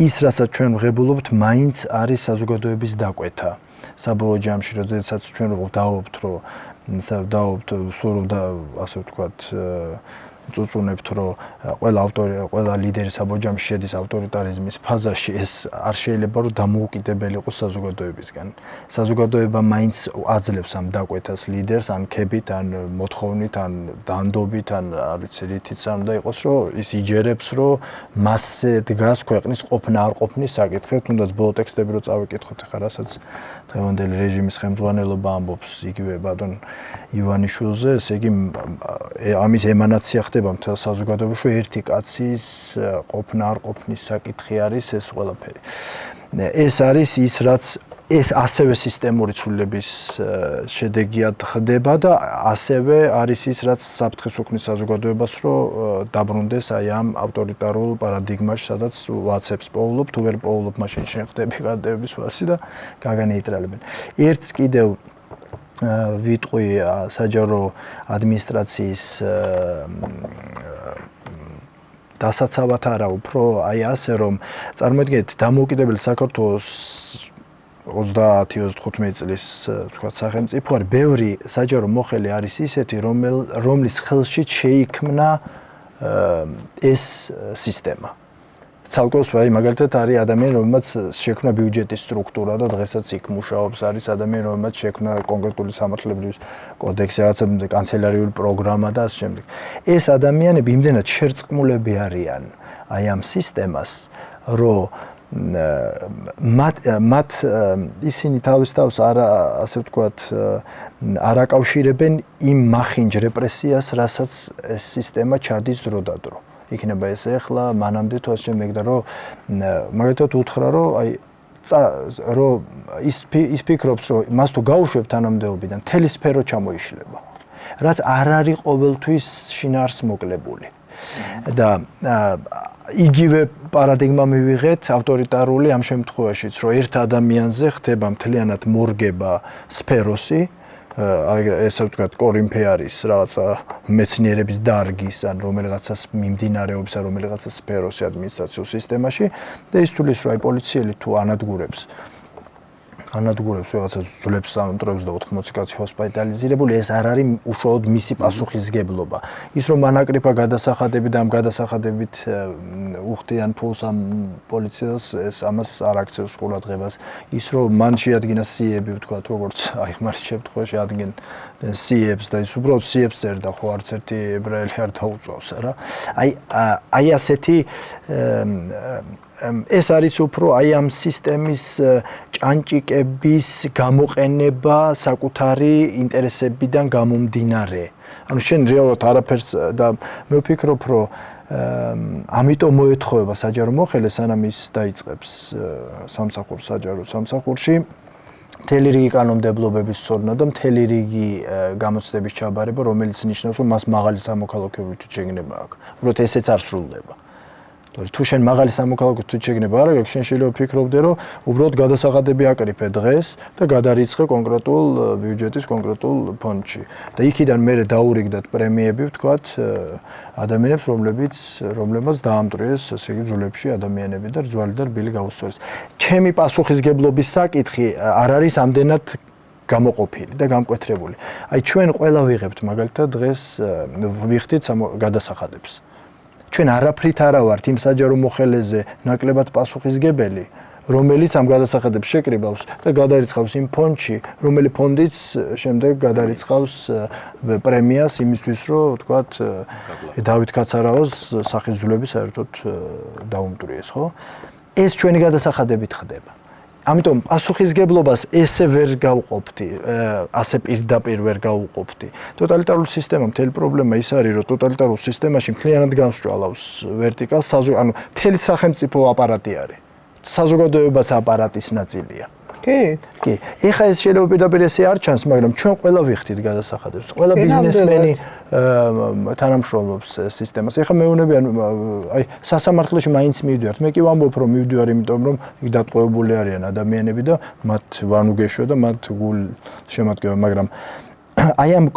[SPEAKER 4] ის, რასაც ჩვენ ვღებულობთ, მაინც არის საზოგადოების დაკვეთა. საბოლოო ჯამში, როდესაც ჩვენ დავობთ, სულ და ასე ვთქვათ, წუწუნებთ, რომ ყველა ლიდერი საბოლოო ჯამში შედის ავტორიტარიზმის ფაზაში, ეს არ შეიძლება რომ დამოუკიდებელი იყოს საზოგადოებისგან. საზოგადოება მაინც აძლევს ამ დაკვეთას ლიდერს, ან ქებით, ან მოთხოვნით, ან დანდობით, ან არ ვიცი რითიც არ უნდა იყოს, რომ ის იჯერებს, რომ მასზე დგას ქვეყნის ყოფნა არ ყოფნის საკითხი, თუნდაც ბოლო ტექსტები რო წავიკითხოთ, ხა რასაც დღევანდელი რეჟიმის ხელმძღვანელობა ამბობს იგივე ბატონ ივანიშვილზე, ესე იგი ამის ემანაცია ხდება მთელ საზოგადოებაში, რომ ერთი კაცის ყოფნა არ ყოფნის საკითხი არის ეს ყველაფერი. ეს არის ის, რაც ეს ასევე სისტემური ცვლილების შედეგიად ხდება და ასევე არის ის, რაც საფრთხეს უქმნის საზოგადოებას, რომ დაბრუნდეს აი ამ ავტორიტარულ პარადიგმაში, სადაც ვაცებს პოულობ, თუ ვერ პოულობ, მაშინ შენ ხდები განტევების ვაცი და გაგანეიტრალებენ. ერთს კიდევ ვიტყვი საჯარო ადმინისტრაციის დასაცავად არა, უფრო აი ასე რომ წარმოიდგინეთ დამოუკიდებელი საქართველოს 30-35 წლის თქვა სახელმწიფო არის, ბევრი საჯარო მოხელი არის ისეთი, რომლის ხელშიც შეიქმნა ეს სისტემა. ცალკეულ მაგალითად არის ადამიანი, რომელმაც შექმნა ბიუჯეტის სტრუქტურა და დღესაც იქ მუშაობს, არის ადამიანი, რომელმაც შექმნა კონკრეტული სამართლებრივი კოდექსი, რაღაცა კანცელარიული პროგრამა და ასე შემდეგ. ეს ადამიანები იმდენად შერწყმულები არიან აი ამ სისტემას, რომ მათ ისინი თავის თავს ასე ვთქვათ არ აკავშირებენ იმ მახინჯ რეპრესიას, რასაც ეს სისტემა ჩადის დრო და დრო. იქნება ეს ახლა, მანამდე თუ ასე შემდეგ და რომ მაგალითად უთხრა, რომ აი რომ ის ფიქრობს, რომ მას თუ გაუშვებ თანამდებობიდან, მთელი სფერო ჩამოიშლება, რაც არ არის ყოველთვის შინაარს მოკლებული. და იგივე პარადიგმა მივიღეთ ავტორიტარული ამ შემთხვევაშიც, რომ ერთ ადამიანზე ხდება მთლიანად მორგება სფეროსი, ესე ვთქვათ, კორინფე არის რაღაცა მეცნიერების დარგის ან რომელიღაცას მიმდინარეობის ან რომელიღაცას სფეროსი ადმინისტრაციულ სისტემაში და ის თulis რომ აი პოლიციელი თუ ანადგურებს რაღაცა ძვლებს ამტრებს და 80 კაცი ჰოსპიტალიზირებული, ეს არ არის უშუალოდ მისი პასუხისგებლობა. ის რომ მანაკრიფა გადასახადები და ამ გადასახადებით უხდიან ფულს ამ პოლიციას, ეს ამას არ აქცევს ყურადღებას. ის რომ მან შეადგინა სიები, ვთქვათ, როგორც აი ხმარის შემთხვევაში ადგენენ სიებს და ის უბრალოდ სიებს წერდა, ხო არც ერთი ებრაელი არ დაუწვავს რა. აი ასეთი ეს არის უფრო აი ამ სისტემის ჭანჭიკების გამოყენება საკუთარი ინტერესებიდან გამომდინარე. ანუ შენ რეალურად არაფერს და მე ვფიქრობ, რომ ამიტომ მოეთხოვება საჯარო მოხელე, სანამ ის დაიწყებს სამსახურს საჯარო სამსახურში, მთელი რიგი კანონმდებლობების სწორნა და მთელი რიგი გამოცდების ჩაბარება, რომელიც ნიშნავს, რომ მას მაღალი სამოქალაქოებრივი თვითშეგნება აქვს. უბრალოდ ესეც არ სრულდება. თუ შენ მაღალი სამოქალაქო თვითშეგნება არ აქვს, შენ შეიძლება ფიქრობდე, რომ უბრალოდ გადასახადები აკრიფე დღეს და გადარიცხე კონკრეტულ ბიუჯეტის კონკრეტულ ფონდში. და იქიდან მერე დაურიგდათ პრემიები, ვთქვათ, ადამიანებს, რომლებმაც დაამტვრიეს, ასე იგი, ძულებში ადამიანები და რძვალი და რბილი გაუსწორეს. ჩემი პასუხისგებლობის საკითხი არ არის ამდენად გამოყოფილი და გამკვეთრებული. აი ჩვენ ყველა ვიღებთ მაგალითად დღეს ვიხდით გადასახადებს. ჩვენ არაფრით არა ვართ იმ საჯარო მოხელეზე ნაკლებად პასუხისგებელი, რომელიც ამ გადასახადებს შეკრიბავს და გადარიცხავს იმ ფონდში, რომელი ფონდიც შემდეგ გადარიცხავს პრემიას იმისთვის, რომ ვთქვათ, დავით კაცარავას სახისძულები საერთოდ დაუმტვრიეს, ხო? ეს ჩვენი გადასახადებით ხდება. ამიტომ პასუხისგებლობას ესე ვერ გავყოფდი, ასე პირდაპირ ვერ გავუყოფდი. ტოტალიტარულ სისტემამ მთელი პრობლემა ის არის, რომ ტოტალიტარულ სისტემაში მთლიანად გამსჭვალავს ვერტიკალს, ანუ მთელი სახელმწიფო აპარატი არის. საზოგადოებაც აპარატის ნაწილია. კი. ეხლა ეს შეიძლება პირდაპირ ესე არ ჩანს, მაგრამ ჩვენ ყველა ვიხდით გადასახადებს. ყველა ბიზნესმენი თანამშრომლობს სისტემას. ეხლა მეუბნებიან, აი, სასამართლოში მაინც მივდივართ. მე კი ვამბობ, რომ მივდივარ, იმიტომ რომ იქ დატყვევებული არიან ადამიანები და მათ ვანუგეშო და მათ გულ შემატკივა, მაგრამ აი ამ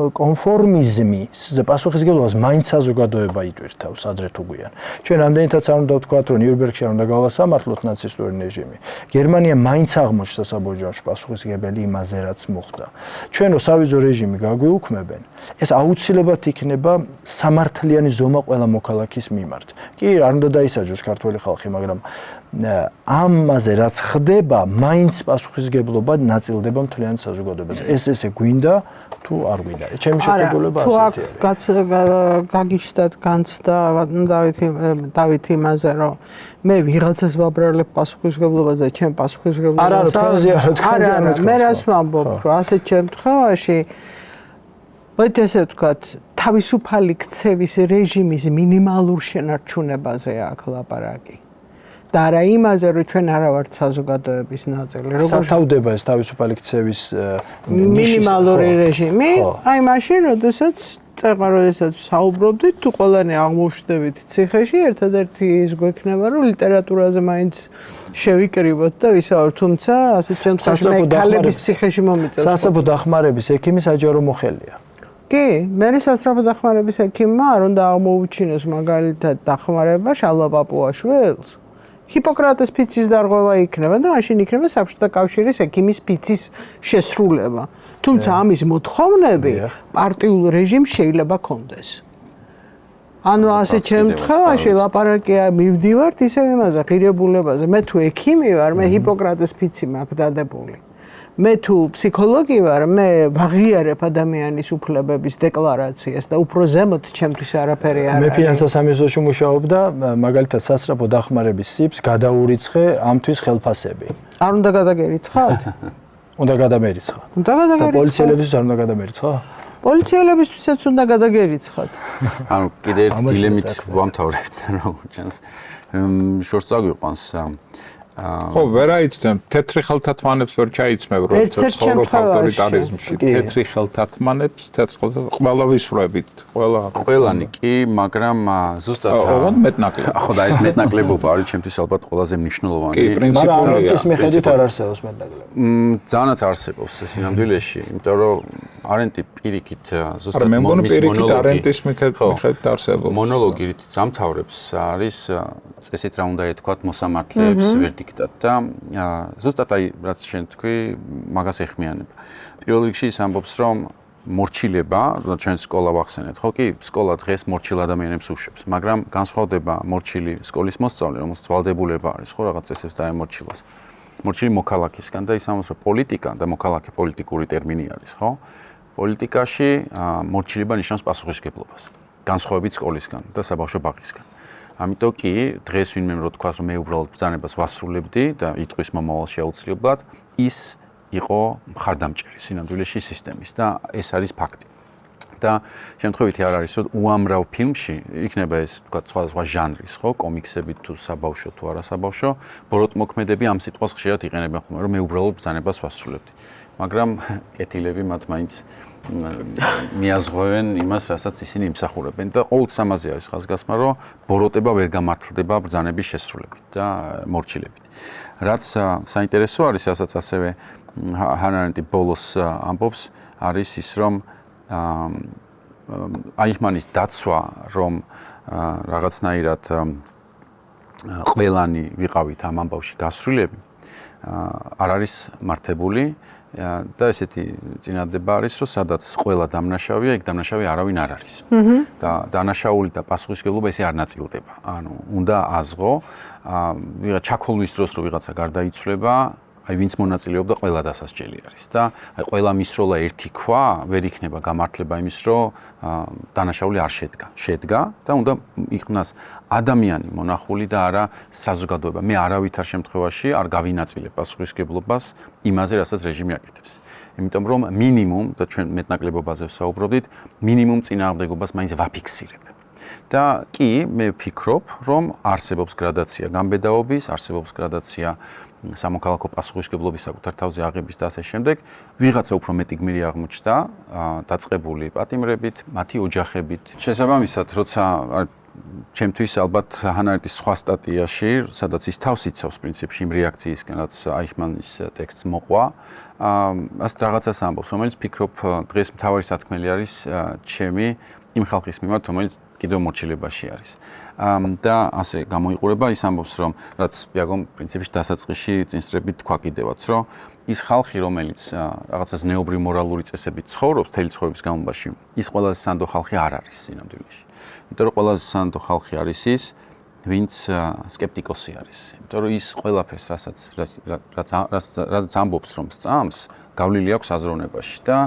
[SPEAKER 4] კონფორმიზმის პასუხისგებლობას მაინც საზოგადოება იტვირთავს ადრე თუ გვიან. ჩვენ ამდენითაც არ უნდა ვთქვათ, რომ ნიურნბერგში არ უნდა გავასამართლოთ ნაცისტური რეჟიმი. გერმანია მაინც აღმოჩნდა საბოჯანში პასუხისგებელი იმაზე, რაც მოხდა. ჩვენ რო სავიზო რეჟიმი გაგვეუქმებენ, ეს აუცილებლად იქნება სამართლიანი ზომა ყველა მოქალაქის მიმართ. კი, არ უნდა დაისაჯოს ქართველი ხალხი, მაგრამ ამაზე რაც ხდება, მაინც პასუხისგებლობა ნაწილდება მთლიან საზოგადოებაზე. ესე გვინდა თუ არ გვინდა. ჩემი შეხედულება ასეთი არის.
[SPEAKER 3] თუ გაგიჩნდათ განცდა დავით იმაზე, რომ მე ვიღაცას ვაბრალებ პასუხისგებლობაზე, ჩემ პასუხისგებლობაზე.
[SPEAKER 4] არა, თქვენზე არა, თქვენზე არა.
[SPEAKER 3] მე რას ვამბობ, რომ ასეთ შემთხვევაში მოდი ესე ვთქვათ, თავისუფალი ქცევის რეჟიმის მინიმალურ შენარჩუნებაზე აქვს ლაპარაკი. და არა იმაზე, რომ ჩვენ არა ვართ საზოგადოების ნაწილი.
[SPEAKER 4] სათავდება ეს თავისუფალი ქცევის
[SPEAKER 3] მინიმალური რეჟიმი, აი მაშინ, როდესაც საუბრობდით, თუ ყველანი აღმოჩნდებით ციხეში, ერთადერთი ის გვექნება, რომ ლიტერატურაზე მაინც შევიკრიბოთ და ვისაუბროთ, თუმცა ასეთ შემთხვევაში მე ქალების ციხეში მომიწევს.
[SPEAKER 4] სასაფო დახმარების ექიმი საჯარო მოხელია.
[SPEAKER 3] კი, მე სასაფო დახმარების ექიმმა არ უნდა აღმოუჩინოს მაგალითად დახმარება შალვა პაპუაშვილს. ჰიპოკრატეს ფიცის დარღვევა იქნება და მაშინ იქნება საბჭოთა კავშირის ექიმის ფიცის შესრულება. თუმცა ამის მოთხოვნები პარტიულ რეჟიმს შეიძლება კონდეს. ანუ ასეთ შემთხვევაში ლაპარაკია მივდივართ ისევ იმაზე ღირებულებაზე. მე თუ ექიმი ვარ, მე ჰიპოკრატეს ფიცი მაქვს დადებული. მე თუ ფსიქოლოგი ვარ, მე ვაღიარებ ადამიანის უფლებების დეკლარაციას და უფრო ზემოთ ჩემთვის არაფერი არ არის.
[SPEAKER 4] მე ფინანსთა სამინისტროში მუშაობდა, მაგალითად სასწრაფო დახმარების სიბს გადაურიცხე ამთვის ხელფასები.
[SPEAKER 3] არ უნდა გადაგერიცხათ?
[SPEAKER 4] უნდა გადამერიცხა.
[SPEAKER 3] უნდა გადაგერიცხა.
[SPEAKER 4] და პოლიციელებისთვის არ უნდა გადამერიცხა?
[SPEAKER 3] პოლიციელებისთვისაც უნდა გადაგერიცხათ.
[SPEAKER 1] ანუ კიდე ერთ დილემით ვამთავრებთ, როგორც ჩანს. შორს წაგვიყვანს
[SPEAKER 2] ხო, ვერაიცდენ, თეთრი ხელთათმანებს ვერ ჩაიცმევ, როცა ცხოვრობ ავტორიტარიზმში. თეთრი ხელთათმანებს, ყველა ვისვრებით,
[SPEAKER 1] ყველანი კი, მაგრამ ზუსტად
[SPEAKER 2] ოღონდ მეტნაკლები.
[SPEAKER 1] ხო, და ეს მეტნაკლებობა არის ჩემთვის ალბათ ყველაზე მნიშვნელოვანი.
[SPEAKER 2] კი, პრინციპია.
[SPEAKER 4] მაგრამ ის მიხედვით არ არსებობს მეტნაკლები.
[SPEAKER 1] ძალიანაც არსებობს სინამდვილეში, იმიტომ რომ არენტი პირიქით ზუსტად
[SPEAKER 2] მე მგონი პირიქით არენტის მიხედვით არსებობს.
[SPEAKER 1] მონოლოგი რით სამთავრებს არის წესით რა უნდა ეთქვათ მოსამართლეებს ვერდიქტად და ზუსტად აი რაც შენ თქვი მაგას ეხმიანება. პირველ რიგში ის ამბობს რომ მორჩილება, ჩვენ სკოლა ვახსენეთ, ხო კი, სკოლა დღეს მორჩილ ადამიანებს უშვებს, მაგრამ განსხვავდება მორჩილი სკოლის მოსწავლე, რომელსაც ვალდებულება არის, ხო, რაღაც წესებს დაემორჩილოს. მორჩილი მოქალაქისგან და ის ამბობს რომ პოლიტიკა და მოქალაქე პოლიტიკური ტერმინი არის, ხო? პოლიტიკაში მორჩილება ნიშნავს პასუხისგებლობას, განსხვავებით სკოლისგან და საბავშვო ბაღისგან. ამიტომ კი დღეს ვინმე რო თქვას რომ მე უბრალოდ ბრძანებას ვასრულებდი და იტყვის მომავალში აუცილებლად ის იყო მხარდამჭერი სინამდვილეში სისტემის და ეს არის ფაქტი. და შემთხვევითი არ არის, რომ უამრავ ფილმში იქნება ეს თქვა სხვა ჟანრის, ხო, კომიქსები თუ საბავშვო თუ არასაბავშვო, ბოროტმოქმედები ამ სიტყვას ხშირად იყენებენ ხოლმე, რომ მე უბრალოდ ბრძანებას ვასრულებდი. მაგრამ კეთილები მათ მაინც მიაზღვევენ იმას, რასაც ისინი იმსახურებენ და ყოველთვის ამაზე არის ხაზგასმა, რომ ბოროტება ვერ გამართლდება ბრძანების შესრულებით და მორჩილებით. რაც საინტერესო არის, რასაც ასევე ჰანა არენტი ბოლოს ამბობს, არის ის, რომ აიხმანის დაცვა, რომ რაღაცნაირად ყველანი ვიყავით ამ ამბავში გასვლილები, არ არის მართებული და ესეთი წინადადება არის, რომ სადაც ყველა დამნაშავეა, იქ დამნაშავე არავინ არ არის. და დანაშაული და პასუხისმგებლობა ესე არ ნაწილდება. ანუ უნდა აზღო, ჩაქოლვის დროს რო ვიღაცა გარდაიცვლება, აი ვინც მონაწილეობდა ყველა დასასჯელი არის და აი ყველა მისროლა ერთი ქვა ვერ იქნება გამართლება იმის, რომ დანაშაული არ შედგა და უნდა იქნას ადამიანი მონახული და არა საზოგადოება. მე არავითარ შემთხვევაში არ გავინაწილებ პასუხისმგებლობას იმაზე, რასაც რეჟიმი აკეთებს. იმიტომ რომ მინიმუმ და ჩვენ მეტნაკლებობაზე ვსაუბრობდით, მინიმუმ წინააღმდეგობას მაინც ვაფიქსირებ. და კი მე ვფიქრობ, რომ არსებობს გრადაცია გამბედაობის, არსებობს გრადაცია სამოქალაქო პასუხისმგებლობის საკუთარ თავზე აღების და ასე შემდეგ, ვიღაცა უფრო მეტი გმირი აღმოჩნდა, დაწყებული პატიმრებით, მათი ოჯახებით. შესაბამისად, როცა ჩემთვის ალბათ ჰანა არენტის სხვა სტატიაში, სადაც ის თავს იცავს პრინციპში იმ რეაქციისგან, რაც აიხმანის ტექსტს მოყვა, ასეთ რაღაცას ამბობს, რომელიც ფიქრობ დღეს მთავარი სათქმელი არის ჩემი იმ ხალხის მიმართ, რომელიც კიდევ მორჩილებაში არის. და ასე გამოიყურება ის ამბობს, რომ რაც იაგომ პრინციპში დასაწყისში წინსწრებით თქვა კიდევაც, რომ ის ხალხი, რომელიც რაღაცა ზნეობრივ მორალური წესებით ცხოვრობს მთელი ცხოვრების განმავლობაში, ის ყველაზე სანდო ხალხი არ არის სინამდვილეში. იმიტომ რომ ყველაზე სანდო ხალხი არის ის, ვინც სკეპტიკოსი არის. იმიტომ რომ ის ყველაფერს, რაც ამბობს, რომ სწამს, გავლილი აქვს აზროვნებაში და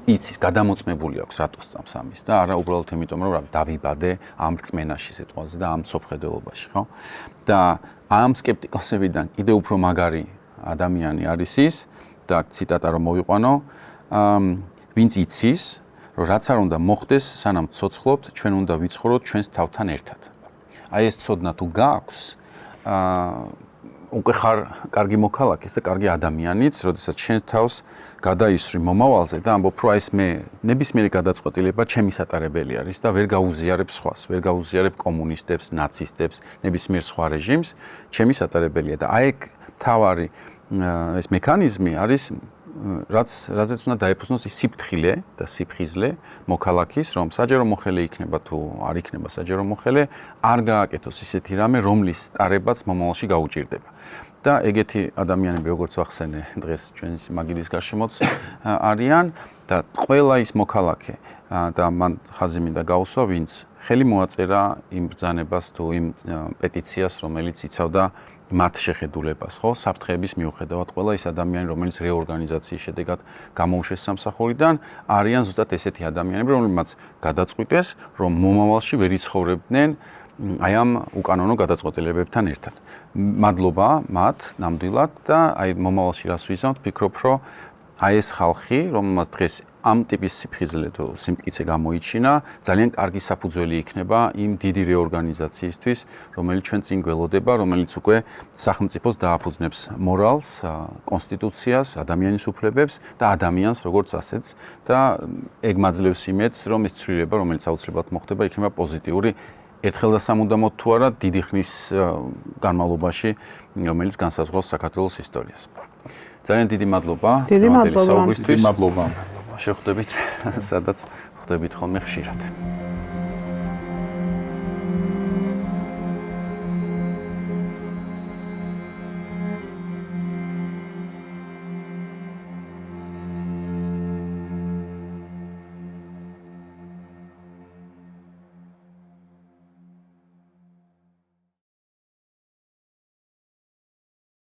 [SPEAKER 1] იცის, გადამოწმებული აქვს რატო სწამს ამის და არა უბრალოდ იმიტომ, რომ დავიბადე ამ რწმენაში სიტყვაზე და ამ სოფხედელობაში, ხო? და ამ სკეპტიკოსებიდან კიდევ უფრო მაგარი ადამიანი არის ის და ციტატა რომ მოვიყვანო, ვინც იცის, რომ რაც არ უნდა მოხდეს, სანამ ცოცხლობთ, ჩვენ უნდა ვიცხოვროთ ჩვენს თავთან ერთად. აი ეს ცოდნა თუ გააქვს, უკვე ხარ კარგი მოქალაქის და კარგი ადამიანიც, როდესაც შენ თავს გადაისვრი მომავალზე და ამბობ, რომ ეს მე ნებისმიერი გადაწყვეტილება ჩემი სატარებელი არის და ვერ გაუზიარებ სხვას, ვერ გაუზიარებ კომუნისტებს, ნაცისტებს, ნებისმიერ სხვა რეჟიმს, ჩემი სატარებელია და აი თავარი ეს მექანიზმი არის რაზეც უნდა დაეფუძნოს ის სიფრთხილე და სიფხიზლე მოქალაქის, რომ საჯარო მოხელე იქნება თუ არ იქნება საჯარო მოხელე, არ გააკეთოს ისეთი რამე, რომლის ტარებაც მომავალში გაუჭირდება. და ეგეთი ადამიანები, როგორც ვახსენე დღეს ჩვენი მაგიდის გარშემოც არიან და ყველა ის მოქალაქე და მან ხაზი მინდა გაუსვა, ვინც ხელი მოაწერა იმ ბრძანებას თუ იმ პეტიციას, რომელიც იცავდა მათ შეხედულებას, ხო, საფრთხეების მიუხედავად ყველა ის ადამიანი, რომელიც რეორგანიზაციის შედეგად გამოუშვეს სამსახურიდან, არიან ზუსტად ესეთი ადამიანები, რომლებმაც გადაწყვიტეს, რომ მომავალში ვერ იცხოვრებდნენ აი ამ უკანონო გადაწყვეტილებებთან ერთად. მადლობა მათ ნამდვილად და აი მომავალში რას ვიზამთ, ვფიქრობ, რომ აი ეს ხალხი, რომელმაც დღეს ამ ტიპის სიფხიზლე თუ სიმტკიცე გამოიჩინა, ძალიან კარგი საფუძველი იქნება იმ დიდი რეორგანიზაციისთვის, რომელიც ჩვენ წინ გველოდება, რომელიც უკვე სახელმწიფოს დააფუძნებს მორალს, კონსტიტუციას, ადამიანის უფლებებს და ადამიანს როგორც ასეთს და ეგ მაძლევს იმედს, რომ ეს ცვლილება, რომელიც აუცილებლად მოხდება, იქნება პოზიტიური ერთხელ და სამუდამოდ თუ არა დიდი ხნის განმავლობაში, რომელიც განსაზღვრავს საქართველოს ისტორიას. ძალიან დიდი მადლობა.
[SPEAKER 3] დიდი მადლობა.
[SPEAKER 2] მადლობა.
[SPEAKER 1] შეხვდებით, სადაც ხვდებით ხოლმე ხშირად.